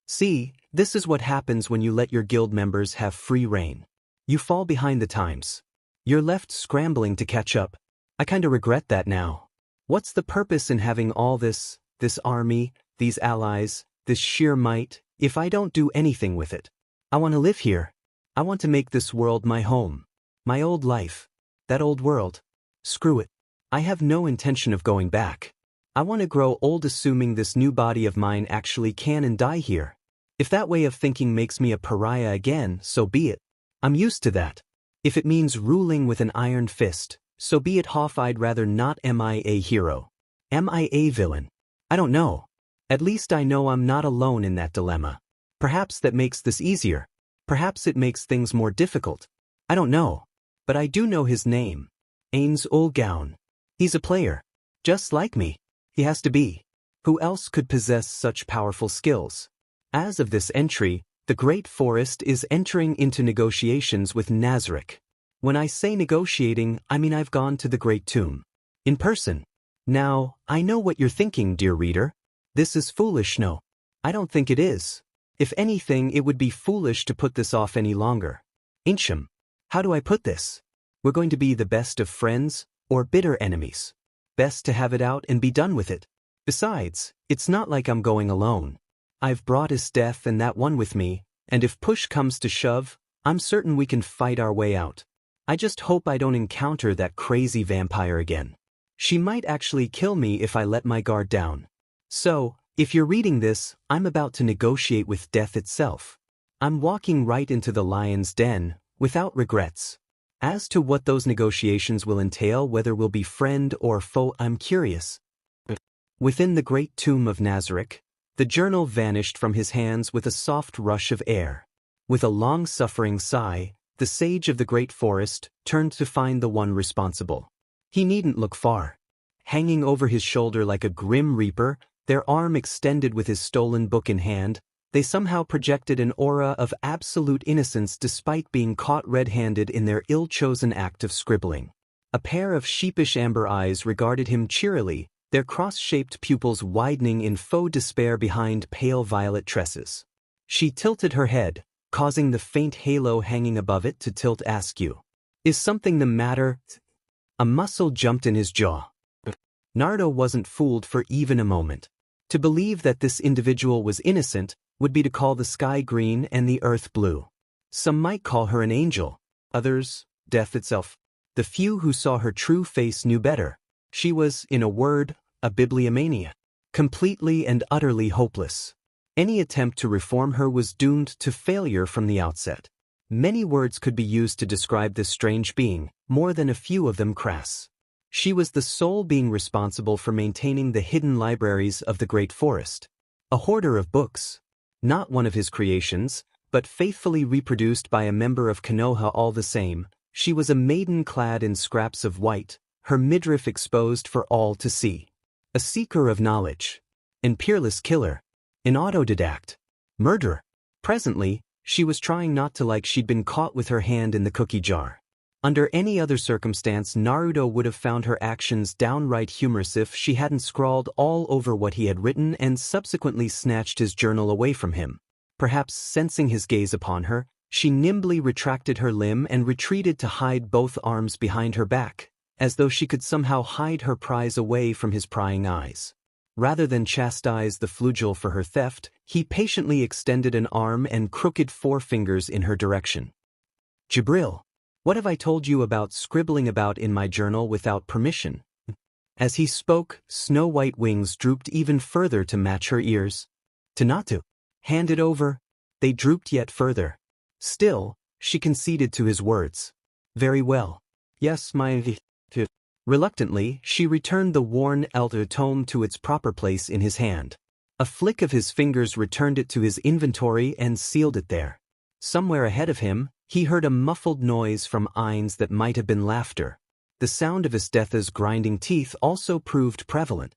Speaker 1: See, this is what happens when you let your guild members have free rein. You fall behind the times. You're left scrambling to catch up. I kinda regret that now. What's the purpose in having all this army, these allies, this sheer might, if I don't do anything with it? I want to live here. I want to make this world my home. My old life. That old world. Screw it. I have no intention of going back. I want to grow old assuming this new body of mine actually can and die here. If that way of thinking makes me a pariah again, so be it. I'm used to that. If it means ruling with an iron fist, so be it. Hoff, I'd rather not. Am I a hero? Am I a villain? I don't know. At least I know I'm not alone in that dilemma. Perhaps that makes this easier. Perhaps it makes things more difficult. I don't know. But I do know his name. Ains ul Gaon. He's a player. Just like me. He has to be. Who else could possess such powerful skills? As of this entry, the Great Forest is entering into negotiations with Nazarick. When I say negotiating, I mean I've gone to the Great Tomb. In person. Now, I know what you're thinking, dear reader. This is foolish. No. I don't think it is. If anything, it would be foolish to put this off any longer. Incham. How do I put this? We're going to be the best of friends, or bitter enemies. Best to have it out and be done with it. Besides, it's not like I'm going alone. I've brought his death and that one with me, and if push comes to shove, I'm certain we can fight our way out. I just hope I don't encounter that crazy vampire again. She might actually kill me if I let my guard down. So, if you're reading this, I'm about to negotiate with death itself. I'm walking right into the lion's den, without regrets. As to what those negotiations will entail, whether we'll be friend or foe, I'm curious. Within the great tomb of Nazarick, the journal vanished from his hands with a soft rush of air. With a long-suffering sigh, the sage of the great forest turned to find the one responsible. He needn't look far. Hanging over his shoulder like a grim reaper, their arm extended with his stolen book in hand, they somehow projected an aura of absolute innocence despite being caught red-handed in their ill-chosen act of scribbling. A pair of sheepish amber eyes regarded him cheerily, their cross-shaped pupils widening in faux despair behind pale violet tresses. She tilted her head, causing the faint halo hanging above it to tilt askew. Is something the matter? A muscle jumped in his jaw. Naruto wasn't fooled for even a moment. To believe that this individual was innocent would be to call the sky green and the earth blue. Some might call her an angel, others, death itself. The few who saw her true face knew better. She was, in a word, a bibliomaniac. Completely and utterly hopeless. Any attempt to reform her was doomed to failure from the outset. Many words could be used to describe this strange being, more than a few of them crass. She was the sole being responsible for maintaining the hidden libraries of the Great Forest. A hoarder of books. Not one of his creations, but faithfully reproduced by a member of Konoha all the same. She was a maiden clad in scraps of white, her midriff exposed for all to see. A seeker of knowledge. An peerless killer. An autodidact. Murderer. Presently, she was trying not to like she'd been caught with her hand in the cookie jar. Under any other circumstance, Naruto would have found her actions downright humorous if she hadn't scrawled all over what he had written and subsequently snatched his journal away from him. Perhaps sensing his gaze upon her, she nimbly retracted her limb and retreated to hide both arms behind her back, as though she could somehow hide her prize away from his prying eyes. Rather than chastise the flugel for her theft, he patiently extended an arm and crooked forefingers in her direction. "Jibril, what have I told you about scribbling about in my journal without permission?" As he spoke, snow-white wings drooped even further to match her ears. "Tanatu, hand it over." They drooped yet further. Still, she conceded to his words. "Very well. Yes, my..." Reluctantly, she returned the worn elder tome to its proper place in his hand. A flick of his fingers returned it to his inventory and sealed it there. Somewhere ahead of him, he heard a muffled noise from Ain's that might have been laughter. The sound of Estetha's grinding teeth also proved prevalent.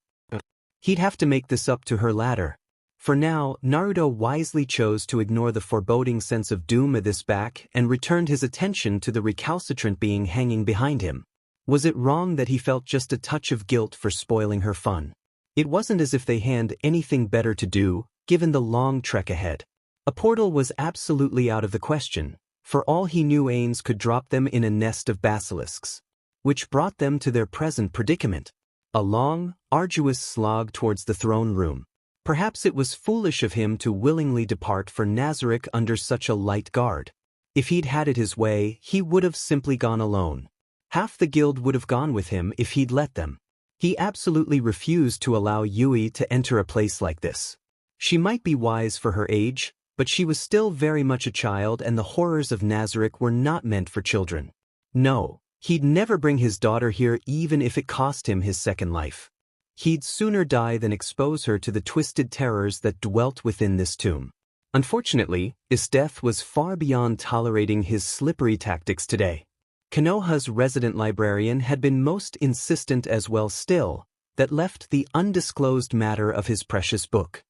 Speaker 1: He'd have to make this up to her later. For now, Naruto wisely chose to ignore the foreboding sense of doom of this back and returned his attention to the recalcitrant being hanging behind him. Was it wrong that he felt just a touch of guilt for spoiling her fun? It wasn't as if they had anything better to do, given the long trek ahead. A portal was absolutely out of the question. For all he knew, Ains could drop them in a nest of basilisks. Which brought them to their present predicament. A long, arduous slog towards the throne room. Perhaps it was foolish of him to willingly depart for Nazarick under such a light guard. If he'd had it his way, he would have simply gone alone. Half the guild would have gone with him if he'd let them. He absolutely refused to allow Yui to enter a place like this. She might be wise for her age, but she was still very much a child, and the horrors of Nazarick were not meant for children. No, he'd never bring his daughter here even if it cost him his second life. He'd sooner die than expose her to the twisted terrors that dwelt within this tomb. Unfortunately, Estetha was far beyond tolerating his slippery tactics today. Konoha's resident librarian had been most insistent as well still, that left the undisclosed matter of his precious book.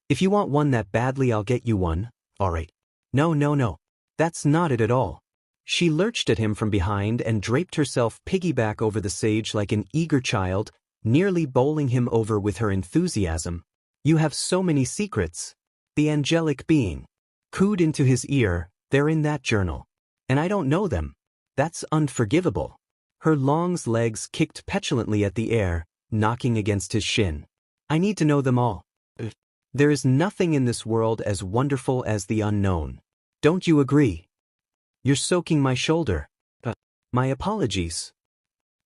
Speaker 1: "If you want one that badly, I'll get you one, alright." No. That's not it at all. She lurched at him from behind and draped herself piggyback over the sage like an eager child, nearly bowling him over with her enthusiasm. "You have so many secrets." The angelic being cooed into his ear, "They're in that journal. And I don't know them. That's unforgivable." Her long legs kicked petulantly at the air, knocking against his shin. "I need to know them all. There is nothing in this world as wonderful as the unknown. Don't you agree?" "You're soaking my shoulder." My apologies."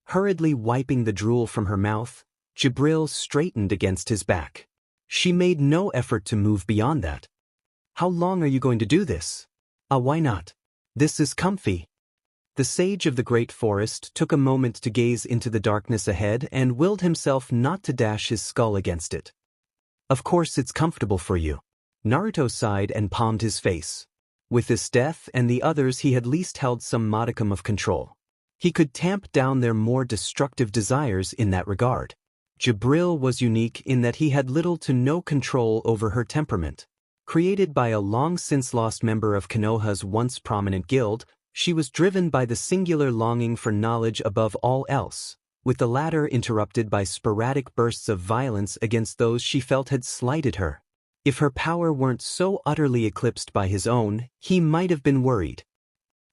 Speaker 1: Hurriedly wiping the drool from her mouth, Jibril straightened against his back. She made no effort to move beyond that. "How long are you going to do this?" Why not? This is comfy." The sage of the great forest took a moment to gaze into the darkness ahead and willed himself not to dash his skull against it. "Of course it's comfortable for you." Naruto sighed and palmed his face. With his death and the others, he had at least held some modicum of control. He could tamp down their more destructive desires in that regard. Jibril was unique in that he had little to no control over her temperament. Created by a long-since-lost member of Konoha's once prominent guild, she was driven by the singular longing for knowledge above all else, with the latter interrupted by sporadic bursts of violence against those she felt had slighted her. If her power weren't so utterly eclipsed by his own, he might have been worried.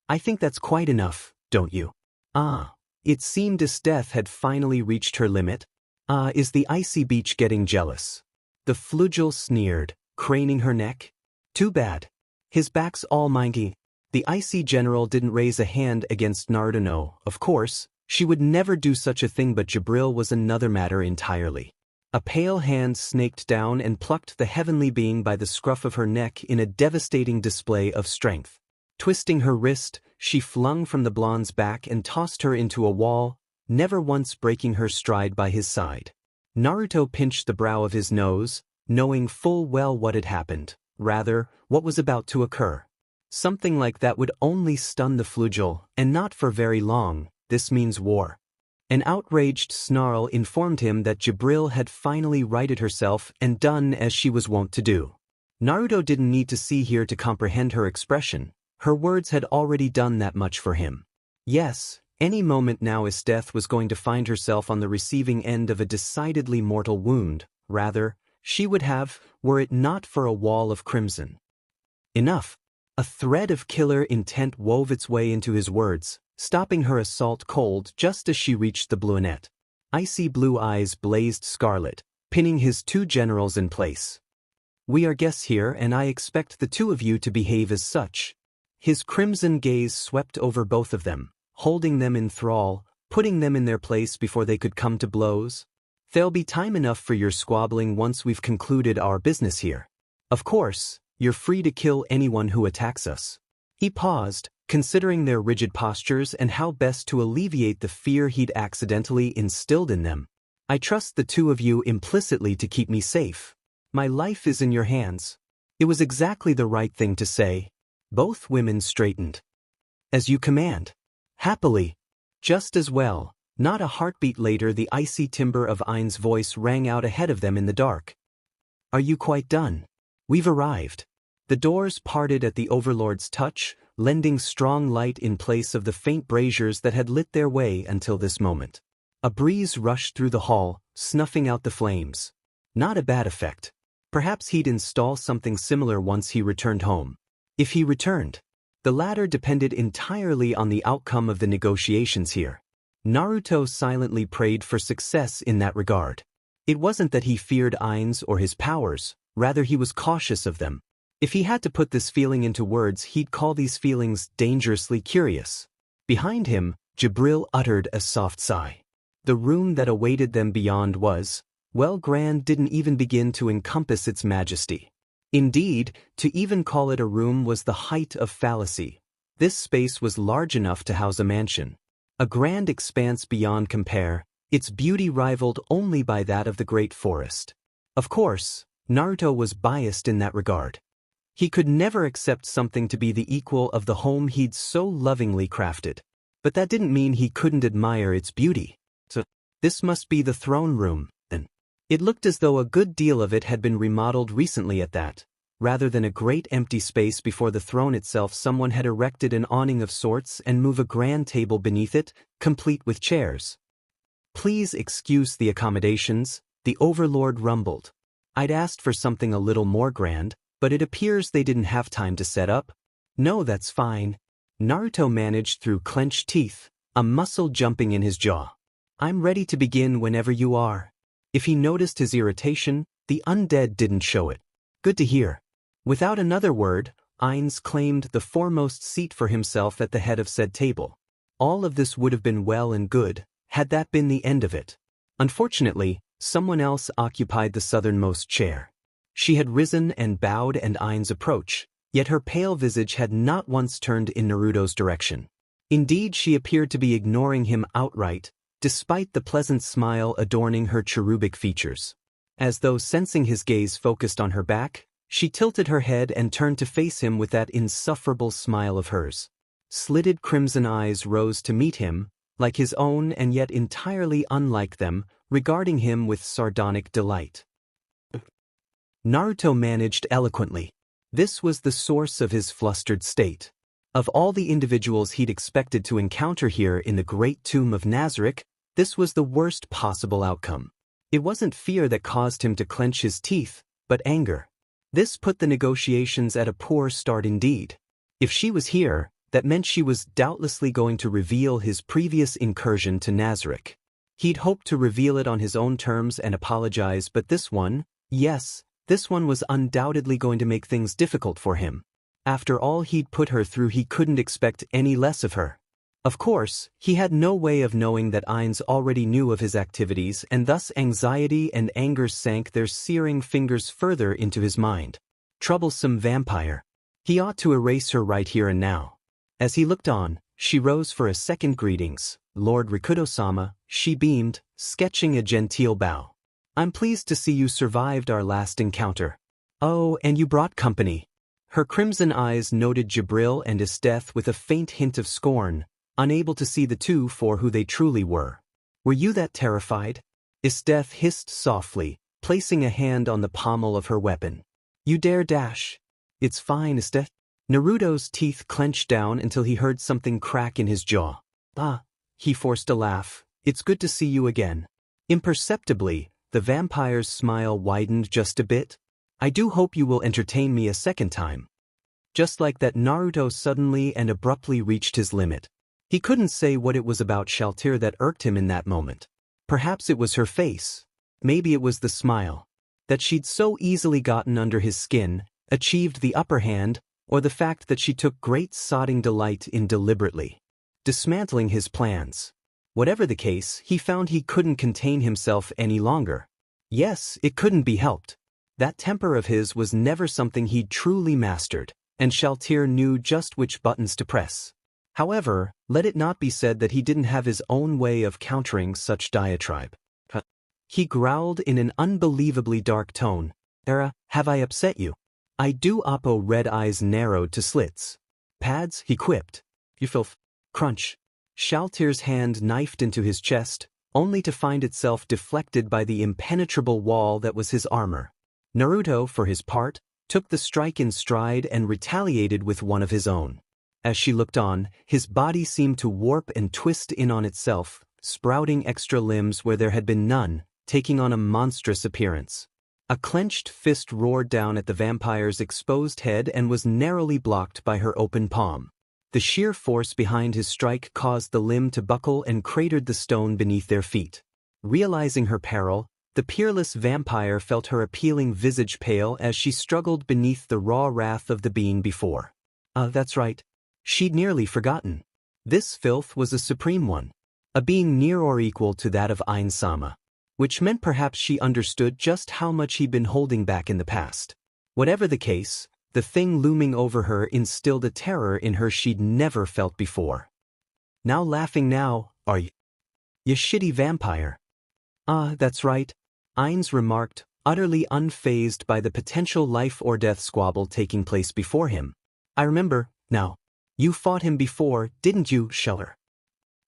Speaker 1: "I think that's quite enough, don't you?" It seemed Estetha had finally reached her limit. Is the icy beach getting jealous?" The flugel sneered, craning her neck. "Too bad. His back's all mingy." The icy general didn't raise a hand against Naruto. No, of course, she would never do such a thing, but Jibril was another matter entirely. A pale hand snaked down and plucked the heavenly being by the scruff of her neck in a devastating display of strength. Twisting her wrist, she flung from the blonde's back and tossed her into a wall, never once breaking her stride by his side. Naruto pinched the brow of his nose, knowing full well what had happened, rather, what was about to occur. Something like that would only stun the flugel, and not for very long. This means war. An outraged snarl informed him that Jibril had finally righted herself and done as she was wont to do. Naruto didn't need to see here to comprehend her expression. Her words had already done that much for him. Yes, any moment now Esteth was going to find herself on the receiving end of a decidedly mortal wound. Rather, she would have, were it not for a wall of crimson. Enough. A thread of killer intent wove its way into his words, stopping her assault cold just as she reached the brunette. Icy blue eyes blazed scarlet, pinning his two generals in place. We are guests here and I expect the two of you to behave as such. His crimson gaze swept over both of them, holding them in thrall, putting them in their place before they could come to blows. There'll be time enough for your squabbling once we've concluded our business here. Of course, you're free to kill anyone who attacks us. He paused, considering their rigid postures and how best to alleviate the fear he'd accidentally instilled in them. I trust the two of you implicitly to keep me safe. My life is in your hands. It was exactly the right thing to say. Both women straightened. As you command. Happily. Just as well. Not a heartbeat later the icy timbre of Ein's voice rang out ahead of them in the dark. Are you quite done? We've arrived. The doors parted at the Overlord's touch, lending strong light in place of the faint braziers that had lit their way until this moment. A breeze rushed through the hall, snuffing out the flames. Not a bad effect. Perhaps he'd install something similar once he returned home. If he returned. The latter depended entirely on the outcome of the negotiations here. Naruto silently prayed for success in that regard. It wasn't that he feared Ain's or his powers, rather he was cautious of them. If he had to put this feeling into words, he'd call these feelings dangerously curious. Behind him, Jibril uttered a soft sigh. The room that awaited them beyond was, well, grand didn't even begin to encompass its majesty. Indeed, to even call it a room was the height of fallacy. This space was large enough to house a mansion. A grand expanse beyond compare, its beauty rivaled only by that of the great forest. Of course, Naruto was biased in that regard. He could never accept something to be the equal of the home he'd so lovingly crafted. But that didn't mean he couldn't admire its beauty. So, this must be the throne room, then. It looked as though a good deal of it had been remodeled recently at that. Rather than a great empty space before the throne itself, someone had erected an awning of sorts and moved a grand table beneath it, complete with chairs. Please excuse the accommodations, the Overlord rumbled. I'd asked for something a little more grand, but it appears they didn't have time to set up. No, that's fine. Naruto managed through clenched teeth, a muscle jumping in his jaw. I'm ready to begin whenever you are. If he noticed his irritation, the undead didn't show it. Good to hear. Without another word, Ainz claimed the foremost seat for himself at the head of said table. All of this would have been well and good, had that been the end of it. Unfortunately, someone else occupied the southernmost chair. She had risen and bowed at Ain's approach, yet her pale visage had not once turned in Naruto's direction. Indeed, she appeared to be ignoring him outright, despite the pleasant smile adorning her cherubic features. As though sensing his gaze focused on her back, she tilted her head and turned to face him with that insufferable smile of hers. Slitted crimson eyes rose to meet him, like his own and yet entirely unlike them, regarding him with sardonic delight. Naruto managed eloquently. This was the source of his flustered state. Of all the individuals he'd expected to encounter here in the great tomb of Nazarick, this was the worst possible outcome. It wasn't fear that caused him to clench his teeth, but anger. This put the negotiations at a poor start indeed. If she was here, that meant she was doubtlessly going to reveal his previous incursion to Nazarick. He'd hoped to reveal it on his own terms and apologize, but this one, yes, this one was undoubtedly going to make things difficult for him. After all he'd put her through, he couldn't expect any less of her. Of course, he had no way of knowing that Ainz already knew of his activities, and thus anxiety and anger sank their searing fingers further into his mind. Troublesome vampire. He ought to erase her right here and now. As he looked on, she rose for a second greetings. Lord Rikudo-sama, she beamed, sketching a genteel bow. I'm pleased to see you survived our last encounter. Oh, and you brought company. Her crimson eyes noted Jibril and Esteth with a faint hint of scorn, unable to see the two for who they truly were. Were you that terrified? Esteth hissed softly, placing a hand on the pommel of her weapon. You dare dash? It's fine, Esteth. Naruto's teeth clenched down until he heard something crack in his jaw. Ah, he forced a laugh. It's good to see you again. Imperceptibly, the vampire's smile widened just a bit. I do hope you will entertain me a second time. Just like that, Naruto suddenly and abruptly reached his limit. He couldn't say what it was about Shaltier that irked him in that moment. Perhaps it was her face. Maybe it was the smile. That she'd so easily gotten under his skin, achieved the upper hand, or the fact that she took great sodding delight in deliberately dismantling his plans. Whatever the case, he found he couldn't contain himself any longer. Yes, it couldn't be helped. That temper of his was never something he'd truly mastered, and Shaltier knew just which buttons to press. However, let it not be said that he didn't have his own way of countering such diatribe. He growled in an unbelievably dark tone. Have I upset you? I do. Oppo red eyes narrowed to slits. Pads, he quipped. You filth. Crunch. Shaltier's hand knifed into his chest, only to find itself deflected by the impenetrable wall that was his armor. Naruto, for his part, took the strike in stride and retaliated with one of his own. As she looked on, his body seemed to warp and twist in on itself, sprouting extra limbs where there had been none, taking on a monstrous appearance. A clenched fist roared down at the vampire's exposed head and was narrowly blocked by her open palm. The sheer force behind his strike caused the limb to buckle and cratered the stone beneath their feet. Realizing her peril, the peerless vampire felt her appealing visage pale as she struggled beneath the raw wrath of the being before. That's right. She'd nearly forgotten. This filth was a supreme one. A being near or equal to that of Ainsama. Which meant perhaps she understood just how much he'd been holding back in the past. Whatever the case, the thing looming over her instilled a terror in her she'd never felt before. Now laughing now, are you? You shitty vampire. That's right, Ainz remarked, utterly unfazed by the potential life or death squabble taking place before him. I remember, now. You fought him before, didn't you, Scheller?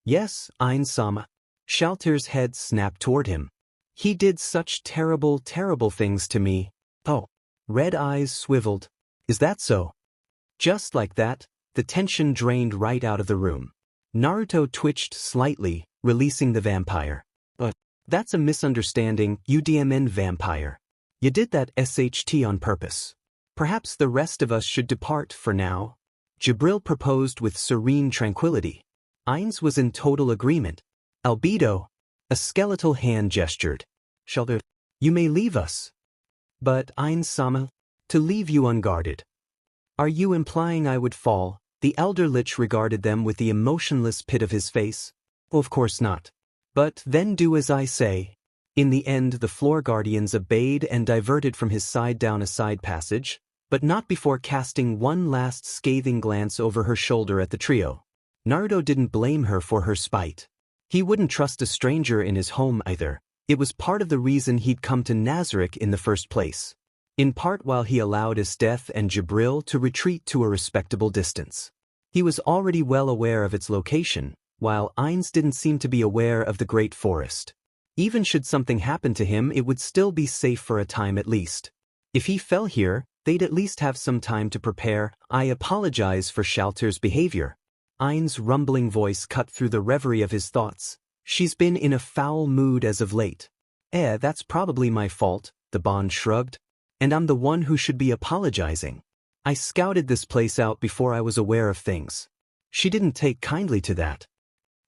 Speaker 1: Yes, Ainz-sama. Shaltier's head snapped toward him. He did such terrible, terrible things to me. Oh. Red eyes swiveled. Is that so? Just like that, the tension drained right out of the room. Naruto twitched slightly, releasing the vampire. That's a misunderstanding, UDMN vampire. You did that SHT on purpose. Perhaps the rest of us should depart for now. Jibril proposed with serene tranquility. Ainz was in total agreement. Albedo, a skeletal hand gestured. Shaltier, you may leave us. But Ainz-sama, to leave you unguarded. Are you implying I would fall? The elder lich regarded them with the emotionless pit of his face. Of course not. But then do as I say. In the end, the floor guardians obeyed and diverted from his side down a side passage, but not before casting one last scathing glance over her shoulder at the trio. Naruto didn't blame her for her spite. He wouldn't trust a stranger in his home either. It was part of the reason he'd come to Nazarick in the first place. In part while he allowed Esdeath and Jibril to retreat to a respectable distance. He was already well aware of its location, while Ainz didn't seem to be aware of the Great Forest. Even should something happen to him, it would still be safe for a time at least. If he fell here, they'd at least have some time to prepare. I apologize for Shaltier's behavior. Ainz's rumbling voice cut through the reverie of his thoughts. She's been in a foul mood as of late. That's probably my fault, the Bond shrugged. And I'm the one who should be apologizing. I scouted this place out before I was aware of things. She didn't take kindly to that.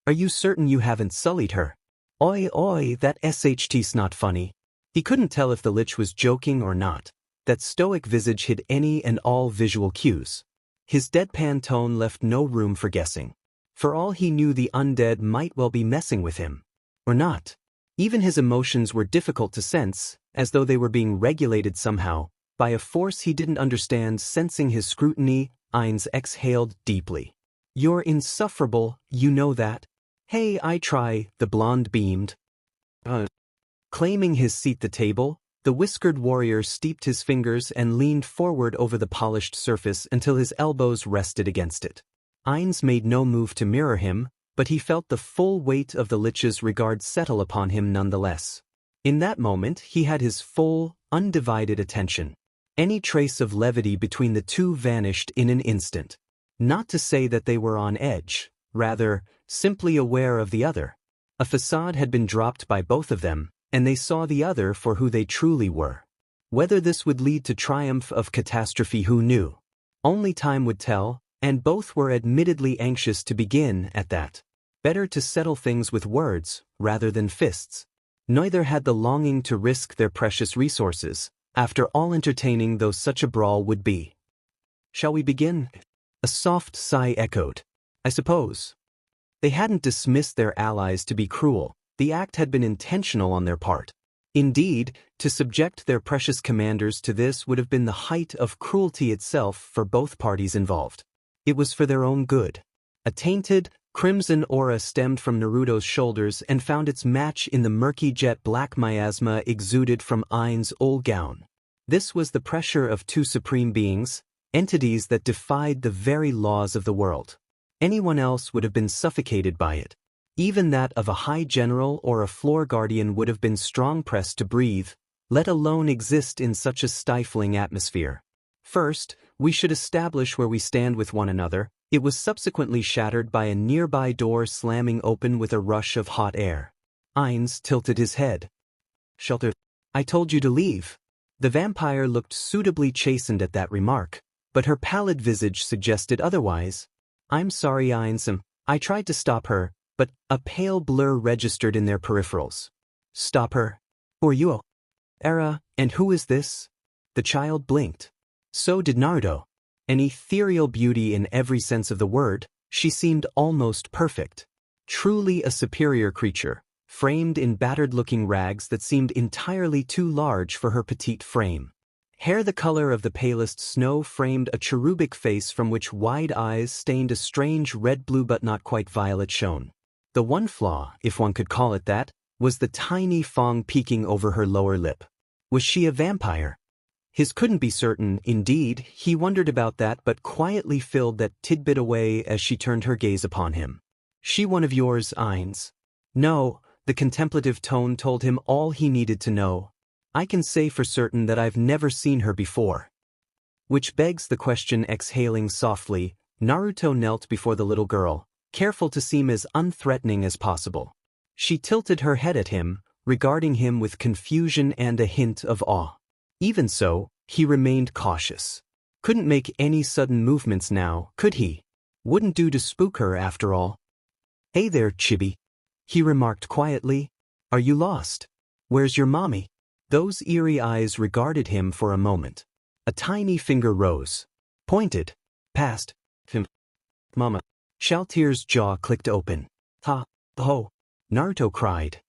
Speaker 1: Are you certain you haven't sullied her? Oi, that SHT's not funny. He couldn't tell if the lich was joking or not. That stoic visage hid any and all visual cues. His deadpan tone left no room for guessing. For all he knew, the undead might well be messing with him. Or not. Even his emotions were difficult to sense, as though they were being regulated somehow, by a force he didn't understand. Sensing his scrutiny, Ainz exhaled deeply. You're insufferable, you know that? Hey, I try, the blonde beamed. Claiming his seat at the table, the whiskered warrior steeped his fingers and leaned forward over the polished surface until his elbows rested against it. Ainz made no move to mirror him, but he felt the full weight of the lich's regard settle upon him nonetheless. In that moment, he had his full, undivided attention. Any trace of levity between the two vanished in an instant. Not to say that they were on edge, rather, simply aware of the other. A facade had been dropped by both of them, and they saw the other for who they truly were. Whether this would lead to triumph of catastrophe, who knew? Only time would tell, and both were admittedly anxious to begin at that. Better to settle things with words, rather than fists. Neither had the longing to risk their precious resources, after all entertaining though such a brawl would be. "Shall we begin?" A soft sigh echoed. "I suppose." They hadn't dismissed their allies to be cruel, the act had been intentional on their part. Indeed, to subject their precious commanders to this would have been the height of cruelty itself for both parties involved. It was for their own good. A tainted, crimson aura stemmed from Naruto's shoulders and found its match in the murky jet black miasma exuded from Ain's old gown. This was the pressure of two supreme beings, entities that defied the very laws of the world. Anyone else would have been suffocated by it. Even that of a high general or a floor guardian would have been strong pressed to breathe, let alone exist in such a stifling atmosphere. First, we should establish where we stand with one another. It was subsequently shattered by a nearby door slamming open with a rush of hot air. Ainz tilted his head. "Shaltier, I told you to leave." The vampire looked suitably chastened at that remark, but her pallid visage suggested otherwise. "I'm sorry, Ainz. I tried to stop her, but a pale blur registered in their peripherals." "Stop her? Who are you? Era, and who is this?" The child blinked. So did Naruto. An ethereal beauty in every sense of the word, she seemed almost perfect. Truly a superior creature, framed in battered-looking rags that seemed entirely too large for her petite frame. Hair the color of the palest snow framed a cherubic face from which wide eyes stained a strange red-blue but not quite violet shone. The one flaw, if one could call it that, was the tiny fang peeking over her lower lip. Was she a vampire? His couldn't be certain, indeed, he wondered about that but quietly filled that tidbit away as she turned her gaze upon him. "She one of yours, Ainz?" "No," the contemplative tone told him all he needed to know. "I can say for certain that I've never seen her before." Which begs the question. Exhaling softly, Naruto knelt before the little girl, careful to seem as unthreatening as possible. She tilted her head at him, regarding him with confusion and a hint of awe. Even so, he remained cautious. Couldn't make any sudden movements now, could he? Wouldn't do to spook her after all. "Hey there, Chibi," he remarked quietly. "Are you lost? Where's your mommy?" Those eerie eyes regarded him for a moment. A tiny finger rose, pointed, past him. "Mama." Shaltier's jaw clicked open. "Ha, ho," Naruto cried.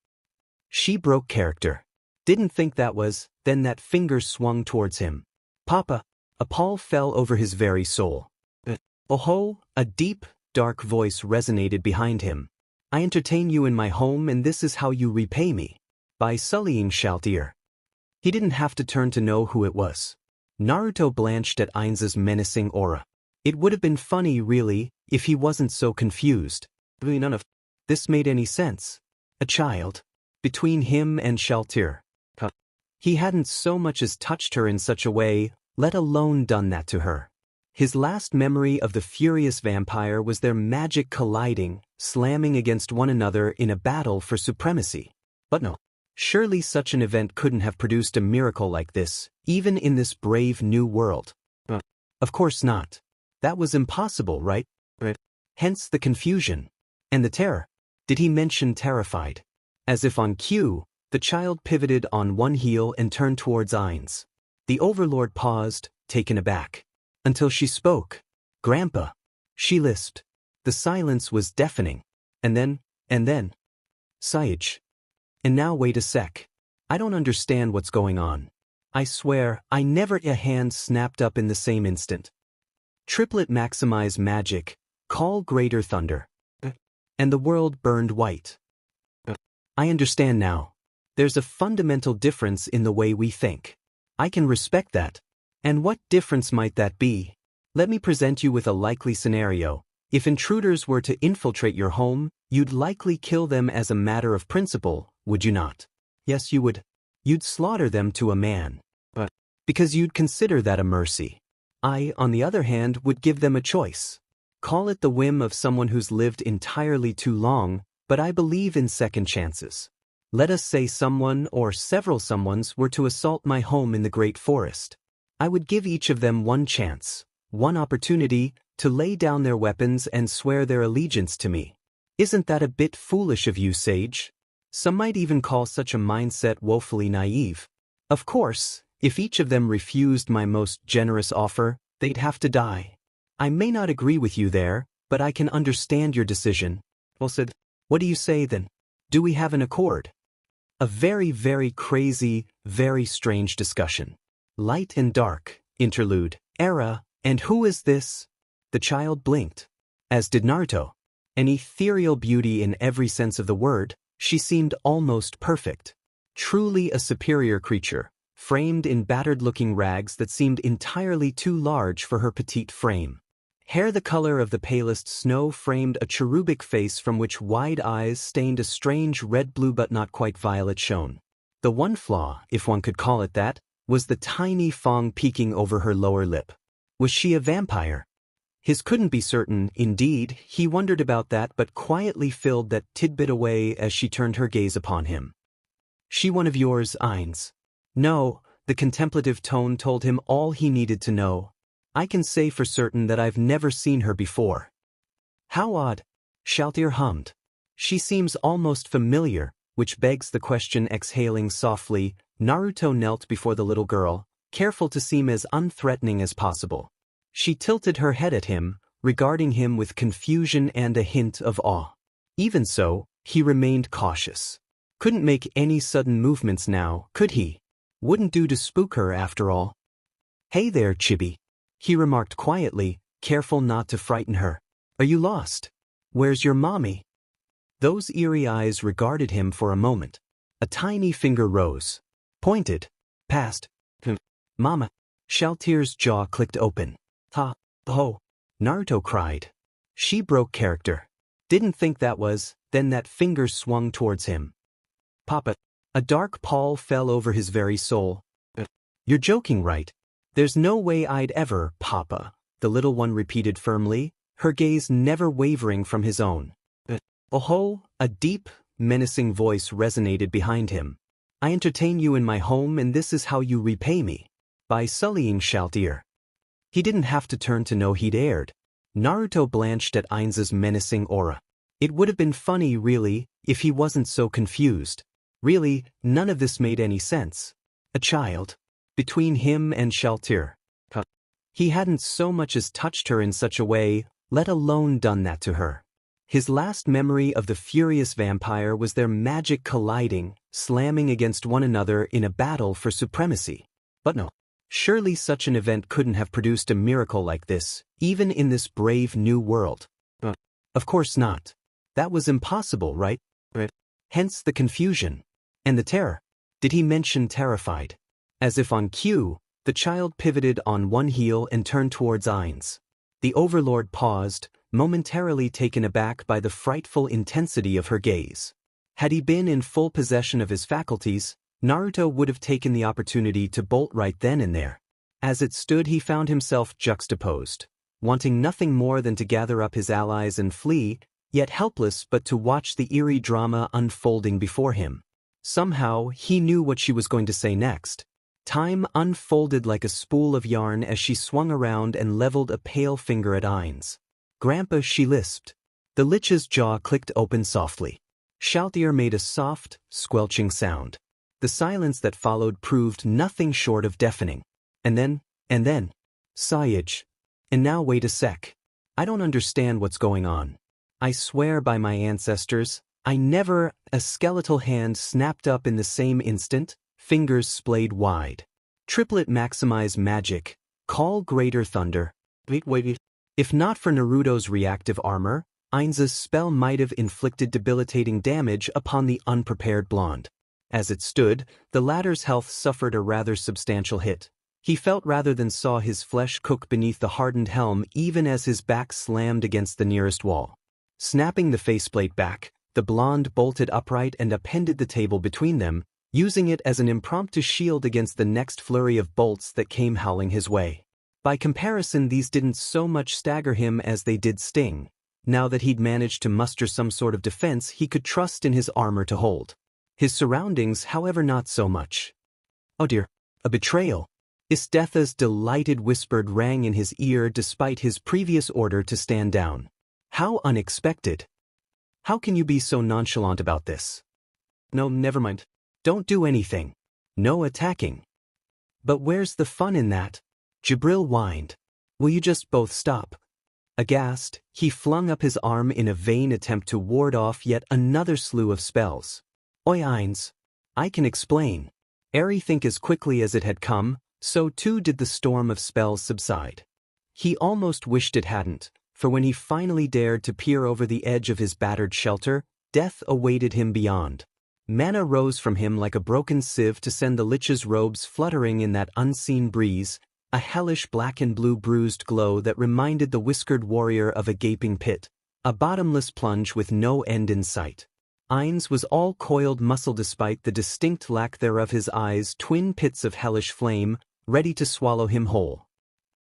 Speaker 1: She broke character. Didn't think that was, then that finger swung towards him. "Papa." A pall fell over his very soul. "Oh-ho," a deep, dark voice resonated behind him. "I entertain you in my home and this is how you repay me. By sullying Shaltier." He didn't have to turn to know who it was. Naruto blanched at Ainz's menacing aura. It would have been funny, really, if he wasn't so confused. None of this made any sense. A child. Between him and Shaltier. He hadn't so much as touched her in such a way, let alone done that to her. His last memory of the furious vampire was their magic colliding, slamming against one another in a battle for supremacy. But no. Surely such an event couldn't have produced a miracle like this, even in this brave new world. Of course not. That was impossible, right? Hence the confusion. And the terror. Did he mention terrified? As if on cue, the child pivoted on one heel and turned towards Ainz. The Overlord paused, taken aback. Until she spoke. "Grandpa." She lisped. The silence was deafening. And then. "Sage. And now wait a sec. I don't understand what's going on. I swear, I never." A hand snapped up in the same instant. "Triplet maximize magic, call greater thunder." And the world burned white. "I understand now. There's a fundamental difference in the way we think. I can respect that. And what difference might that be? Let me present you with a likely scenario. If intruders were to infiltrate your home, you'd likely kill them as a matter of principle, would you not? Yes, you would. You'd slaughter them to a man. But because you'd consider that a mercy. I, on the other hand, would give them a choice. Call it the whim of someone who's lived entirely too long, but I believe in second chances. Let us say someone or several someones were to assault my home in the Great Forest. I would give each of them one chance, one opportunity, to lay down their weapons and swear their allegiance to me. Isn't that a bit foolish of you, Sage? Some might even call such a mindset woefully naive. Of course, if each of them refused my most generous offer, they'd have to die. I may not agree with you there, but I can understand your decision. Well said. What do you say then? Do we have an accord? A very, very crazy, very strange discussion. Light and dark, interlude, era, and who is this? The child blinked. As did Naruto. An ethereal beauty in every sense of the word, she seemed almost perfect. Truly a superior creature, framed in battered-looking rags that seemed entirely too large for her petite frame. Hair the color of the palest snow framed a cherubic face from which wide eyes stained a strange red-blue but not quite violet shone. The one flaw, if one could call it that, was the tiny fang peeking over her lower lip. Was she a vampire? His couldn't be certain, indeed, he wondered about that but quietly filled that tidbit away as she turned her gaze upon him. She one of yours, Ainz? No, the contemplative tone told him all he needed to know. I can say for certain that I've never seen her before. How odd, Shaltier hummed. She seems almost familiar, which begs the question. Exhaling softly, Naruto knelt before the little girl, careful to seem as unthreatening as possible. She tilted her head at him, regarding him with confusion and a hint of awe. Even so, he remained cautious. Couldn't make any sudden movements now, could he? Wouldn't do to spook her after all. Hey there, Chibi, he remarked quietly, careful not to frighten her. Are you lost? Where's your mommy? Those eerie eyes regarded him for a moment. A tiny finger rose, pointed, past. Mama. Shaltier's jaw clicked open. Ha, ho, Naruto cried. She broke character. Didn't think that was, then that finger swung towards him. Papa. A dark pall fell over his very soul. You're joking, right? There's no way I'd ever, Papa, the little one repeated firmly, her gaze never wavering from his own. Oh, a deep, menacing voice resonated behind him. I entertain you in my home and this is how you repay me. By sullying Shaltier. He didn't have to turn to know he'd erred. Naruto blanched at Ainz's menacing aura. It would have been funny, really, if he wasn't so confused. Really, none of this made any sense. A child. Between him and Shaltier. He hadn't so much as touched her in such a way, let alone done that to her. His last memory of the furious vampire was their magic colliding, slamming against one another in a battle for supremacy. But no. Surely such an event couldn't have produced a miracle like this, even in this brave new world. Of course not. That was impossible, right? Hence the confusion. And the terror. Did he mention terrified? As if on cue, the child pivoted on one heel and turned towards Ainz. The Overlord paused, momentarily taken aback by the frightful intensity of her gaze. Had he been in full possession of his faculties, Naruto would have taken the opportunity to bolt right then and there. As it stood, he found himself juxtaposed, wanting nothing more than to gather up his allies and flee, yet helpless but to watch the eerie drama unfolding before him. Somehow, he knew what she was going to say next. Time unfolded like a spool of yarn as she swung around and leveled a pale finger at Ainz. Grandpa, she lisped. The Lich's jaw clicked open softly. Shaltier made a soft, squelching sound. The silence that followed proved nothing short of deafening. And then, Sage. And now wait a sec. I don't understand what's going on. I swear by my ancestors, I never. A skeletal hand snapped up in the same instant, fingers splayed wide. Triplet maximize magic, call greater thunder. Wait. If not for Naruto's reactive armor, Ainz's spell might have inflicted debilitating damage upon the unprepared blonde. As it stood, the latter's health suffered a rather substantial hit. He felt rather than saw his flesh cook beneath the hardened helm even as his back slammed against the nearest wall. Snapping the faceplate back, the blonde bolted upright and upended the table between them, using it as an impromptu shield against the next flurry of bolts that came howling his way. By comparison, these didn't so much stagger him as they did sting. Now that he'd managed to muster some sort of defense he could trust in his armor to hold. His surroundings, however, not so much. Oh dear, a betrayal. Istetha's delighted whisper rang in his ear despite his previous order to stand down. How unexpected. How can you be so nonchalant about this? No, never mind. Don't do anything. No attacking. But where's the fun in that? Jibril whined. Will you just both stop? Aghast, he flung up his arm in a vain attempt to ward off yet another slew of spells. Oi Ainz. I can explain. Eri think as quickly as it had come, so too did the storm of spells subside. He almost wished it hadn't, for when he finally dared to peer over the edge of his battered shelter, death awaited him beyond. Mana rose from him like a broken sieve to send the Lich's robes fluttering in that unseen breeze, a hellish black and blue bruised glow that reminded the whiskered warrior of a gaping pit, a bottomless plunge with no end in sight. Ainz was all coiled muscle despite the distinct lack thereof, his eyes twin pits of hellish flame, ready to swallow him whole.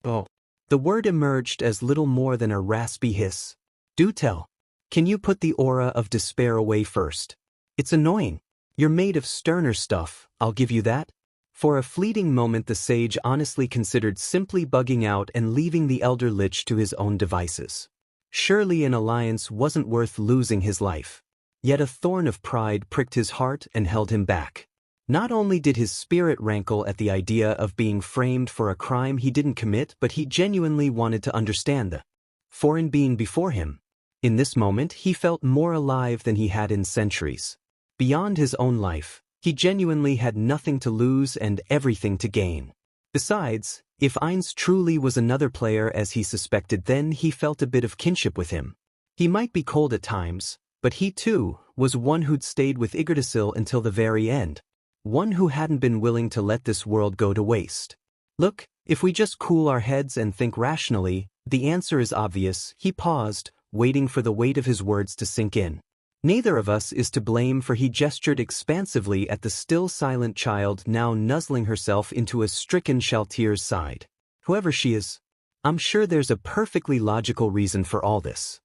Speaker 1: Oh. The word emerged as little more than a raspy hiss. Do tell. Can you put the aura of despair away first? It's annoying. You're made of sterner stuff, I'll give you that. For a fleeting moment the sage honestly considered simply bugging out and leaving the elder lich to his own devices. Surely an alliance wasn't worth losing his life. Yet a thorn of pride pricked his heart and held him back. Not only did his spirit rankle at the idea of being framed for a crime he didn't commit, but he genuinely wanted to understand the foreign being before him. In this moment he felt more alive than he had in centuries. Beyond his own life, he genuinely had nothing to lose and everything to gain. Besides, if Ainz truly was another player as he suspected, then he felt a bit of kinship with him. He might be cold at times, but he too was one who'd stayed with Yggdrasil until the very end. One who hadn't been willing to let this world go to waste. Look, if we just cool our heads and think rationally, the answer is obvious. He paused, waiting for the weight of his words to sink in. Neither of us is to blame, for he gestured expansively at the still silent child now nuzzling herself into a stricken Shaltier's side. Whoever she is, I'm sure there's a perfectly logical reason for all this.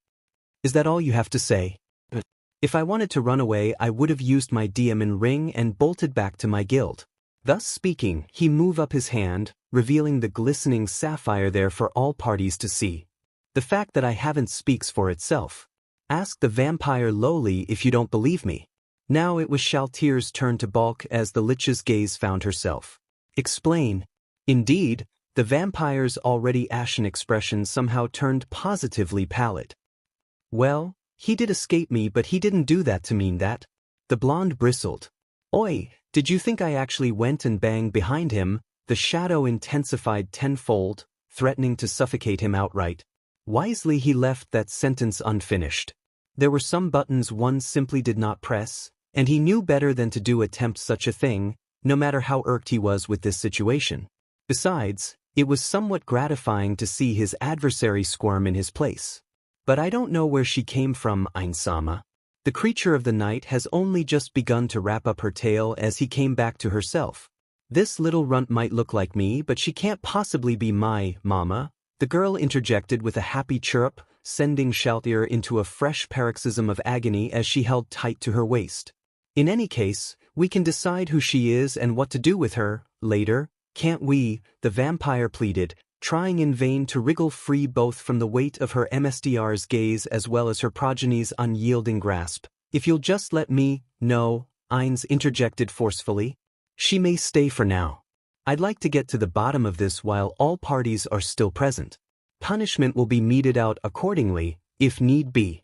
Speaker 1: Is that all you have to say? If I wanted to run away I would have used my diamond ring and bolted back to my guild. Thus speaking, he moved up his hand, revealing the glistening sapphire there for all parties to see. The fact that I haven't speaks for itself. Ask the vampire lowly if you don't believe me. Now it was Shaltier's turn to balk as the lich's gaze found herself. Explain. Indeed, the vampire's already ashen expression somehow turned positively pallid. Well, he did escape me, but he didn't do that to mean that. The blonde bristled. Oi, did you think I actually went and banged behind him? The shadow intensified tenfold, threatening to suffocate him outright. Wisely he left that sentence unfinished. There were some buttons one simply did not press, and he knew better than to attempt such a thing, no matter how irked he was with this situation. Besides, it was somewhat gratifying to see his adversary squirm in his place. But I don't know where she came from, Ainsama. The creature of the night has only just begun to wrap up her tale as he came back to herself. This little runt might look like me, but she can't possibly be my mama. The girl interjected with a happy chirp, sending Shaltier into a fresh paroxysm of agony as she held tight to her waist. In any case, we can decide who she is and what to do with her, later, can't we? The vampire pleaded, trying in vain to wriggle free both from the weight of her MSDR's gaze as well as her progeny's unyielding grasp. If you'll just let me. No, Ainz interjected forcefully. She may stay for now. I'd like to get to the bottom of this while all parties are still present. Punishment will be meted out accordingly, if need be.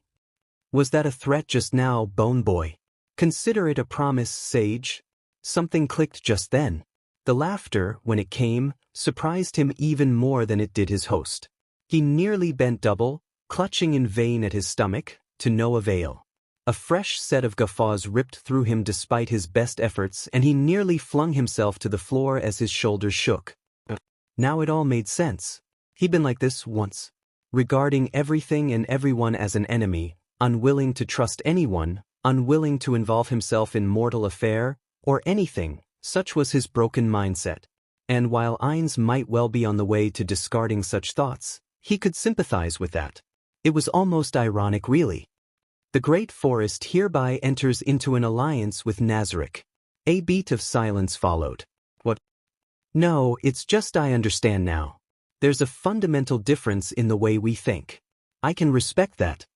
Speaker 1: Was that a threat just now, Bone Boy? Consider it a promise, Sage. Something clicked just then. The laughter, when it came, surprised him even more than it did his host. He nearly bent double, clutching in vain at his stomach, to no avail. A fresh set of guffaws ripped through him despite his best efforts, and he nearly flung himself to the floor as his shoulders shook. Now it all made sense. He'd been like this once. Regarding everything and everyone as an enemy, unwilling to trust anyone, unwilling to involve himself in mortal affair, or anything, such was his broken mindset. And while Ainz might well be on the way to discarding such thoughts, he could sympathize with that. It was almost ironic really. The Great Forest hereby enters into an alliance with Nazarick. A beat of silence followed. What? No, it's just I understand now. There's a fundamental difference in the way we think. I can respect that.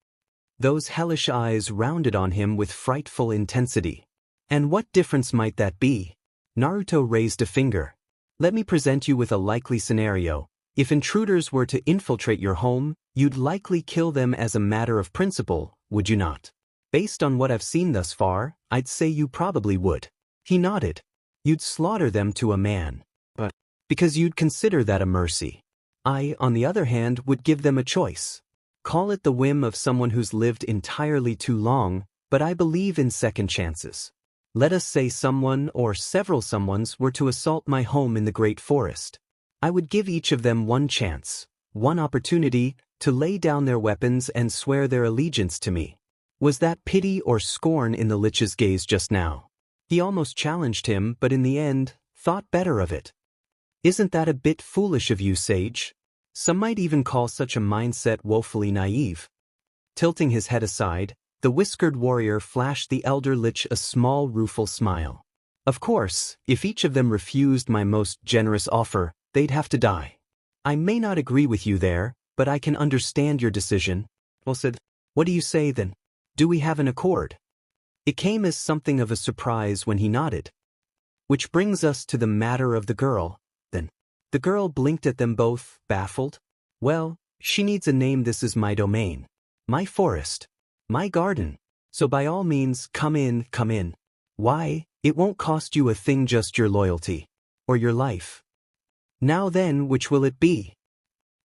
Speaker 1: Those hellish eyes rounded on him with frightful intensity. And what difference might that be? Naruto raised a finger. Let me present you with a likely scenario. If intruders were to infiltrate your home, you'd likely kill them as a matter of principle, would you not? Based on what I've seen thus far, I'd say you probably would. He nodded. You'd slaughter them to a man. But because you'd consider that a mercy. I, on the other hand, would give them a choice. Call it the whim of someone who's lived entirely too long, but I believe in second chances. Let us say someone or several someones were to assault my home in the Great Forest. I would give each of them one chance, one opportunity, to lay down their weapons and swear their allegiance to me. Was that pity or scorn in the Lich's gaze just now? He almost challenged him, but in the end, thought better of it. Isn't that a bit foolish of you, Sage? Some might even call such a mindset woefully naive. Tilting his head aside, the whiskered warrior flashed the elder Lich a small rueful smile. Of course, if each of them refused my most generous offer, they'd have to die. I may not agree with you there, but I can understand your decision. Well said. What do you say then? Do we have an accord? It came as something of a surprise when he nodded. Which brings us to the matter of the girl, then. The girl blinked at them both, baffled. Well, she needs a name. This is my domain. My forest. My garden. So by all means, come in, come in. Why, it won't cost you a thing, just your loyalty. Or your life. Now then, which will it be?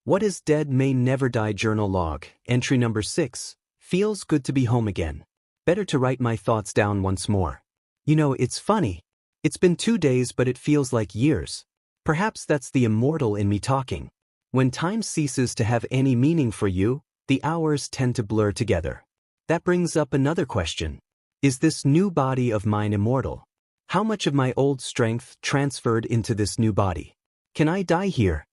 Speaker 1: What is dead may never die. Journal log, entry number 6. Feels good to be home again. Better to write my thoughts down once more. You know, it's funny. It's been 2 days, but it feels like years. Perhaps that's the immortal in me talking. When time ceases to have any meaning for you, the hours tend to blur together. That brings up another question. Is this new body of mine immortal? How much of my old strength transferred into this new body? Can I die here?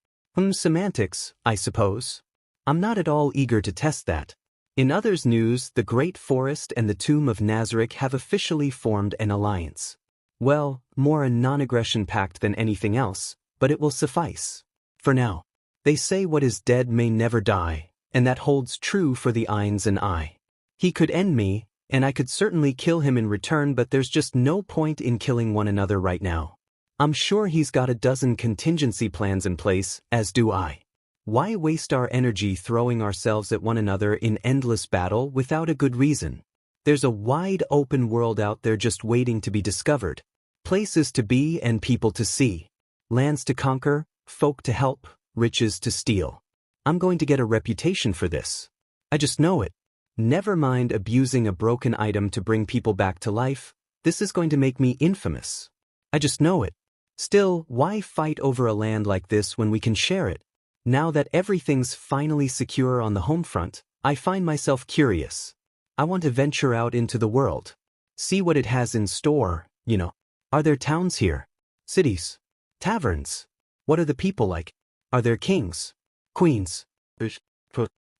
Speaker 1: Semantics, I suppose. I'm not at all eager to test that. In others' news, the Great Forest and the Tomb of Nazarick have officially formed an alliance. Well, more a non-aggression pact than anything else, but it will suffice. For now. They say what is dead may never die, and that holds true for the Ainz and I. He could end me, and I could certainly kill him in return, but there's just no point in killing one another right now. I'm sure he's got a dozen contingency plans in place, as do I. Why waste our energy throwing ourselves at one another in endless battle without a good reason? There's a wide open world out there just waiting to be discovered. Places to be and people to see. Lands to conquer, folk to help, riches to steal. I'm going to get a reputation for this. I just know it. Never mind abusing a broken item to bring people back to life. This is going to make me infamous. I just know it. Still, why fight over a land like this when we can share it? Now that everything's finally secure on the home front, I find myself curious. I want to venture out into the world. See what it has in store, you know. Are there towns here? Cities? Taverns? What are the people like? Are there kings? Queens?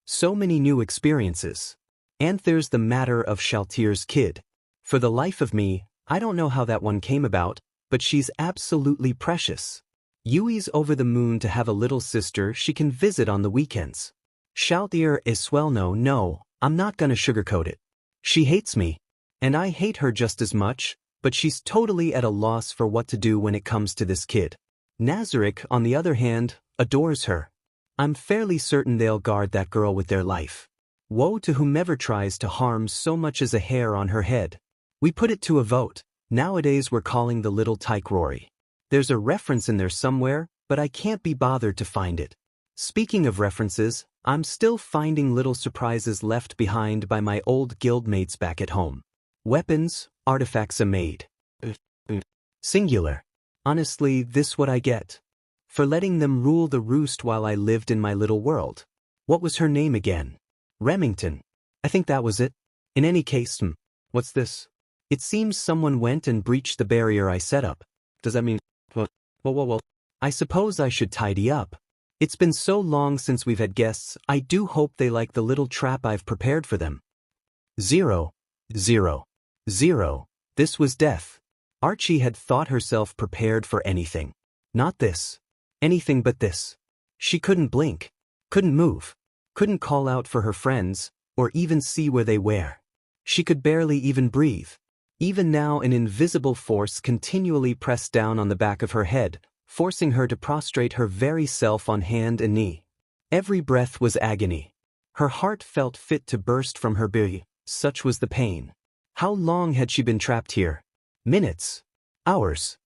Speaker 1: So many new experiences. And there's the matter of Shaltier's kid. For the life of me, I don't know how that one came about, but she's absolutely precious. Yui's over the moon to have a little sister she can visit on the weekends. Shaltier is well no, I'm not gonna sugarcoat it. She hates me. And I hate her just as much, but she's totally at a loss for what to do when it comes to this kid. Nazarick, on the other hand, adores her. I'm fairly certain they'll guard that girl with their life. Woe to whomever tries to harm so much as a hair on her head. We put it to a vote. Nowadays we're calling the little tyke Rory. There's a reference in there somewhere, but I can't be bothered to find it. Speaking of references, I'm still finding little surprises left behind by my old guildmates back at home. Weapons, artifacts made. Singular. Honestly, this what I get. For letting them rule the roost while I lived in my little world. What was her name again? Remington. I think that was it. In any case, what's this? It seems someone went and breached the barrier I set up. Does that mean... Whoa. I suppose I should tidy up. It's been so long since we've had guests, I do hope they like the little trap I've prepared for them. 0, 0, 0. This was death. Archie had thought herself prepared for anything. Not this. Anything but this. She couldn't blink. Couldn't move. Couldn't call out for her friends, or even see where they were. She could barely even breathe. Even now an invisible force continually pressed down on the back of her head, forcing her to prostrate her very self on hand and knee. Every breath was agony. Her heart felt fit to burst from her belly, such was the pain. How long had she been trapped here? Minutes? Hours?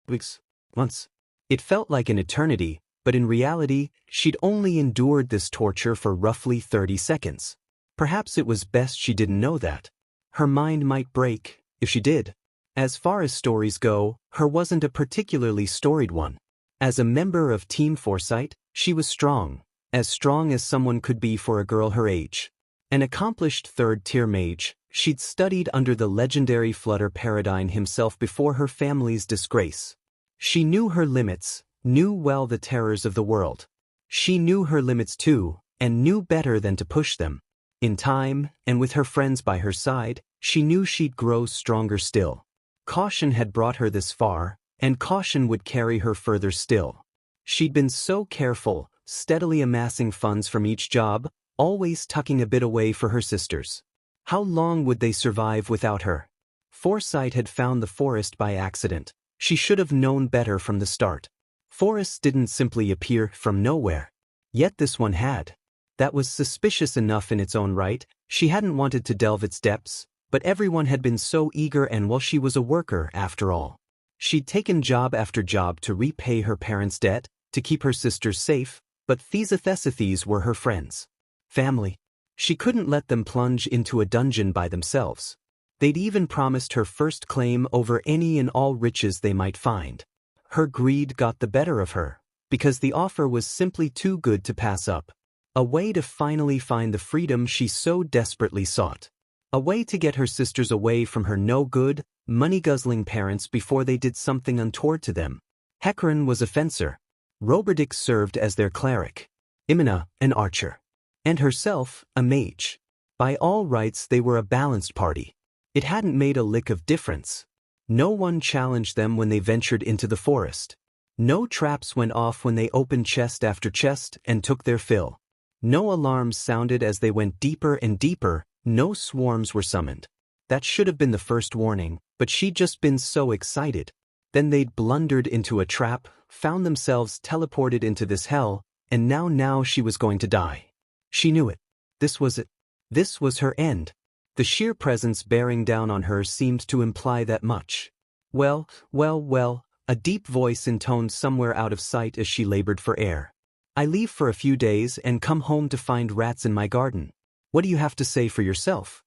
Speaker 1: Weeks? Months? It felt like an eternity, but in reality, she'd only endured this torture for roughly 30 seconds. Perhaps it was best she didn't know that. Her mind might break, if she did. As far as stories go, her wasn't a particularly storied one. As a member of Team Foresight, she was strong as someone could be for a girl her age. An accomplished third-tier mage, she'd studied under the legendary Flutter Paradine himself before her family's disgrace. She knew her limits, knew well the terrors of the world. She knew her limits too, and knew better than to push them. In time, and with her friends by her side, she knew she'd grow stronger still. Caution had brought her this far, and caution would carry her further still. She'd been so careful, steadily amassing funds from each job, always tucking a bit away for her sisters. How long would they survive without her? Foresight had found the forest by accident. She should have known better from the start. Forests didn't simply appear from nowhere. Yet this one had. That was suspicious enough in its own right. She hadn't wanted to delve its depths, but everyone had been so eager, and well, she was a worker after all. She'd taken job after job to repay her parents' debt, to keep her sisters safe, but these were her friends. Family. She couldn't let them plunge into a dungeon by themselves. They'd even promised her first claim over any and all riches they might find. Her greed got the better of her, because the offer was simply too good to pass up. A way to finally find the freedom she so desperately sought. A way to get her sisters away from her no-good, money-guzzling parents before they did something untoward to them. Hecarim was a fencer. Roberdix served as their cleric. Imina, an archer. And herself, a mage. By all rights they were a balanced party. It hadn't made a lick of difference. No one challenged them when they ventured into the forest. No traps went off when they opened chest after chest and took their fill. No alarms sounded as they went deeper and deeper, no swarms were summoned. That should have been the first warning, but she'd just been so excited. Then they'd blundered into a trap, found themselves teleported into this hell, and now she was going to die. She knew it. This was it. This was her end. The sheer presence bearing down on her seemed to imply that much. Well, a deep voice intoned somewhere out of sight as she labored for air. I leave for a few days and come home to find rats in my garden. What do you have to say for yourself?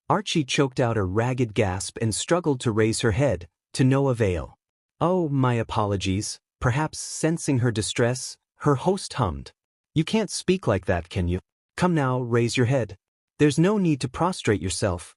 Speaker 1: Archie choked out a ragged gasp and struggled to raise her head, to no avail. Oh, my apologies. Perhaps sensing her distress, her host hummed. You can't speak like that, can you? Come now, raise your head. There's no need to prostrate yourself.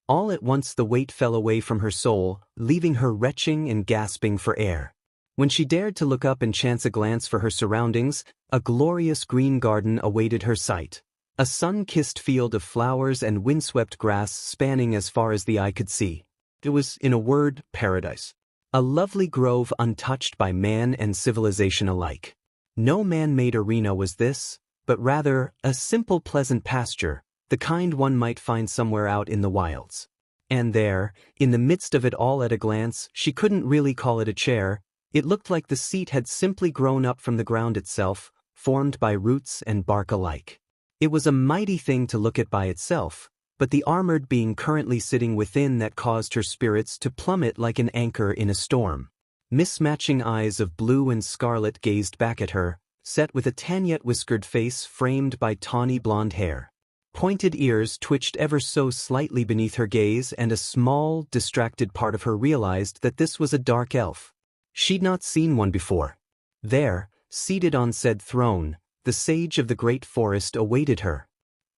Speaker 1: All at once the weight fell away from her soul, leaving her retching and gasping for air. When she dared to look up and chance a glance for her surroundings, a glorious green garden awaited her sight. A sun-kissed field of flowers and windswept grass spanning as far as the eye could see. It was, in a word, paradise. A lovely grove untouched by man and civilization alike. No man-made arena was this, but rather, a simple pleasant pasture, the kind one might find somewhere out in the wilds. And there, in the midst of it all at a glance, she couldn't really call it a chair. It looked like the seat had simply grown up from the ground itself, formed by roots and bark alike. It was a mighty thing to look at by itself, but the armored being currently sitting within that caused her spirits to plummet like an anchor in a storm. Mismatching eyes of blue and scarlet gazed back at her, set with a tan yet whiskered face framed by tawny blonde hair. Pointed ears twitched ever so slightly beneath her gaze, and a small, distracted part of her realized that this was a dark elf. She'd not seen one before. There, seated on said throne, the sage of the great forest awaited her.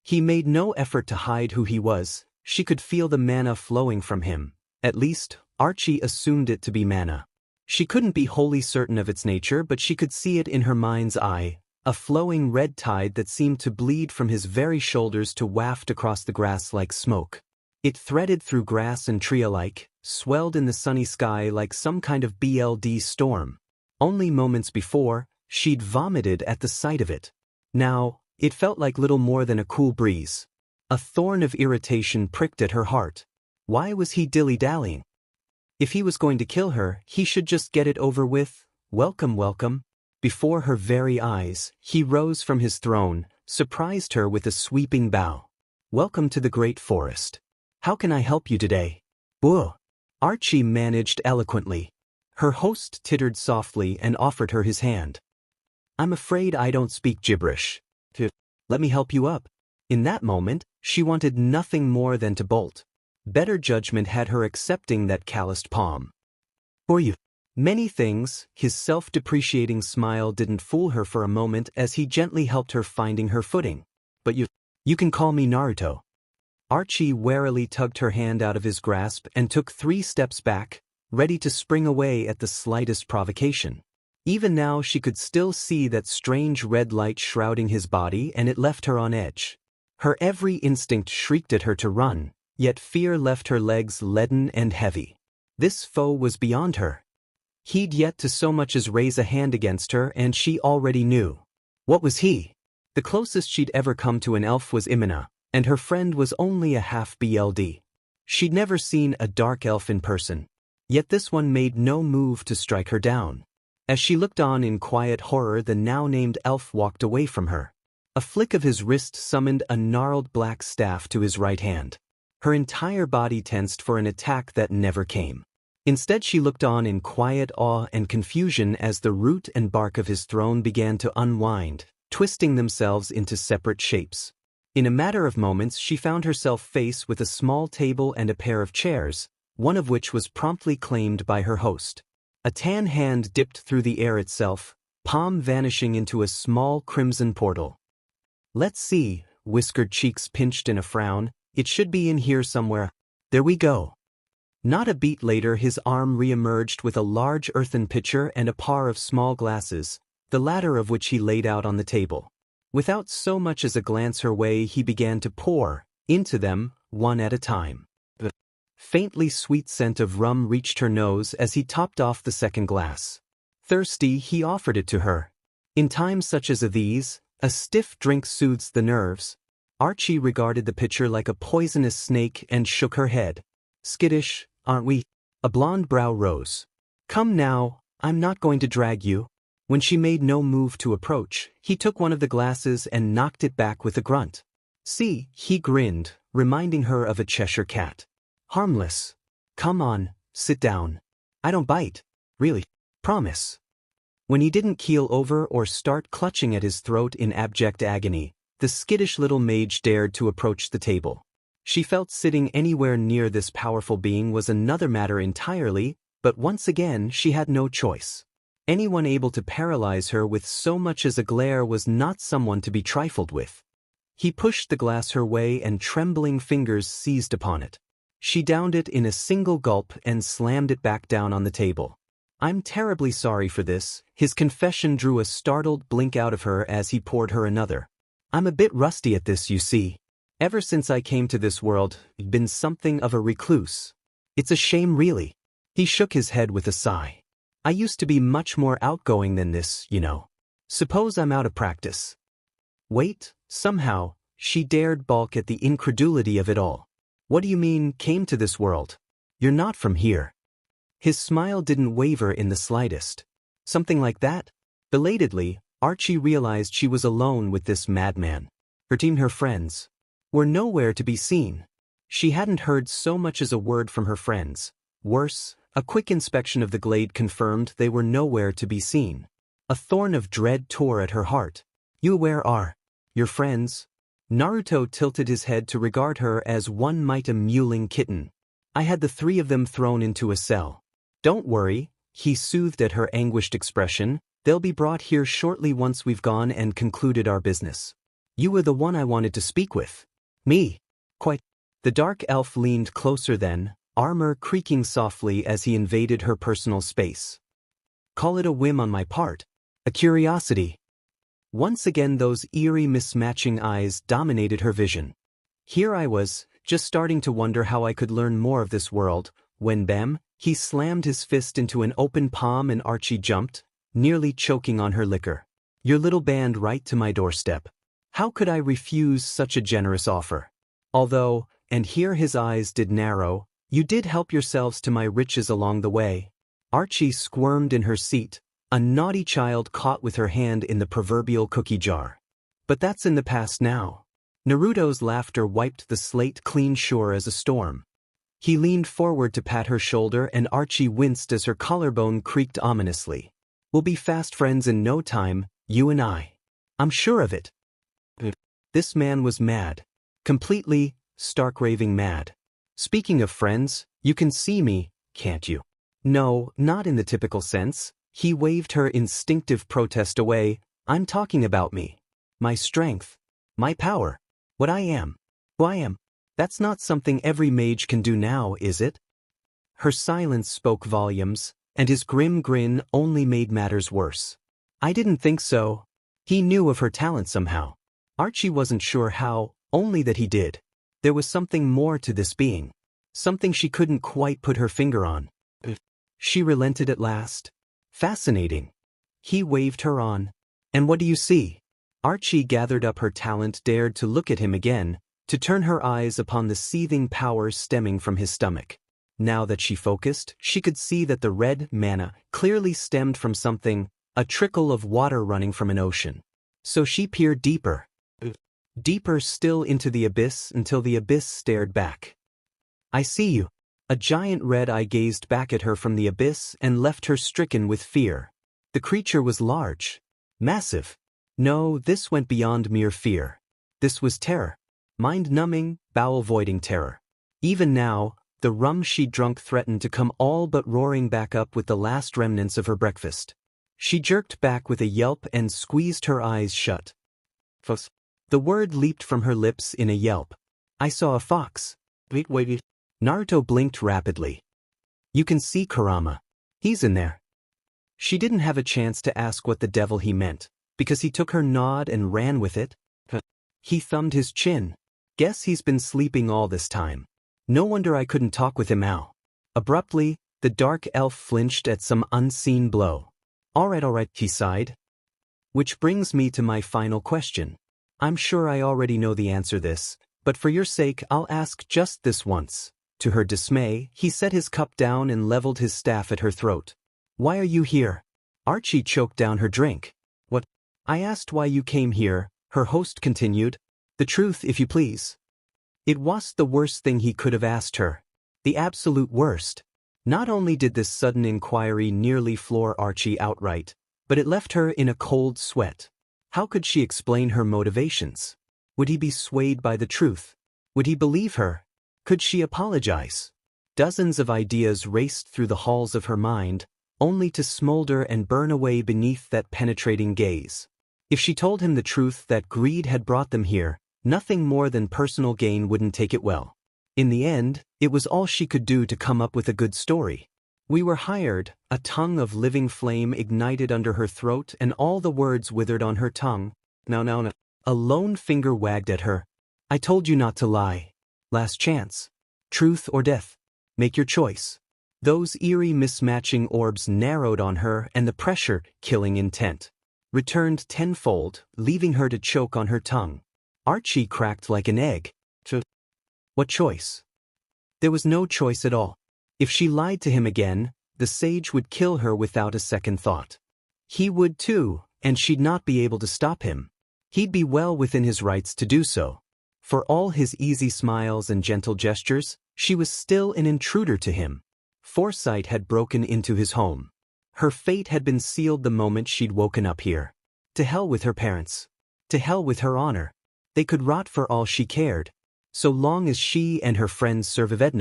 Speaker 1: He made no effort to hide who he was. She could feel the mana flowing from him. At least, Archie assumed it to be mana. She couldn't be wholly certain of its nature, but she could see it in her mind's eye, a flowing red tide that seemed to bleed from his very shoulders to waft across the grass like smoke. It threaded through grass and tree alike, swelled in the sunny sky like some kind of BLD storm. Only moments before, she'd vomited at the sight of it. Now, it felt like little more than a cool breeze. A thorn of irritation pricked at her heart. Why was he dilly-dallying? If he was going to kill her, he should just get it over with. Welcome, welcome. Before her very eyes, he rose from his throne, surprised her with a sweeping bow. Welcome to the great forest. How can I help you today? Whoa. Archie managed eloquently. Her host tittered softly and offered her his hand. I'm afraid I don't speak gibberish. Let me help you up. In that moment, she wanted nothing more than to bolt. Better judgment had her accepting that calloused palm. For you. Many things. His self-depreciating smile didn't fool her for a moment as he gently helped her finding her footing. But you can call me Naruto. Archie warily tugged her hand out of his grasp and took 3 steps back, ready to spring away at the slightest provocation. Even now she could still see that strange red light shrouding his body, and it left her on edge. Her every instinct shrieked at her to run, yet fear left her legs leaden and heavy. This foe was beyond her. He'd yet to so much as raise a hand against her, and she already knew. What was he? The closest she'd ever come to an elf was Imina, and her friend was only a half BLD. She'd never seen a dark elf in person. Yet this one made no move to strike her down. As she looked on in quiet horror, the now-named elf walked away from her. A flick of his wrist summoned a gnarled black staff to his right hand. Her entire body tensed for an attack that never came. Instead she looked on in quiet awe and confusion as the root and bark of his throne began to unwind, twisting themselves into separate shapes. In a matter of moments she found herself faced with a small table and a pair of chairs, one of which was promptly claimed by her host. A tan hand dipped through the air itself, palm vanishing into a small crimson portal. Let's see, whiskered cheeks pinched in a frown, it should be in here somewhere. There we go. Not a beat later his arm re-emerged with a large earthen pitcher and a par of small glasses, the latter of which he laid out on the table. Without so much as a glance her way he began to pour into them, one at a time. The faintly sweet scent of rum reached her nose as he topped off the second glass. Thirsty, he offered it to her. In times such as these, a stiff drink soothes the nerves. Archie regarded the pitcher like a poisonous snake and shook her head. Skittish, aren't we? A blonde brow rose. Come now, I'm not going to drag you. When she made no move to approach, he took one of the glasses and knocked it back with a grunt. See, he grinned, reminding her of a Cheshire cat. Harmless. Come on, sit down. I don't bite. Really. Promise. When he didn't keel over or start clutching at his throat in abject agony, the skittish little mage dared to approach the table. She felt sitting anywhere near this powerful being was another matter entirely, but once again she had no choice. Anyone able to paralyze her with so much as a glare was not someone to be trifled with. He pushed the glass her way and trembling fingers seized upon it. She downed it in a single gulp and slammed it back down on the table. I'm terribly sorry for this. His confession drew a startled blink out of her as he poured her another. I'm a bit rusty at this, you see. Ever since I came to this world, I've been something of a recluse. It's a shame, really. He shook his head with a sigh. I used to be much more outgoing than this, you know. Suppose I'm out of practice. Wait, somehow, she dared balk at the incredulity of it all. What do you mean, came to this world? You're not from here. His smile didn't waver in the slightest. Something like that? Belatedly, Archie realized she was alone with this madman. Her team, her friends, were nowhere to be seen. She hadn't heard so much as a word from her friends. Worse, a quick inspection of the glade confirmed they were nowhere to be seen. A thorn of dread tore at her heart. You where are your friends? Naruto tilted his head to regard her as one might a mewling kitten. I had the 3 of them thrown into a cell. Don't worry, he soothed at her anguished expression, they'll be brought here shortly once we've gone and concluded our business. You were the one I wanted to speak with. Me? Quite. The dark elf leaned closer then, armor creaking softly as he invaded her personal space. Call it a whim on my part. A curiosity. Once again those eerie mismatching eyes dominated her vision. Here I was, just starting to wonder how I could learn more of this world, when bam, he slammed his fist into an open palm and Archie jumped, nearly choking on her liquor. Your little band right to my doorstep. How could I refuse such a generous offer? Although, and here his eyes did narrow, you did help yourselves to my riches along the way. Archie squirmed in her seat, a naughty child caught with her hand in the proverbial cookie jar. But that's in the past now. Naruto's laughter wiped the slate clean sure as a storm. He leaned forward to pat her shoulder and Archie winced as her collarbone creaked ominously. We'll be fast friends in no time, you and I. I'm sure of it. This man was mad. Completely, stark raving mad. Speaking of friends, you can see me, can't you? No, not in the typical sense. He waved her instinctive protest away. I'm talking about me. My strength. My power. What I am. Who I am. That's not something every mage can do now, is it? Her silence spoke volumes, and his grim grin only made matters worse. I didn't think so. He knew of her talent somehow. Archie wasn't sure how, only that he did. There was something more to this being. Something she couldn't quite put her finger on. She relented at last. Fascinating. He waved her on. And what do you see? Archie gathered up her talent, dared to look at him again, to turn her eyes upon the seething power stemming from his stomach. Now that she focused, she could see that the red mana clearly stemmed from something, a trickle of water running from an ocean. So she peered deeper. Deeper still into the abyss until the abyss stared back. I see you. A giant red eye gazed back at her from the abyss and left her stricken with fear. The creature was large. Massive. No, this went beyond mere fear. This was terror. Mind-numbing, bowel-voiding terror. Even now, the rum she'd drunk threatened to come all but roaring back up with the last remnants of her breakfast. She jerked back with a yelp and squeezed her eyes shut. Fox. The word leaped from her lips in a yelp. I saw a fox. Wait. Naruto blinked rapidly. You can see Kurama. He's in there. She didn't have a chance to ask what the devil he meant, because he took her nod and ran with it. He thumbed his chin. Guess he's been sleeping all this time. No wonder I couldn't talk with him now. Abruptly, the dark elf flinched at some unseen blow. All right, he sighed. Which brings me to my final question. I'm sure I already know the answer this, but for your sake I'll ask just this once. To her dismay, he set his cup down and leveled his staff at her throat. Why are you here? Archie choked down her drink. What? I asked why you came here, her host continued. The truth, if you please. It was the worst thing he could have asked her. The absolute worst. Not only did this sudden inquiry nearly floor Archie outright, but it left her in a cold sweat. How could she explain her motivations? Would he be swayed by the truth? Would he believe her? Could she apologize? Dozens of ideas raced through the halls of her mind, only to smolder and burn away beneath that penetrating gaze. If she told him the truth that greed had brought them here, nothing more than personal gain wouldn't take it well. In the end, it was all she could do to come up with a good story. We were hired, a tongue of living flame ignited under her throat and all the words withered on her tongue. No. A lone finger wagged at her. I told you not to lie. Last chance. Truth or death. Make your choice. Those eerie mismatching orbs narrowed on her and the pressure, killing intent, returned tenfold, leaving her to choke on her tongue. Archie cracked like an egg. What choice? There was no choice at all. If she lied to him again, the sage would kill her without a second thought. He would too, and she'd not be able to stop him. He'd be well within his rights to do so. For all his easy smiles and gentle gestures, she was still an intruder to him. Foresight had broken into his home. Her fate had been sealed the moment she'd woken up here. To hell with her parents. To hell with her honor. They could rot for all she cared. So long as she and her friends survived,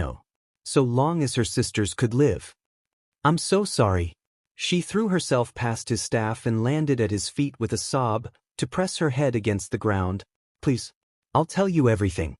Speaker 1: so long as her sisters could live. I'm so sorry. She threw herself past his staff and landed at his feet with a sob, to press her head against the ground. Please. I'll tell you everything.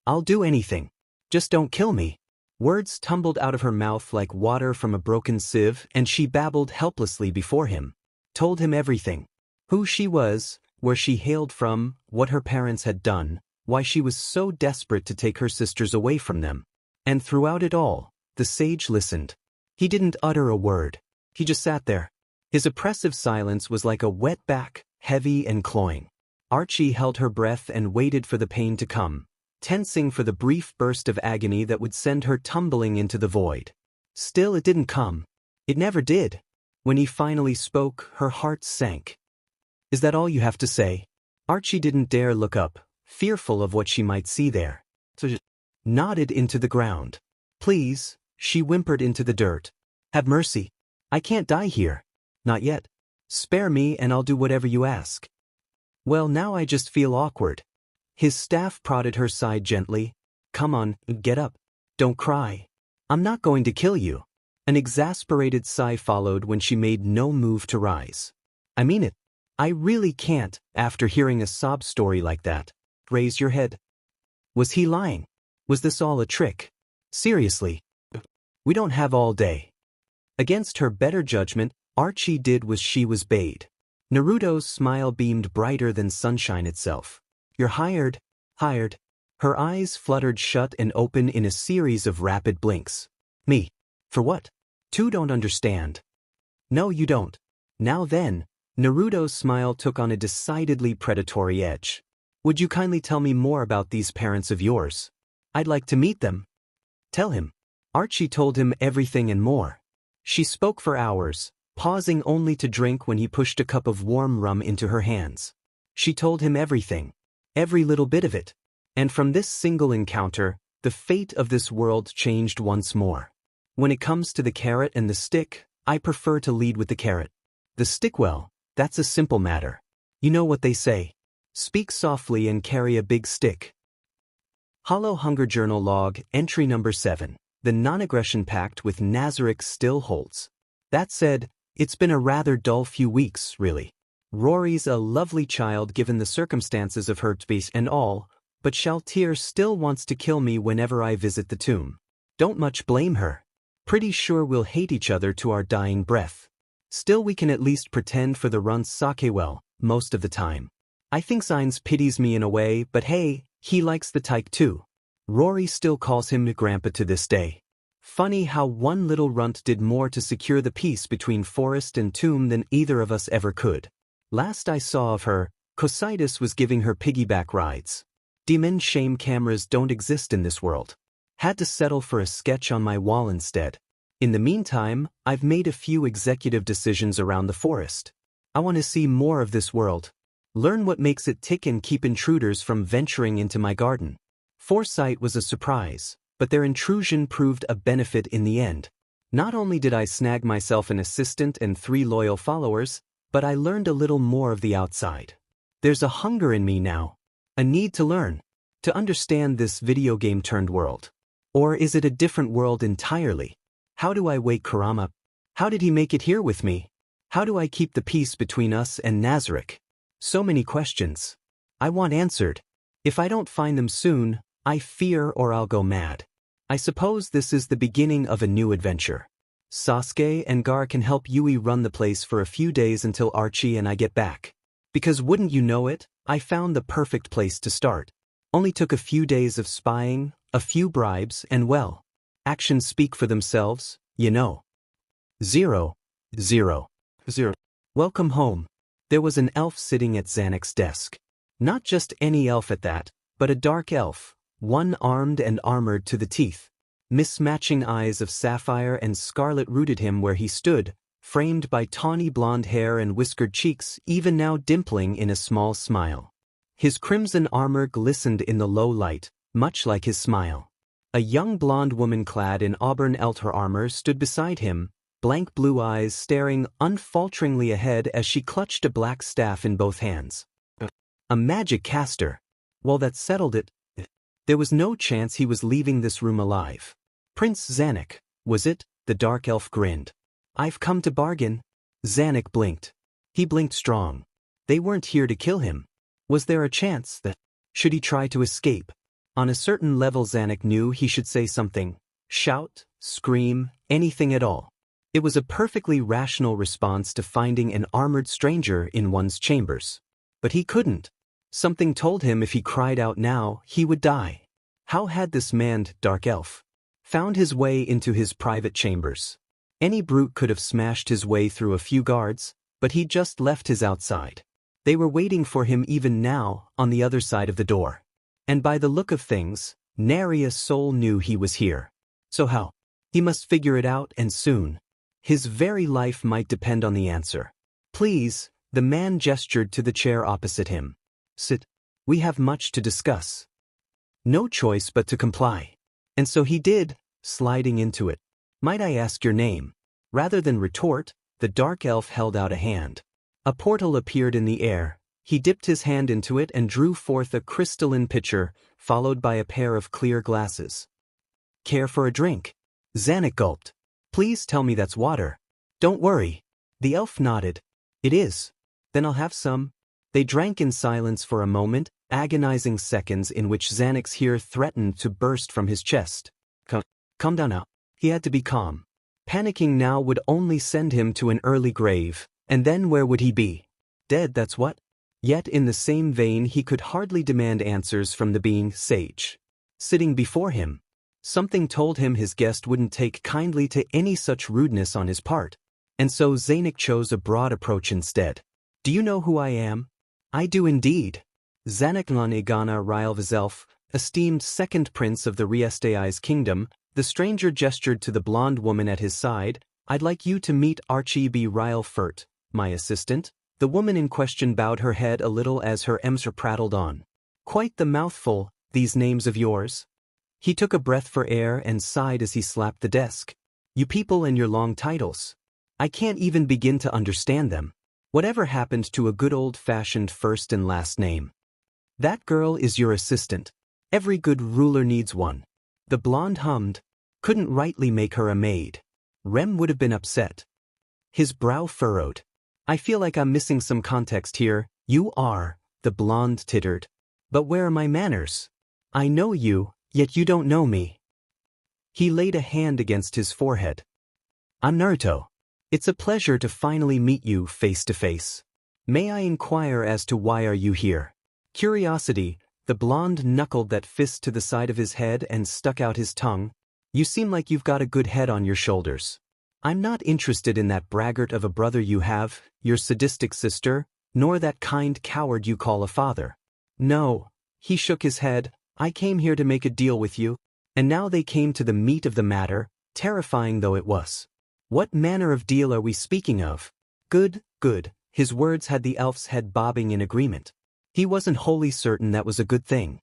Speaker 1: I'll do anything. Just don't kill me. Words tumbled out of her mouth like water from a broken sieve, and she babbled helplessly before him. Told him everything. Who she was, where she hailed from, what her parents had done, why she was so desperate to take her sisters away from them. And throughout it all, the sage listened. He didn't utter a word. He just sat there. His oppressive silence was like a wet back, heavy and cloying. Archie held her breath and waited for the pain to come, tensing for the brief burst of agony that would send her tumbling into the void. Still it didn't come. It never did. When he finally spoke, her heart sank. "Is that all you have to say?" Archie didn't dare look up, fearful of what she might see there. So she nodded into the ground. "Please," she whimpered into the dirt. "Have mercy. I can't die here. Not yet. Spare me and I'll do whatever you ask." "Well, now I just feel awkward." His staff prodded her side gently. "Come on, get up. Don't cry. I'm not going to kill you." An exasperated sigh followed when she made no move to rise. "I mean it. I really can't, after hearing a sob story like that." "Raise your head." Was he lying? Was this all a trick? Seriously. We don't have all day. Against her better judgment, Archie did what she was bade. Naruto's smile beamed brighter than sunshine itself. "You're hired." "Hired." Her eyes fluttered shut and open in a series of rapid blinks. "Me? For what?" "Two don't understand." "No, you don't." Now then, Naruto's smile took on a decidedly predatory edge. "Would you kindly tell me more about these parents of yours? I'd like to meet them." "Tell him." Archie told him everything and more. She spoke for hours, pausing only to drink when he pushed a cup of warm rum into her hands. She told him everything. Every little bit of it. And from this single encounter, the fate of this world changed once more. "When it comes to the carrot and the stick, I prefer to lead with the carrot. The stick, well, that's a simple matter. You know what they say. Speak softly and carry a big stick." Hollow Hunger Journal Log, Entry Number 7. The non-aggression pact with Nazarick still holds. That said, it's been a rather dull few weeks, really. Rory's a lovely child given the circumstances of her space and all, but Shaltier still wants to kill me whenever I visit the tomb. Don't much blame her. Pretty sure we'll hate each other to our dying breath. Still we can at least pretend for the runs sake well, most of the time. I think Signs pities me in a way, but hey, he likes the tyke too. Rory still calls him Grandpa to this day. Funny how one little runt did more to secure the peace between forest and tomb than either of us ever could. Last I saw of her, Cositus was giving her piggyback rides. Demon shame cameras don't exist in this world. Had to settle for a sketch on my wall instead. In the meantime, I've made a few executive decisions around the forest. I want to see more of this world. Learn what makes it tick and keep intruders from venturing into my garden. Foresight was a surprise, but their intrusion proved a benefit in the end. Not only did I snag myself an assistant and 3 loyal followers, but I learned a little more of the outside. There's a hunger in me now. A need to learn. To understand this video game-turned world. Or is it a different world entirely? How do I wake Kurama? How did he make it here with me? How do I keep the peace between us and Nazarick? So many questions. I want answered. If I don't find them soon, I fear or I'll go mad. I suppose this is the beginning of a new adventure. Sasuke and Gar can help Yui run the place for a few days until Archie and I get back. Because wouldn't you know it, I found the perfect place to start. Only took a few days of spying, a few bribes, and well, actions speak for themselves, you know. 0, 0, 0. Welcome home. There was an elf sitting at Xanax's desk. Not just any elf at that, but a dark elf, one armed and armored to the teeth. Mismatching eyes of sapphire and scarlet rooted him where he stood, framed by tawny blonde hair and whiskered cheeks, even now dimpling in a small smile. His crimson armor glistened in the low light, much like his smile. A young blonde woman clad in auburn elter armor stood beside him, blank blue eyes staring unfalteringly ahead as she clutched a black staff in both hands. A magic caster. Well, that settled it. There was no chance he was leaving this room alive. Prince Xanax, was it? The dark elf grinned. I've come to bargain. Xanax blinked. He blinked strong. They weren't here to kill him. Was there a chance that, should he try to escape? On a certain level Xanax knew he should say something, Shout, scream, anything at all. It was a perfectly rational response to finding an armored stranger in one's chambers. But he couldn't. Something told him if he cried out now, he would die. How had this man, dark elf, found his way into his private chambers? Any brute could have smashed his way through a few guards, but he just left his outside. They were waiting for him even now, on the other side of the door. And by the look of things, nary a soul knew he was here. So how? He must figure it out, and soon. His very life might depend on the answer. Please, the man gestured to the chair opposite him. Sit. We have much to discuss. No choice but to comply. And so he did, sliding into it. Might I ask your name? Rather than retort, the dark elf held out a hand. A portal appeared in the air. He dipped his hand into it and drew forth a crystalline pitcher, followed by a pair of clear glasses. Care for a drink? Zanek gulped. Please tell me that's water. Don't worry. The elf nodded. It is. Then I'll have some. They drank in silence for a moment, agonizing seconds in which Zanek's ear threatened to burst from his chest. Calm down now. He had to be calm. Panicking now would only send him to an early grave, and then where would he be? Dead, that's what? Yet in the same vein he could hardly demand answers from the being sage sitting before him. Something told him his guest wouldn't take kindly to any such rudeness on his part, and so Zanek chose a broad approach instead. Do you know who I am? I do indeed. Zanek Igana Rylvazelf, esteemed second prince of the Riestei's kingdom, the stranger gestured to the blonde woman at his side. I'd like you to meet Archie B. Rylfert, my assistant. The woman in question bowed her head a little as her emser prattled on. Quite the mouthful, these names of yours. He took a breath for air and sighed as he slapped the desk. You people and your long titles. I can't even begin to understand them. Whatever happened to a good old-fashioned first and last name? That girl is your assistant. Every good ruler needs one. The blonde hummed. Couldn't rightly make her a maid. Rem would have been upset. His brow furrowed. I feel like I'm missing some context here. You are, the blonde tittered. But where are my manners? I know you, yet you don't know me. He laid a hand against his forehead. I'm Naruto. It's a pleasure to finally meet you face to face. May I inquire as to why are you here? Curiosity, the blonde knuckled that fist to the side of his head and stuck out his tongue. You seem like you've got a good head on your shoulders. I'm not interested in that braggart of a brother you have, your sadistic sister, nor that kind coward you call a father. No, he shook his head. I came here to make a deal with you. And now they came to the meat of the matter, terrifying though it was. What manner of deal are we speaking of? Good, good. His words had the elf's head bobbing in agreement. He wasn't wholly certain that was a good thing.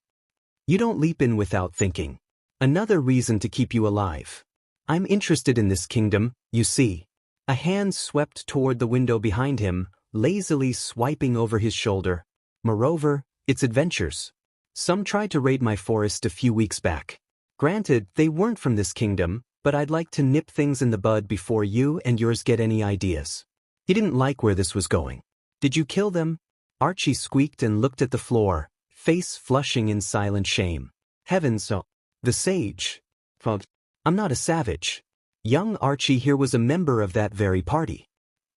Speaker 1: You don't leap in without thinking. Another reason to keep you alive. I'm interested in this kingdom, you see. A hand swept toward the window behind him, lazily swiping over his shoulder. Moreover, its adventures. Some tried to raid my forest a few weeks back. Granted, they weren't from this kingdom, but I'd like to nip things in the bud before you and yours get any ideas. He didn't like where this was going. Did you kill them? Archie squeaked and looked at the floor, face flushing in silent shame. Heavens, so. The sage. I'm not a savage. Young Archie here was a member of that very party.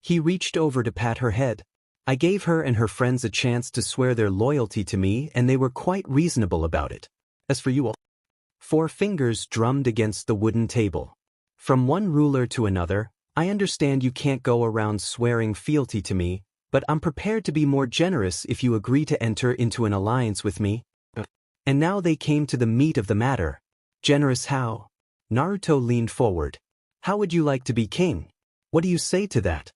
Speaker 1: He reached over to pat her head. I gave her and her friends a chance to swear their loyalty to me and they were quite reasonable about it. As for you all. 4 fingers drummed against the wooden table. From one ruler to another, I understand you can't go around swearing fealty to me, but I'm prepared to be more generous if you agree to enter into an alliance with me. And now they came to the meat of the matter. Generous how? Naruto leaned forward. How would you like to be king? What do you say to that?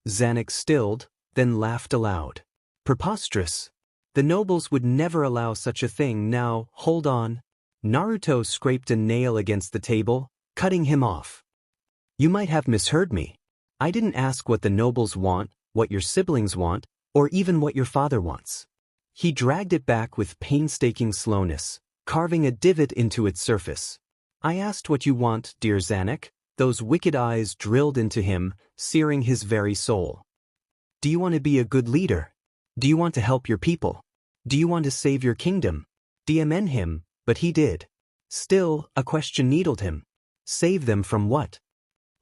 Speaker 1: Zanek stilled, then laughed aloud. Preposterous. The nobles would never allow such a thing. Now, hold on. Naruto scraped a nail against the table, cutting him off. You might have misheard me. I didn't ask what the nobles want, what your siblings want, or even what your father wants. He dragged it back with painstaking slowness, carving a divot into its surface. I asked what you want, dear Zanek. Those wicked eyes drilled into him, searing his very soul. Do you want to be a good leader? Do you want to help your people? Do you want to save your kingdom? DMN him, but he did. Still, a question needled him. Save them from what?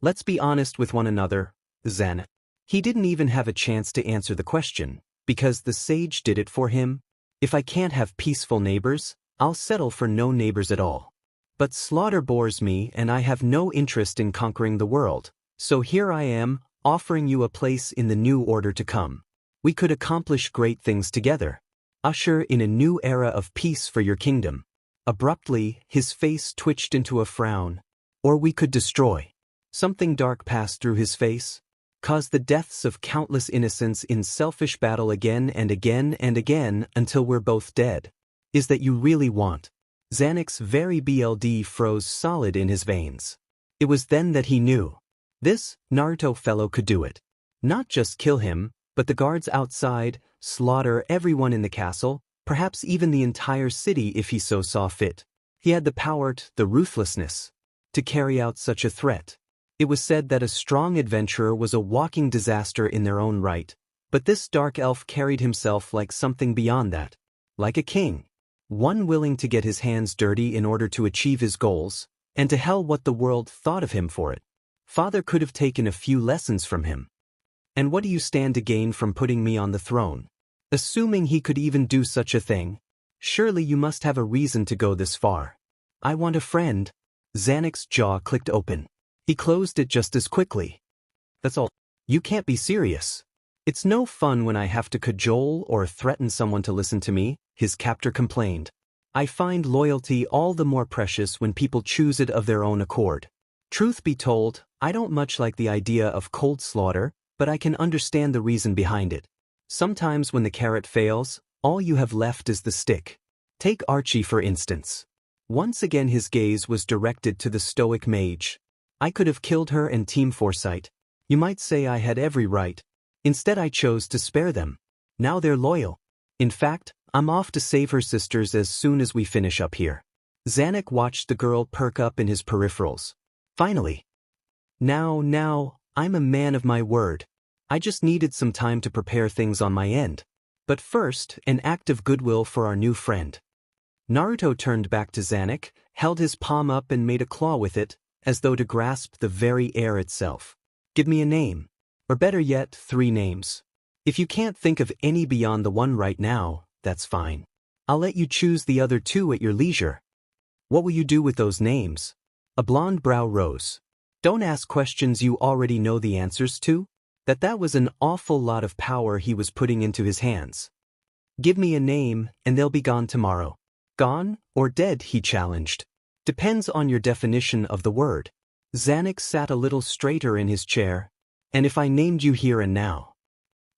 Speaker 1: Let's be honest with one another, Zan. He didn't even have a chance to answer the question, because the sage did it for him. If I can't have peaceful neighbors, I'll settle for no neighbors at all. But slaughter bores me and I have no interest in conquering the world, so here I am, offering you a place in the new order to come. We could accomplish great things together. Usher in a new era of peace for your kingdom. Abruptly, his face twitched into a frown. Or we could destroy. Something dark passed through his face. Cause the deaths of countless innocents in selfish battle again and again and again until we're both dead. Is that you really want? Zanek's very BLD froze solid in his veins. It was then that he knew. This Naruto fellow could do it. Not just kill him, but the guards outside, slaughter everyone in the castle, perhaps even the entire city if he so saw fit. He had the power, the ruthlessness, to carry out such a threat. It was said that a strong adventurer was a walking disaster in their own right, but this dark elf carried himself like something beyond that. Like a king. One willing to get his hands dirty in order to achieve his goals, and to hell what the world thought of him for it. Father could have taken a few lessons from him. And what do you stand to gain from putting me on the throne? Assuming he could even do such a thing, surely you must have a reason to go this far. I want a friend. Zanek's jaw clicked open. He closed it just as quickly. That's all. You can't be serious. It's no fun when I have to cajole or threaten someone to listen to me, his captor complained. I find loyalty all the more precious when people choose it of their own accord. Truth be told, I don't much like the idea of cold slaughter, but I can understand the reason behind it. Sometimes when the carrot fails, all you have left is the stick. Take Archie for instance. Once again his gaze was directed to the stoic mage. I could have killed her and Team Foresight. You might say I had every right. Instead I chose to spare them. Now they're loyal. In fact, I'm off to save her sisters as soon as we finish up here. Zanek watched the girl perk up in his peripherals. Finally. Now, I'm a man of my word. I just needed some time to prepare things on my end. But first, an act of goodwill for our new friend. Naruto turned back to Zanek, held his palm up and made a claw with it, as though to grasp the very air itself. Give me a name. Or better yet, 3 names. If you can't think of any beyond the one right now, that's fine. I'll let you choose the other 2 at your leisure. What will you do with those names? A blonde brow rose. Don't ask questions you already know the answers to. That was an awful lot of power he was putting into his hands. Give me a name, and they'll be gone tomorrow. Gone, or dead, he challenged. Depends on your definition of the word. Zanek sat a little straighter in his chair. And if I named you here and now?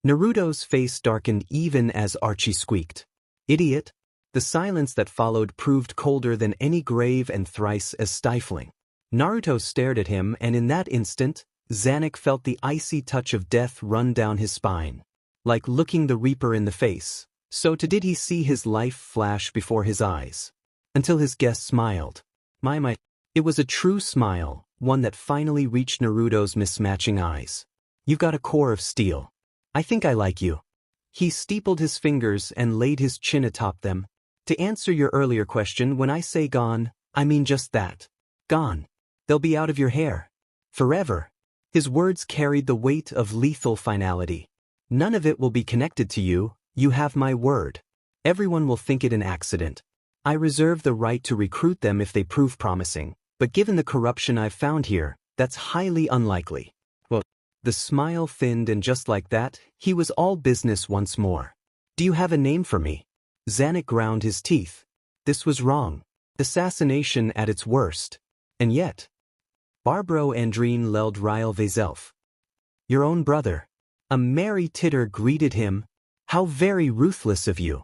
Speaker 1: Naruto's face darkened even as Archie squeaked. Idiot. The silence that followed proved colder than any grave and thrice as stifling. Naruto stared at him and in that instant, Zanek felt the icy touch of death run down his spine. Like looking the Reaper in the face, so too did he see his life flash before his eyes. Until his guest smiled. My. It was a true smile, one that finally reached Naruto's mismatching eyes. You've got a core of steel. I think I like you. He steepled his fingers and laid his chin atop them. To answer your earlier question, when I say gone, I mean just that. Gone. They'll be out of your hair. Forever. His words carried the weight of lethal finality. None of it will be connected to you, you have my word. Everyone will think it an accident. I reserve the right to recruit them if they prove promising, but given the corruption I've found here, that's highly unlikely. Well, the smile thinned and just like that, he was all business once more. Do you have a name for me? Zanek ground his teeth. This was wrong. Assassination at its worst. And yet. Barbro Andrine leld Ryle Vazelf. Your own brother. A merry titter greeted him. How very ruthless of you.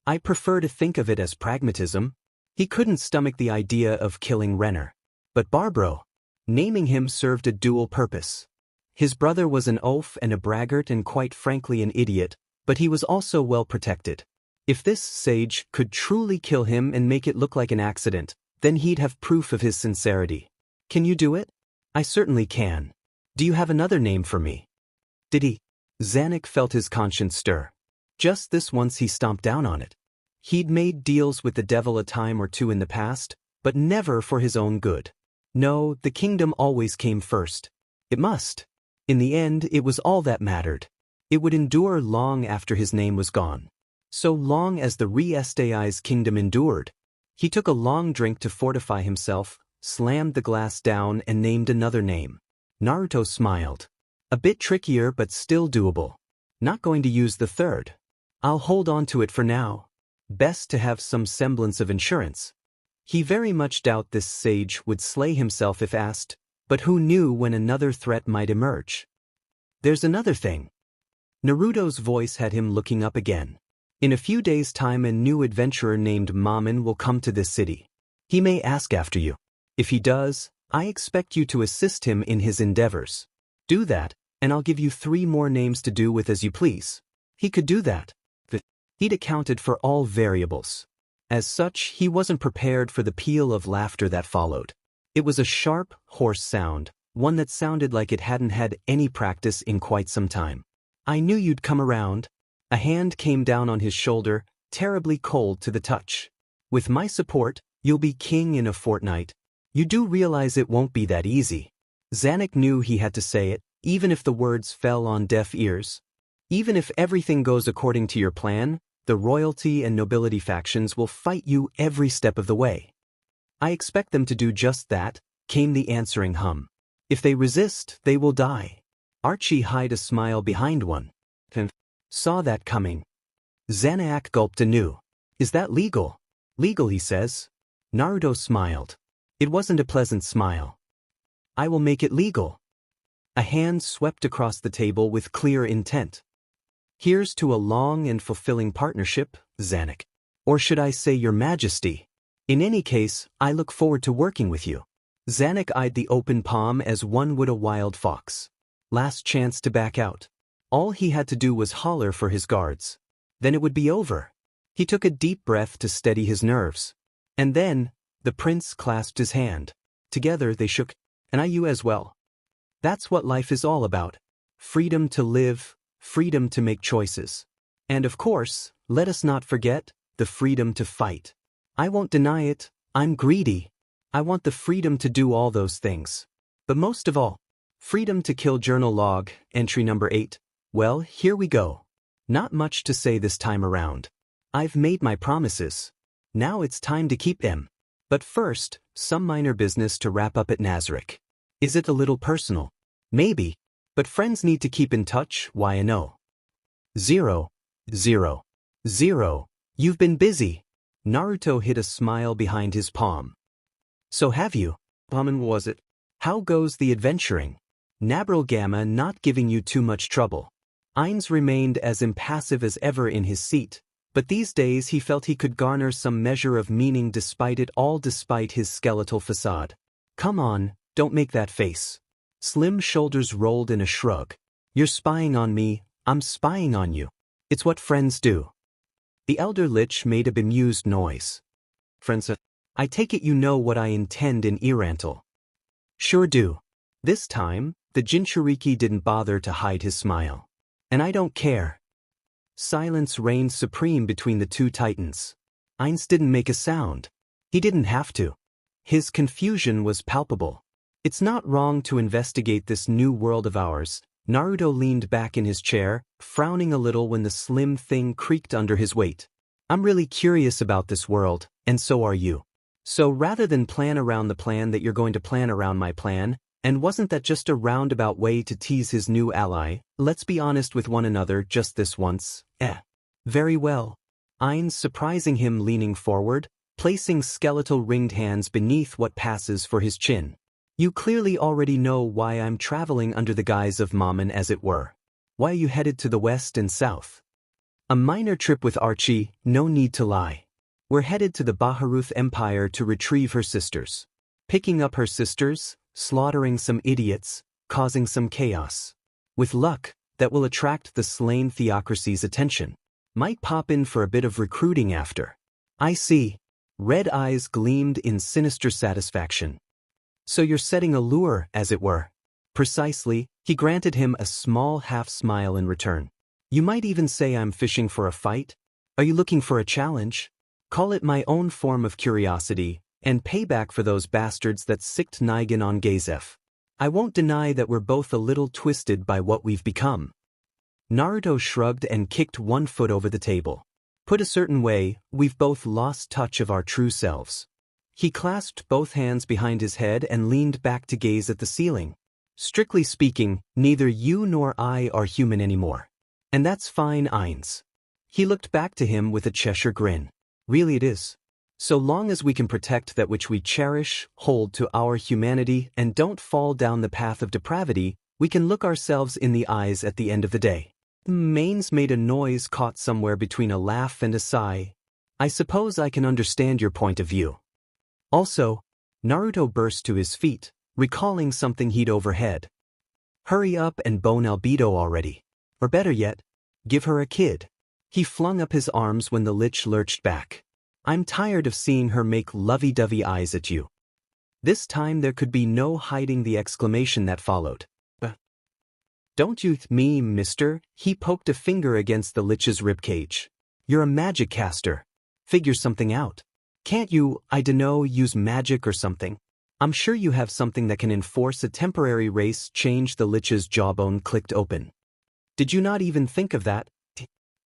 Speaker 1: I prefer to think of it as pragmatism. He couldn't stomach the idea of killing Renner. But Barbro, naming him served a dual purpose. His brother was an oaf and a braggart and quite frankly an idiot, but he was also well protected. If this sage could truly kill him and make it look like an accident, then he'd have proof of his sincerity. Can you do it? I certainly can. Do you have another name for me? Did he? Zanek felt his conscience stir. Just this once he stomped down on it. He'd made deals with the devil a time or two in the past, but never for his own good. No, the kingdom always came first. It must. In the end, it was all that mattered. It would endure long after his name was gone. So long as the Re-Estei's kingdom endured. He took a long drink to fortify himself, slammed the glass down and named another name. Naruto smiled. A bit trickier but still doable. Not going to use the third. I'll hold on to it for now. Best to have some semblance of insurance. He very much doubted this sage would slay himself if asked, but who knew when another threat might emerge? There's another thing. Naruto's voice had him looking up again. In a few days' time a new adventurer named Momonga will come to this city. He may ask after you. If he does, I expect you to assist him in his endeavors. Do that, and I'll give you 3 more names to do with as you please. He could do that. He'd accounted for all variables. As such, he wasn't prepared for the peal of laughter that followed. It was a sharp, hoarse sound, one that sounded like it hadn't had any practice in quite some time. I knew you'd come around. A hand came down on his shoulder, terribly cold to the touch. With my support, you'll be king in a fortnight. You do realize it won't be that easy. Zanik knew he had to say it, even if the words fell on deaf ears. Even if everything goes according to your plan, the royalty and nobility factions will fight you every step of the way. I expect them to do just that, came the answering hum. If they resist, they will die. Archie hid a smile behind one. Saw that coming. Zanak gulped anew. Is that legal? Legal, he says. Naruto smiled. It wasn't a pleasant smile. I will make it legal. A hand swept across the table with clear intent. Here's to a long and fulfilling partnership, Zanik. Or should I say your majesty? In any case, I look forward to working with you. Zanik eyed the open palm as one would a wild fox. Last chance to back out. All he had to do was holler for his guards. Then it would be over. He took a deep breath to steady his nerves. And then, the prince clasped his hand. Together they shook, and you as well. That's what life is all about. Freedom to live, freedom to make choices. And of course, let us not forget, the freedom to fight. I won't deny it, I'm greedy. I want the freedom to do all those things. But most of all, freedom to kill. Journal log, entry number 8. Well, here we go. Not much to say this time around. I've made my promises. Now it's time to keep them. But first, some minor business to wrap up at Nazarick. Is it a little personal? Maybe. But friends need to keep in touch, why I know. 0, 0, 0. You've been busy. Naruto hid a smile behind his palm. So have you? Was it? How goes the adventuring? Nabral Gamma not giving you too much trouble. Ainz remained as impassive as ever in his seat, but these days he felt he could garner some measure of meaning despite his skeletal facade. Come on, don't make that face. Slim shoulders rolled in a shrug. You're spying on me, I'm spying on you. It's what friends do. The elder lich made a bemused noise. Friends, I take it you know what I intend in Irantal. Sure do. This time, the Jinchuriki didn't bother to hide his smile. And I don't care. Silence reigned supreme between the two titans. Ainz didn't make a sound. He didn't have to. His confusion was palpable. It's not wrong to investigate this new world of ours. Naruto leaned back in his chair, frowning a little when the slim thing creaked under his weight. I'm really curious about this world, and so are you. So rather than plan around the plan that you're going to plan around my plan, and wasn't that just a roundabout way to tease his new ally, let's be honest with one another just this once, Very well. Ainz surprising him leaning forward, placing skeletal ringed hands beneath what passes for his chin. You clearly already know why I'm traveling under the guise of Momonga as it were. Why are you headed to the west and south? A minor trip with Archie, no need to lie. We're headed to the Baharuth Empire to retrieve her sisters. Picking up her sisters, slaughtering some idiots, causing some chaos. With luck, that will attract the slain theocracy's attention. Might pop in for a bit of recruiting after. I see. Red eyes gleamed in sinister satisfaction. So you're setting a lure, as it were. Precisely, he granted him a small half-smile in return. You might even say I'm fishing for a fight. Are you looking for a challenge? Call it my own form of curiosity, And payback for those bastards that sicked Nigan on Gazef. I won't deny that we're both a little twisted by what we've become. Naruto shrugged and kicked one foot over the table. Put a certain way, we've both lost touch of our true selves. He clasped both hands behind his head and leaned back to gaze at the ceiling. Strictly speaking, neither you nor I are human anymore. And that's fine, Ainz. He looked back to him with a Cheshire grin. Really it is. So long as we can protect that which we cherish, hold to our humanity, and don't fall down the path of depravity, we can look ourselves in the eyes at the end of the day. Mains made a noise caught somewhere between a laugh and a sigh. I suppose I can understand your point of view. Also, Naruto burst to his feet, recalling something he'd overheard. Hurry up and bone Albedo already. Or better yet, give her a kid. He flung up his arms when the lich lurched back. I'm tired of seeing her make lovey-dovey eyes at you. This time there could be no hiding the exclamation that followed. Don't you me, mister? He poked a finger against the lich's ribcage. You're a magic caster. Figure something out. Can't you, I dunno, use magic or something? I'm sure you have something that can enforce a temporary race change. The lich's jawbone clicked open. Did you not even think of that?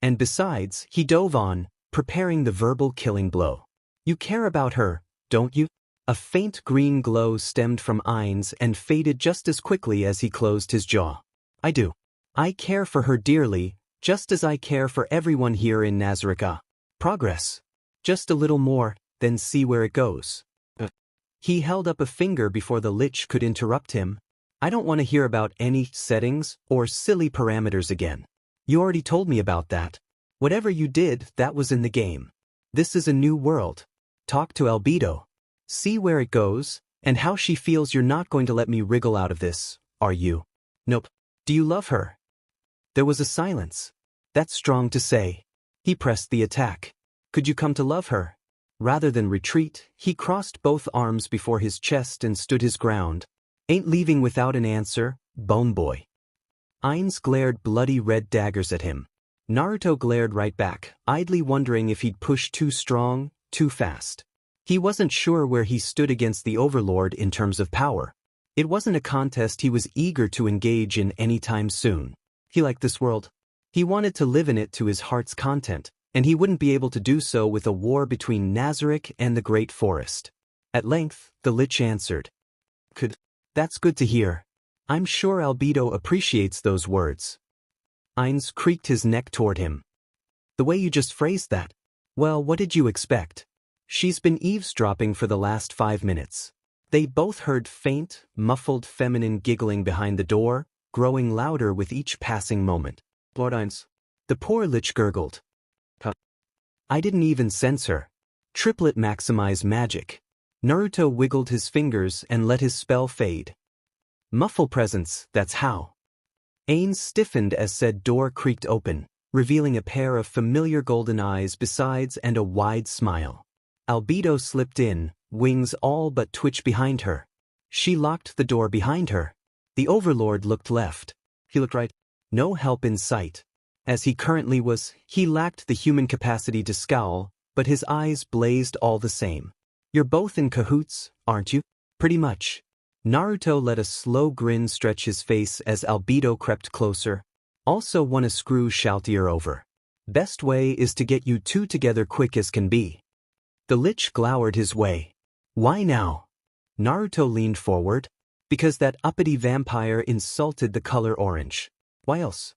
Speaker 1: And besides, he dove on, preparing the verbal killing blow. You care about her, don't you? A faint green glow stemmed from Ainz and faded just as quickly as he closed his jaw. I do. I care for her dearly, just as I care for everyone here in Nazarica. Progress. Just a little more, then see where it goes. He held up a finger before the lich could interrupt him. I don't want to hear about any settings or silly parameters again. You already told me about that. Whatever you did, that was in the game. This is a new world. Talk to Albedo. See where it goes, and how she feels. You're not going to let me wriggle out of this, are you? Nope. Do you love her? There was a silence. That's strong to say. He pressed the attack. Could you come to love her? Rather than retreat, he crossed both arms before his chest and stood his ground. Ain't leaving without an answer, bone boy. Ainz glared bloody red daggers at him. Naruto glared right back, idly wondering if he'd pushed too strong, too fast. He wasn't sure where he stood against the Overlord in terms of power. It wasn't a contest he was eager to engage in anytime soon. He liked this world. He wanted to live in it to his heart's content, and he wouldn't be able to do so with a war between Nazarick and the Great Forest. At length, the lich answered. That's good to hear. I'm sure Albedo appreciates those words. Ainz creaked his neck toward him. The way you just phrased that. Well, what did you expect? She's been eavesdropping for the last 5 minutes. They both heard faint, muffled feminine giggling behind the door, growing louder with each passing moment. Lord Ainz. The poor lich gurgled. I didn't even sense her. Triplet maximize magic. Naruto wiggled his fingers and let his spell fade. Muffle presence, that's how. Ainz stiffened as said door creaked open, revealing a pair of familiar golden eyes besides and a wide smile. Albedo slipped in, wings all but twitch behind her. She locked the door behind her. The Overlord looked left. He looked right. No help in sight. As he currently was, he lacked the human capacity to scowl, but his eyes blazed all the same. You're both in cahoots, aren't you? Pretty much. Naruto let a slow grin stretch his face as Albedo crept closer. Also wanna screw Shaltier over. Best way is to get you two together quick as can be. The lich glowered his way. Why now? Naruto leaned forward. Because that uppity vampire insulted the color orange. Why else?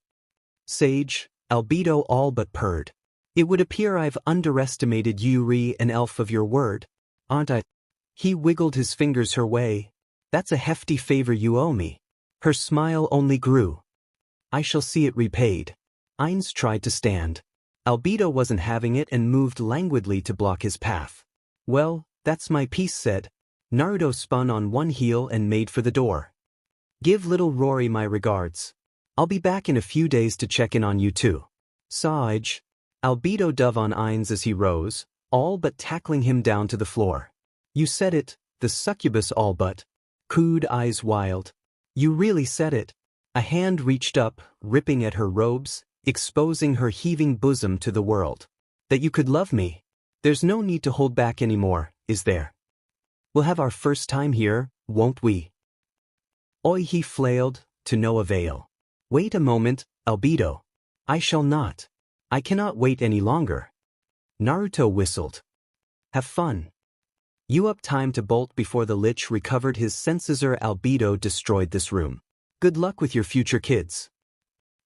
Speaker 1: Sage, Albedo all but purred. It would appear I've underestimated Yuri, an elf of your word. Aren't I? He wiggled his fingers her way. That's a hefty favor you owe me. Her smile only grew. I shall see it repaid. Ainz tried to stand. Albedo wasn't having it and moved languidly to block his path. Well, that's my piece said. Naruto spun on one heel and made for the door. Give little Rory my regards. I'll be back in a few days to check in on you too. Sage. Albedo dove on Ainz as he rose, all but tackling him down to the floor. You said it, the succubus all but. Cooed, eyes wild. You really said it. A hand reached up, ripping at her robes, exposing her heaving bosom to the world. That you could love me. There's no need to hold back anymore, is there? We'll have our first time here, won't we? Oi, he flailed, to no avail. Wait a moment, Albedo. I shall not. I cannot wait any longer. Naruto whistled. Have fun. You up time to bolt before the lich recovered his senses or Albedo destroyed this room. Good luck with your future kids.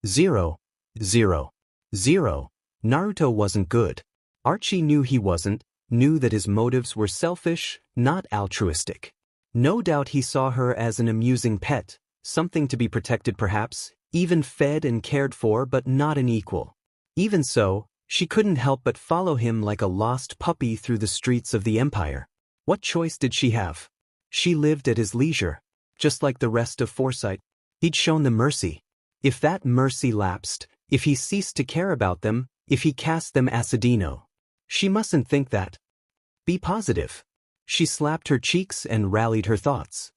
Speaker 1: 0, 0, 0. Naruto wasn't good. Archie knew he wasn't, knew that his motives were selfish, not altruistic. No doubt he saw her as an amusing pet, something to be protected perhaps, even fed and cared for but not an equal. Even so, she couldn't help but follow him like a lost puppy through the streets of the empire. What choice did she have? She lived at his leisure. Just like the rest of Foresight, he'd shown them mercy. If that mercy lapsed, if he ceased to care about them, if he cast them acidino. She mustn't think that. Be positive. She slapped her cheeks and rallied her thoughts.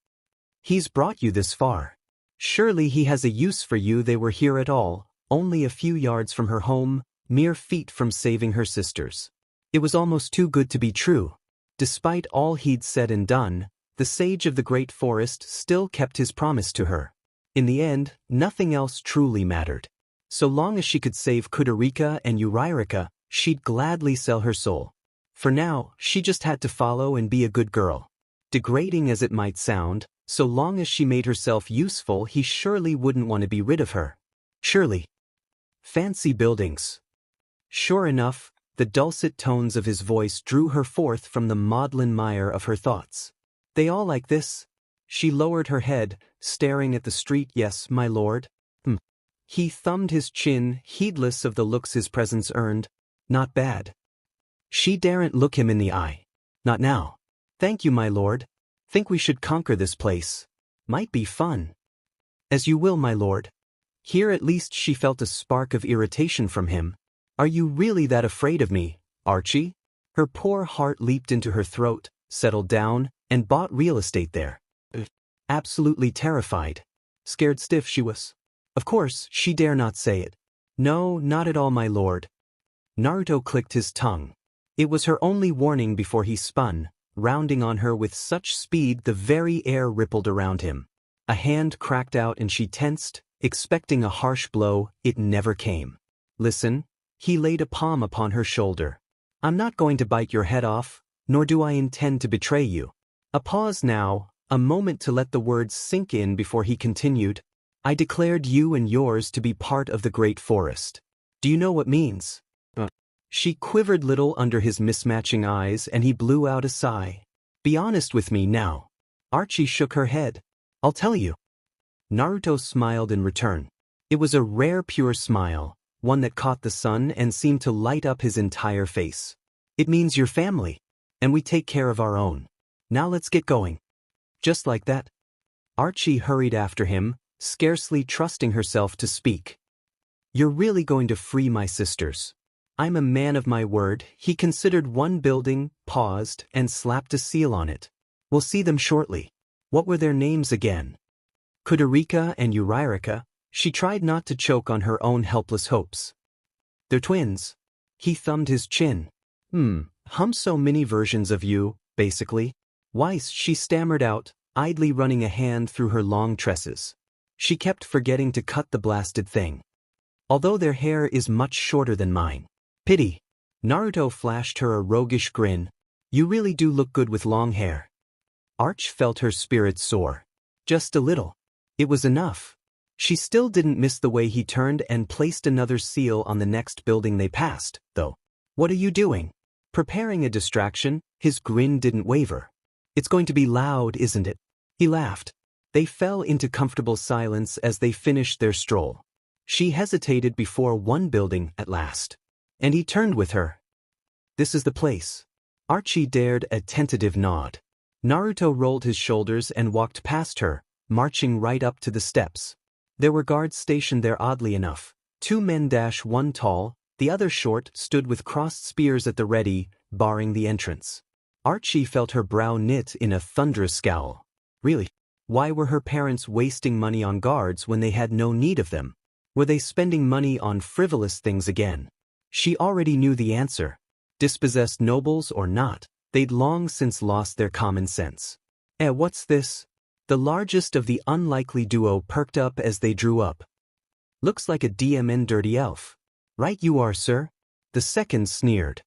Speaker 1: He's brought you this far. Surely he has a use for you. They were here at all, only a few yards from her home, mere feet from saving her sisters. It was almost too good to be true. Despite all he'd said and done, the sage of the great forest still kept his promise to her. In the end, nothing else truly mattered. So long as she could save Kudurika and Urairika, she'd gladly sell her soul. For now, she just had to follow and be a good girl. Degrading as it might sound, so long as she made herself useful, he surely wouldn't want to be rid of her. Surely. Fancy buildings. Sure enough, the dulcet tones of his voice drew her forth from the maudlin mire of her thoughts. They all like this? She lowered her head, staring at the street. Yes, my lord. He thumbed his chin, heedless of the looks his presence earned. Not bad. She daren't look him in the eye. Not now. Thank you, my lord. Think we should conquer this place. Might be fun. As you will, my lord. Here at least she felt a spark of irritation from him. Are you really that afraid of me, Archie? Her poor heart leaped into her throat, settled down, and bought real estate there. Absolutely terrified. Scared stiff she was. Of course, she dare not say it. No, not at all, my lord. Naruto clicked his tongue. It was her only warning before he spun, rounding on her with such speed the very air rippled around him. A hand cracked out and she tensed, expecting a harsh blow. It never came. Listen, he laid a palm upon her shoulder. I'm not going to bite your head off, nor do I intend to betray you. A pause now, a moment to let the words sink in before he continued. I declared you and yours to be part of the great forest. Do you know what means? She quivered little under his mismatching eyes and he blew out a sigh. Be honest with me now. Archie shook her head. I'll tell you. Naruto smiled in return. It was a rare pure smile, one that caught the sun and seemed to light up his entire face. It means your family, and we take care of our own. Now let's get going. Just like that. Archie hurried after him, scarcely trusting herself to speak. You're really going to free my sisters? I'm a man of my word. He considered one building, paused, and slapped a seal on it. We'll see them shortly. What were their names again? Kudurika and Urairika. She tried not to choke on her own helpless hopes. They're twins. He thumbed his chin. So many versions of you, basically. Weiss, she stammered out, idly running a hand through her long tresses. She kept forgetting to cut the blasted thing. Although their hair is much shorter than mine. Pity. Naruto flashed her a roguish grin. You really do look good with long hair. Arch felt her spirits soar. Just a little. It was enough. She still didn't miss the way he turned and placed another seal on the next building they passed, though. What are you doing? Preparing a distraction, his grin didn't waver. It's going to be loud, isn't it? He laughed. They fell into comfortable silence as they finished their stroll. She hesitated before one building at last. And he turned with her. This is the place. Archie dared a tentative nod. Naruto rolled his shoulders and walked past her, marching right up to the steps. There were guards stationed there oddly enough. 2 men, one tall, the other short, stood with crossed spears at the ready, barring the entrance. Archie felt her brow knit in a thunderous scowl. Really? Why were her parents wasting money on guards when they had no need of them? Were they spending money on frivolous things again? She already knew the answer. Dispossessed nobles or not, They'd long since lost their common sense. What's this? The largest of the unlikely duo perked up as they drew up. Looks like a DMN dirty elf. Right you are, sir. The second sneered.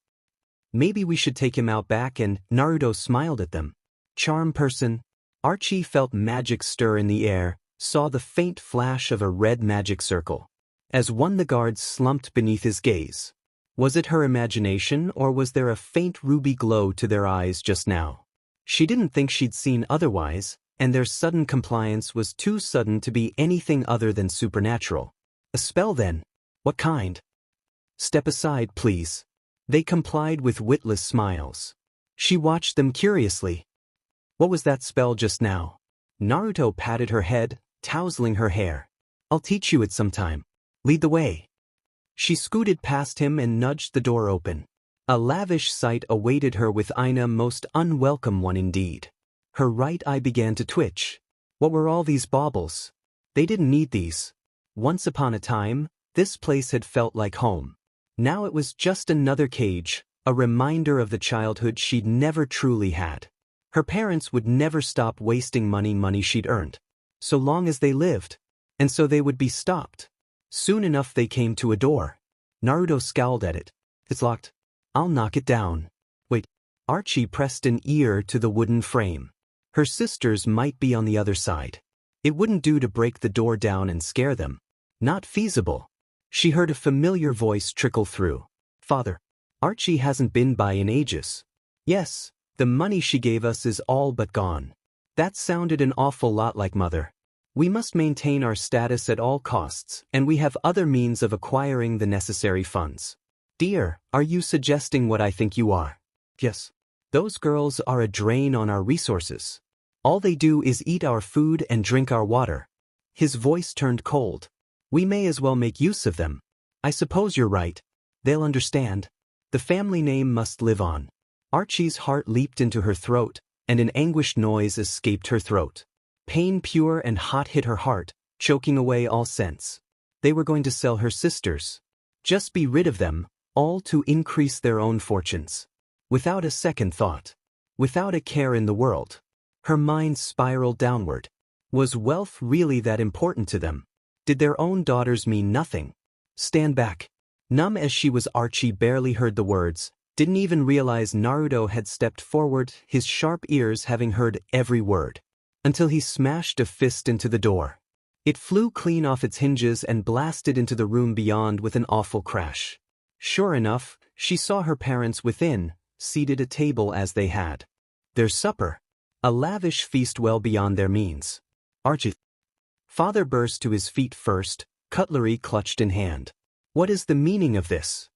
Speaker 1: Maybe we should take him out back, and Naruto smiled at them. Charm person. Archie felt magic stir in the air, saw the faint flash of a red magic circle. As one the guards slumped beneath his gaze. Was it her imagination, or was there a faint ruby glow to their eyes just now? She didn't think she'd seen otherwise, and their sudden compliance was too sudden to be anything other than supernatural. A spell then? What kind? Step aside, please. They complied with witless smiles. She watched them curiously. What was that spell just now? Naruto patted her head, tousling her hair. I'll teach you it sometime. Lead the way. She scooted past him and nudged the door open. A lavish sight awaited her with Ina, most unwelcome one indeed. Her right eye began to twitch. What were all these baubles? They didn't need these. Once upon a time, this place had felt like home. Now it was just another cage, a reminder of the childhood she'd never truly had. Her parents would never stop wasting money she'd earned. So long as they lived. And so they would be stopped. Soon enough they came to a door. Naruto scowled at it. It's locked. I'll knock it down. Wait. Archie pressed an ear to the wooden frame. Her sisters might be on the other side. It wouldn't do to break the door down and scare them. Not feasible. She heard a familiar voice trickle through. Father. Archie hasn't been by in ages. Yes, the money she gave us is all but gone. That sounded an awful lot like Mother. We must maintain our status at all costs, and we have other means of acquiring the necessary funds. Dear, are you suggesting what I think you are? Yes. Those girls are a drain on our resources. All they do is eat our food and drink our water. His voice turned cold. We may as well make use of them. I suppose you're right. They'll understand. The family name must live on. Archie's heart leaped into her throat, and an anguished noise escaped her throat. Pain pure and hot hit her heart, choking away all sense. They were going to sell her sisters. Just be rid of them, all to increase their own fortunes. Without a second thought. Without a care in the world. Her mind spiraled downward. Was wealth really that important to them? Did their own daughters mean nothing? Stand back. Numb as she was, Archie barely heard the words, didn't even realize Naruto had stepped forward, his sharp ears having heard every word. Until he smashed a fist into the door. It flew clean off its hinges and blasted into the room beyond with an awful crash. Sure enough, she saw her parents within, seated at table as they had. Their supper. A lavish feast well beyond their means. Archie. Father burst to his feet first, cutlery clutched in hand. What is the meaning of this?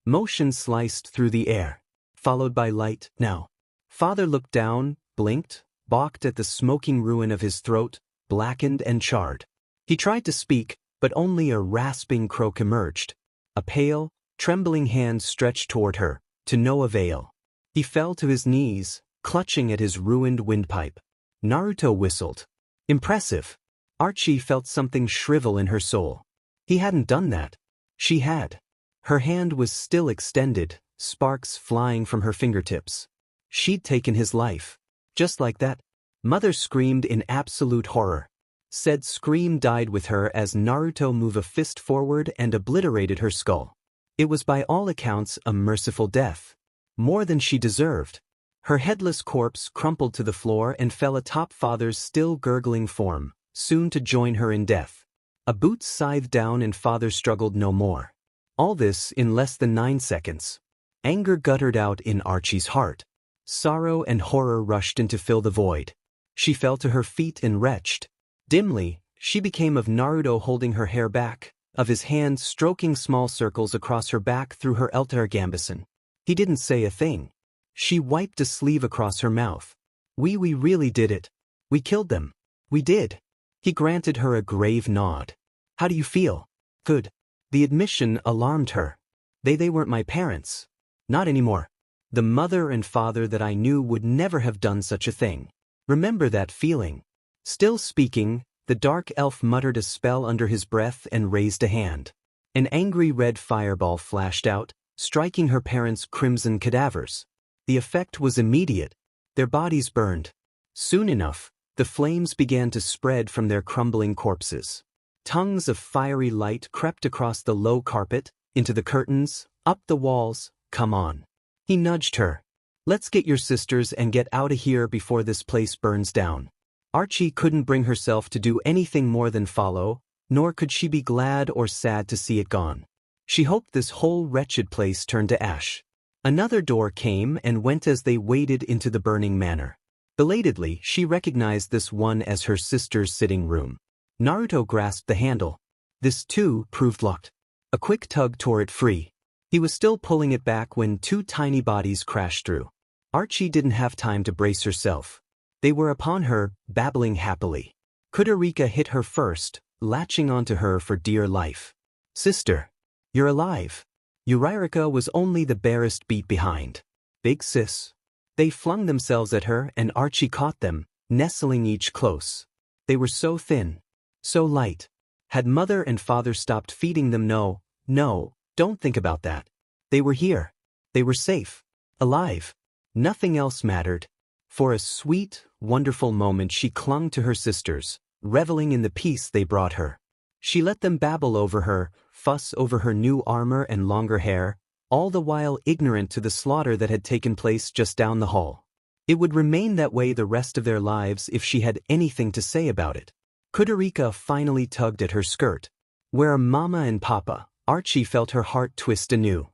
Speaker 1: Motion sliced through the air, followed by light. Now. Father looked down, blinked, balked at the smoking ruin of his throat, blackened and charred. He tried to speak, but only a rasping croak emerged. A pale, trembling hand stretched toward her, to no avail. He fell to his knees, clutching at his ruined windpipe. Naruto whistled. Impressive. Archie felt something shrivel in her soul. He hadn't done that. She had. Her hand was still extended, sparks flying from her fingertips. She'd taken his life. Just like that. Mother screamed in absolute horror. Said scream died with her as Naruto moved a fist forward and obliterated her skull. It was by all accounts a merciful death. More than she deserved. Her headless corpse crumpled to the floor and fell atop Father's still gurgling form, soon to join her in death. A boot scythed down and Father struggled no more. All this in less than 9 seconds. Anger guttered out in Archie's heart. Sorrow and horror rushed in to fill the void. She fell to her feet and retched. Dimly, she became of Naruto holding her hair back, of his hand stroking small circles across her back through her Elter gambeson. He didn't say a thing. She wiped a sleeve across her mouth. We really did it. We killed them. We did. He granted her a grave nod. How do you feel? Good. The admission alarmed her. They weren't my parents. Not anymore. The mother and father that I knew would never have done such a thing. Remember that feeling. Still speaking, the dark elf muttered a spell under his breath and raised a hand. An angry red fireball flashed out, striking her parents' crimson cadavers. The effect was immediate. Their bodies burned. Soon enough, the flames began to spread from their crumbling corpses. Tongues of fiery light crept across the low carpet, into the curtains, up the walls. Come on. He nudged her. Let's get your sisters and get out of here before this place burns down. Archie couldn't bring herself to do anything more than follow, nor could she be glad or sad to see it gone. She hoped this whole wretched place turned to ash. Another door came and went as they waded into the burning manor. Belatedly, she recognized this one as her sister's sitting room. Naruto grasped the handle. This too proved locked. A quick tug tore it free. He was still pulling it back when two tiny bodies crashed through. Archie didn't have time to brace herself. They were upon her, babbling happily. Kudurika hit her first, latching onto her for dear life. Sister, you're alive. Urairika was only the barest beat behind. Big sis. They flung themselves at her and Archie caught them, nestling each close. They were so thin, so light. Had mother and father stopped feeding them? No, don't think about that. They were here. They were safe. Alive. Nothing else mattered. For a sweet, wonderful moment she clung to her sisters, reveling in the peace they brought her. She let them babble over her, fuss over her new armor and longer hair, all the while ignorant to the slaughter that had taken place just down the hall. It would remain that way the rest of their lives if she had anything to say about it. Kudurika finally tugged at her skirt. Where are Mama and Papa? Archie felt her heart twist anew.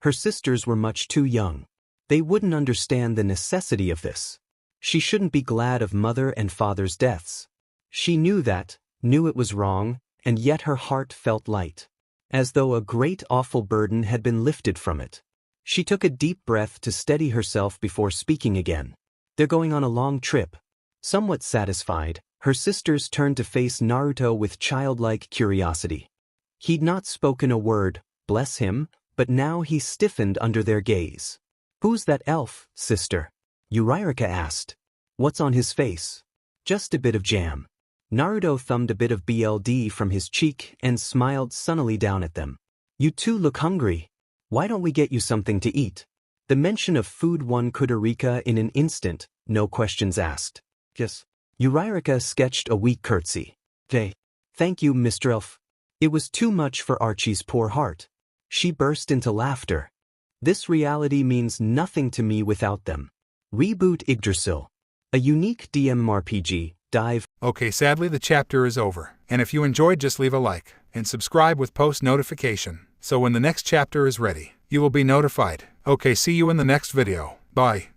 Speaker 1: Her sisters were much too young. They wouldn't understand the necessity of this. She shouldn't be glad of mother and father's deaths. She knew that, knew it was wrong, and yet her heart felt light. As though a great awful burden had been lifted from it. She took a deep breath to steady herself before speaking again. They're going on a long trip. Somewhat satisfied, her sisters turned to face Naruto with childlike curiosity. He'd not spoken a word, bless him, but now he stiffened under their gaze. Who's that elf, sister? Urairika asked. What's on his face? Just a bit of jam. Naruto thumbed a bit of BLD from his cheek and smiled sunnily down at them. You two look hungry. Why don't we get you something to eat? The mention of food won Kudurika in an instant, no questions asked. Yes. Urairika sketched a weak curtsy. Thank you, Mr. Elf. It was too much for Archie's poor heart. She burst into laughter. This reality means nothing to me without them. Rebootdrasil. A unique DMRPG. Dive.
Speaker 2: Okay, sadly the chapter is over, and if you enjoyed just leave a like, and subscribe with post notification, so when the next chapter is ready, you will be notified. Okay, see you in the next video. Bye.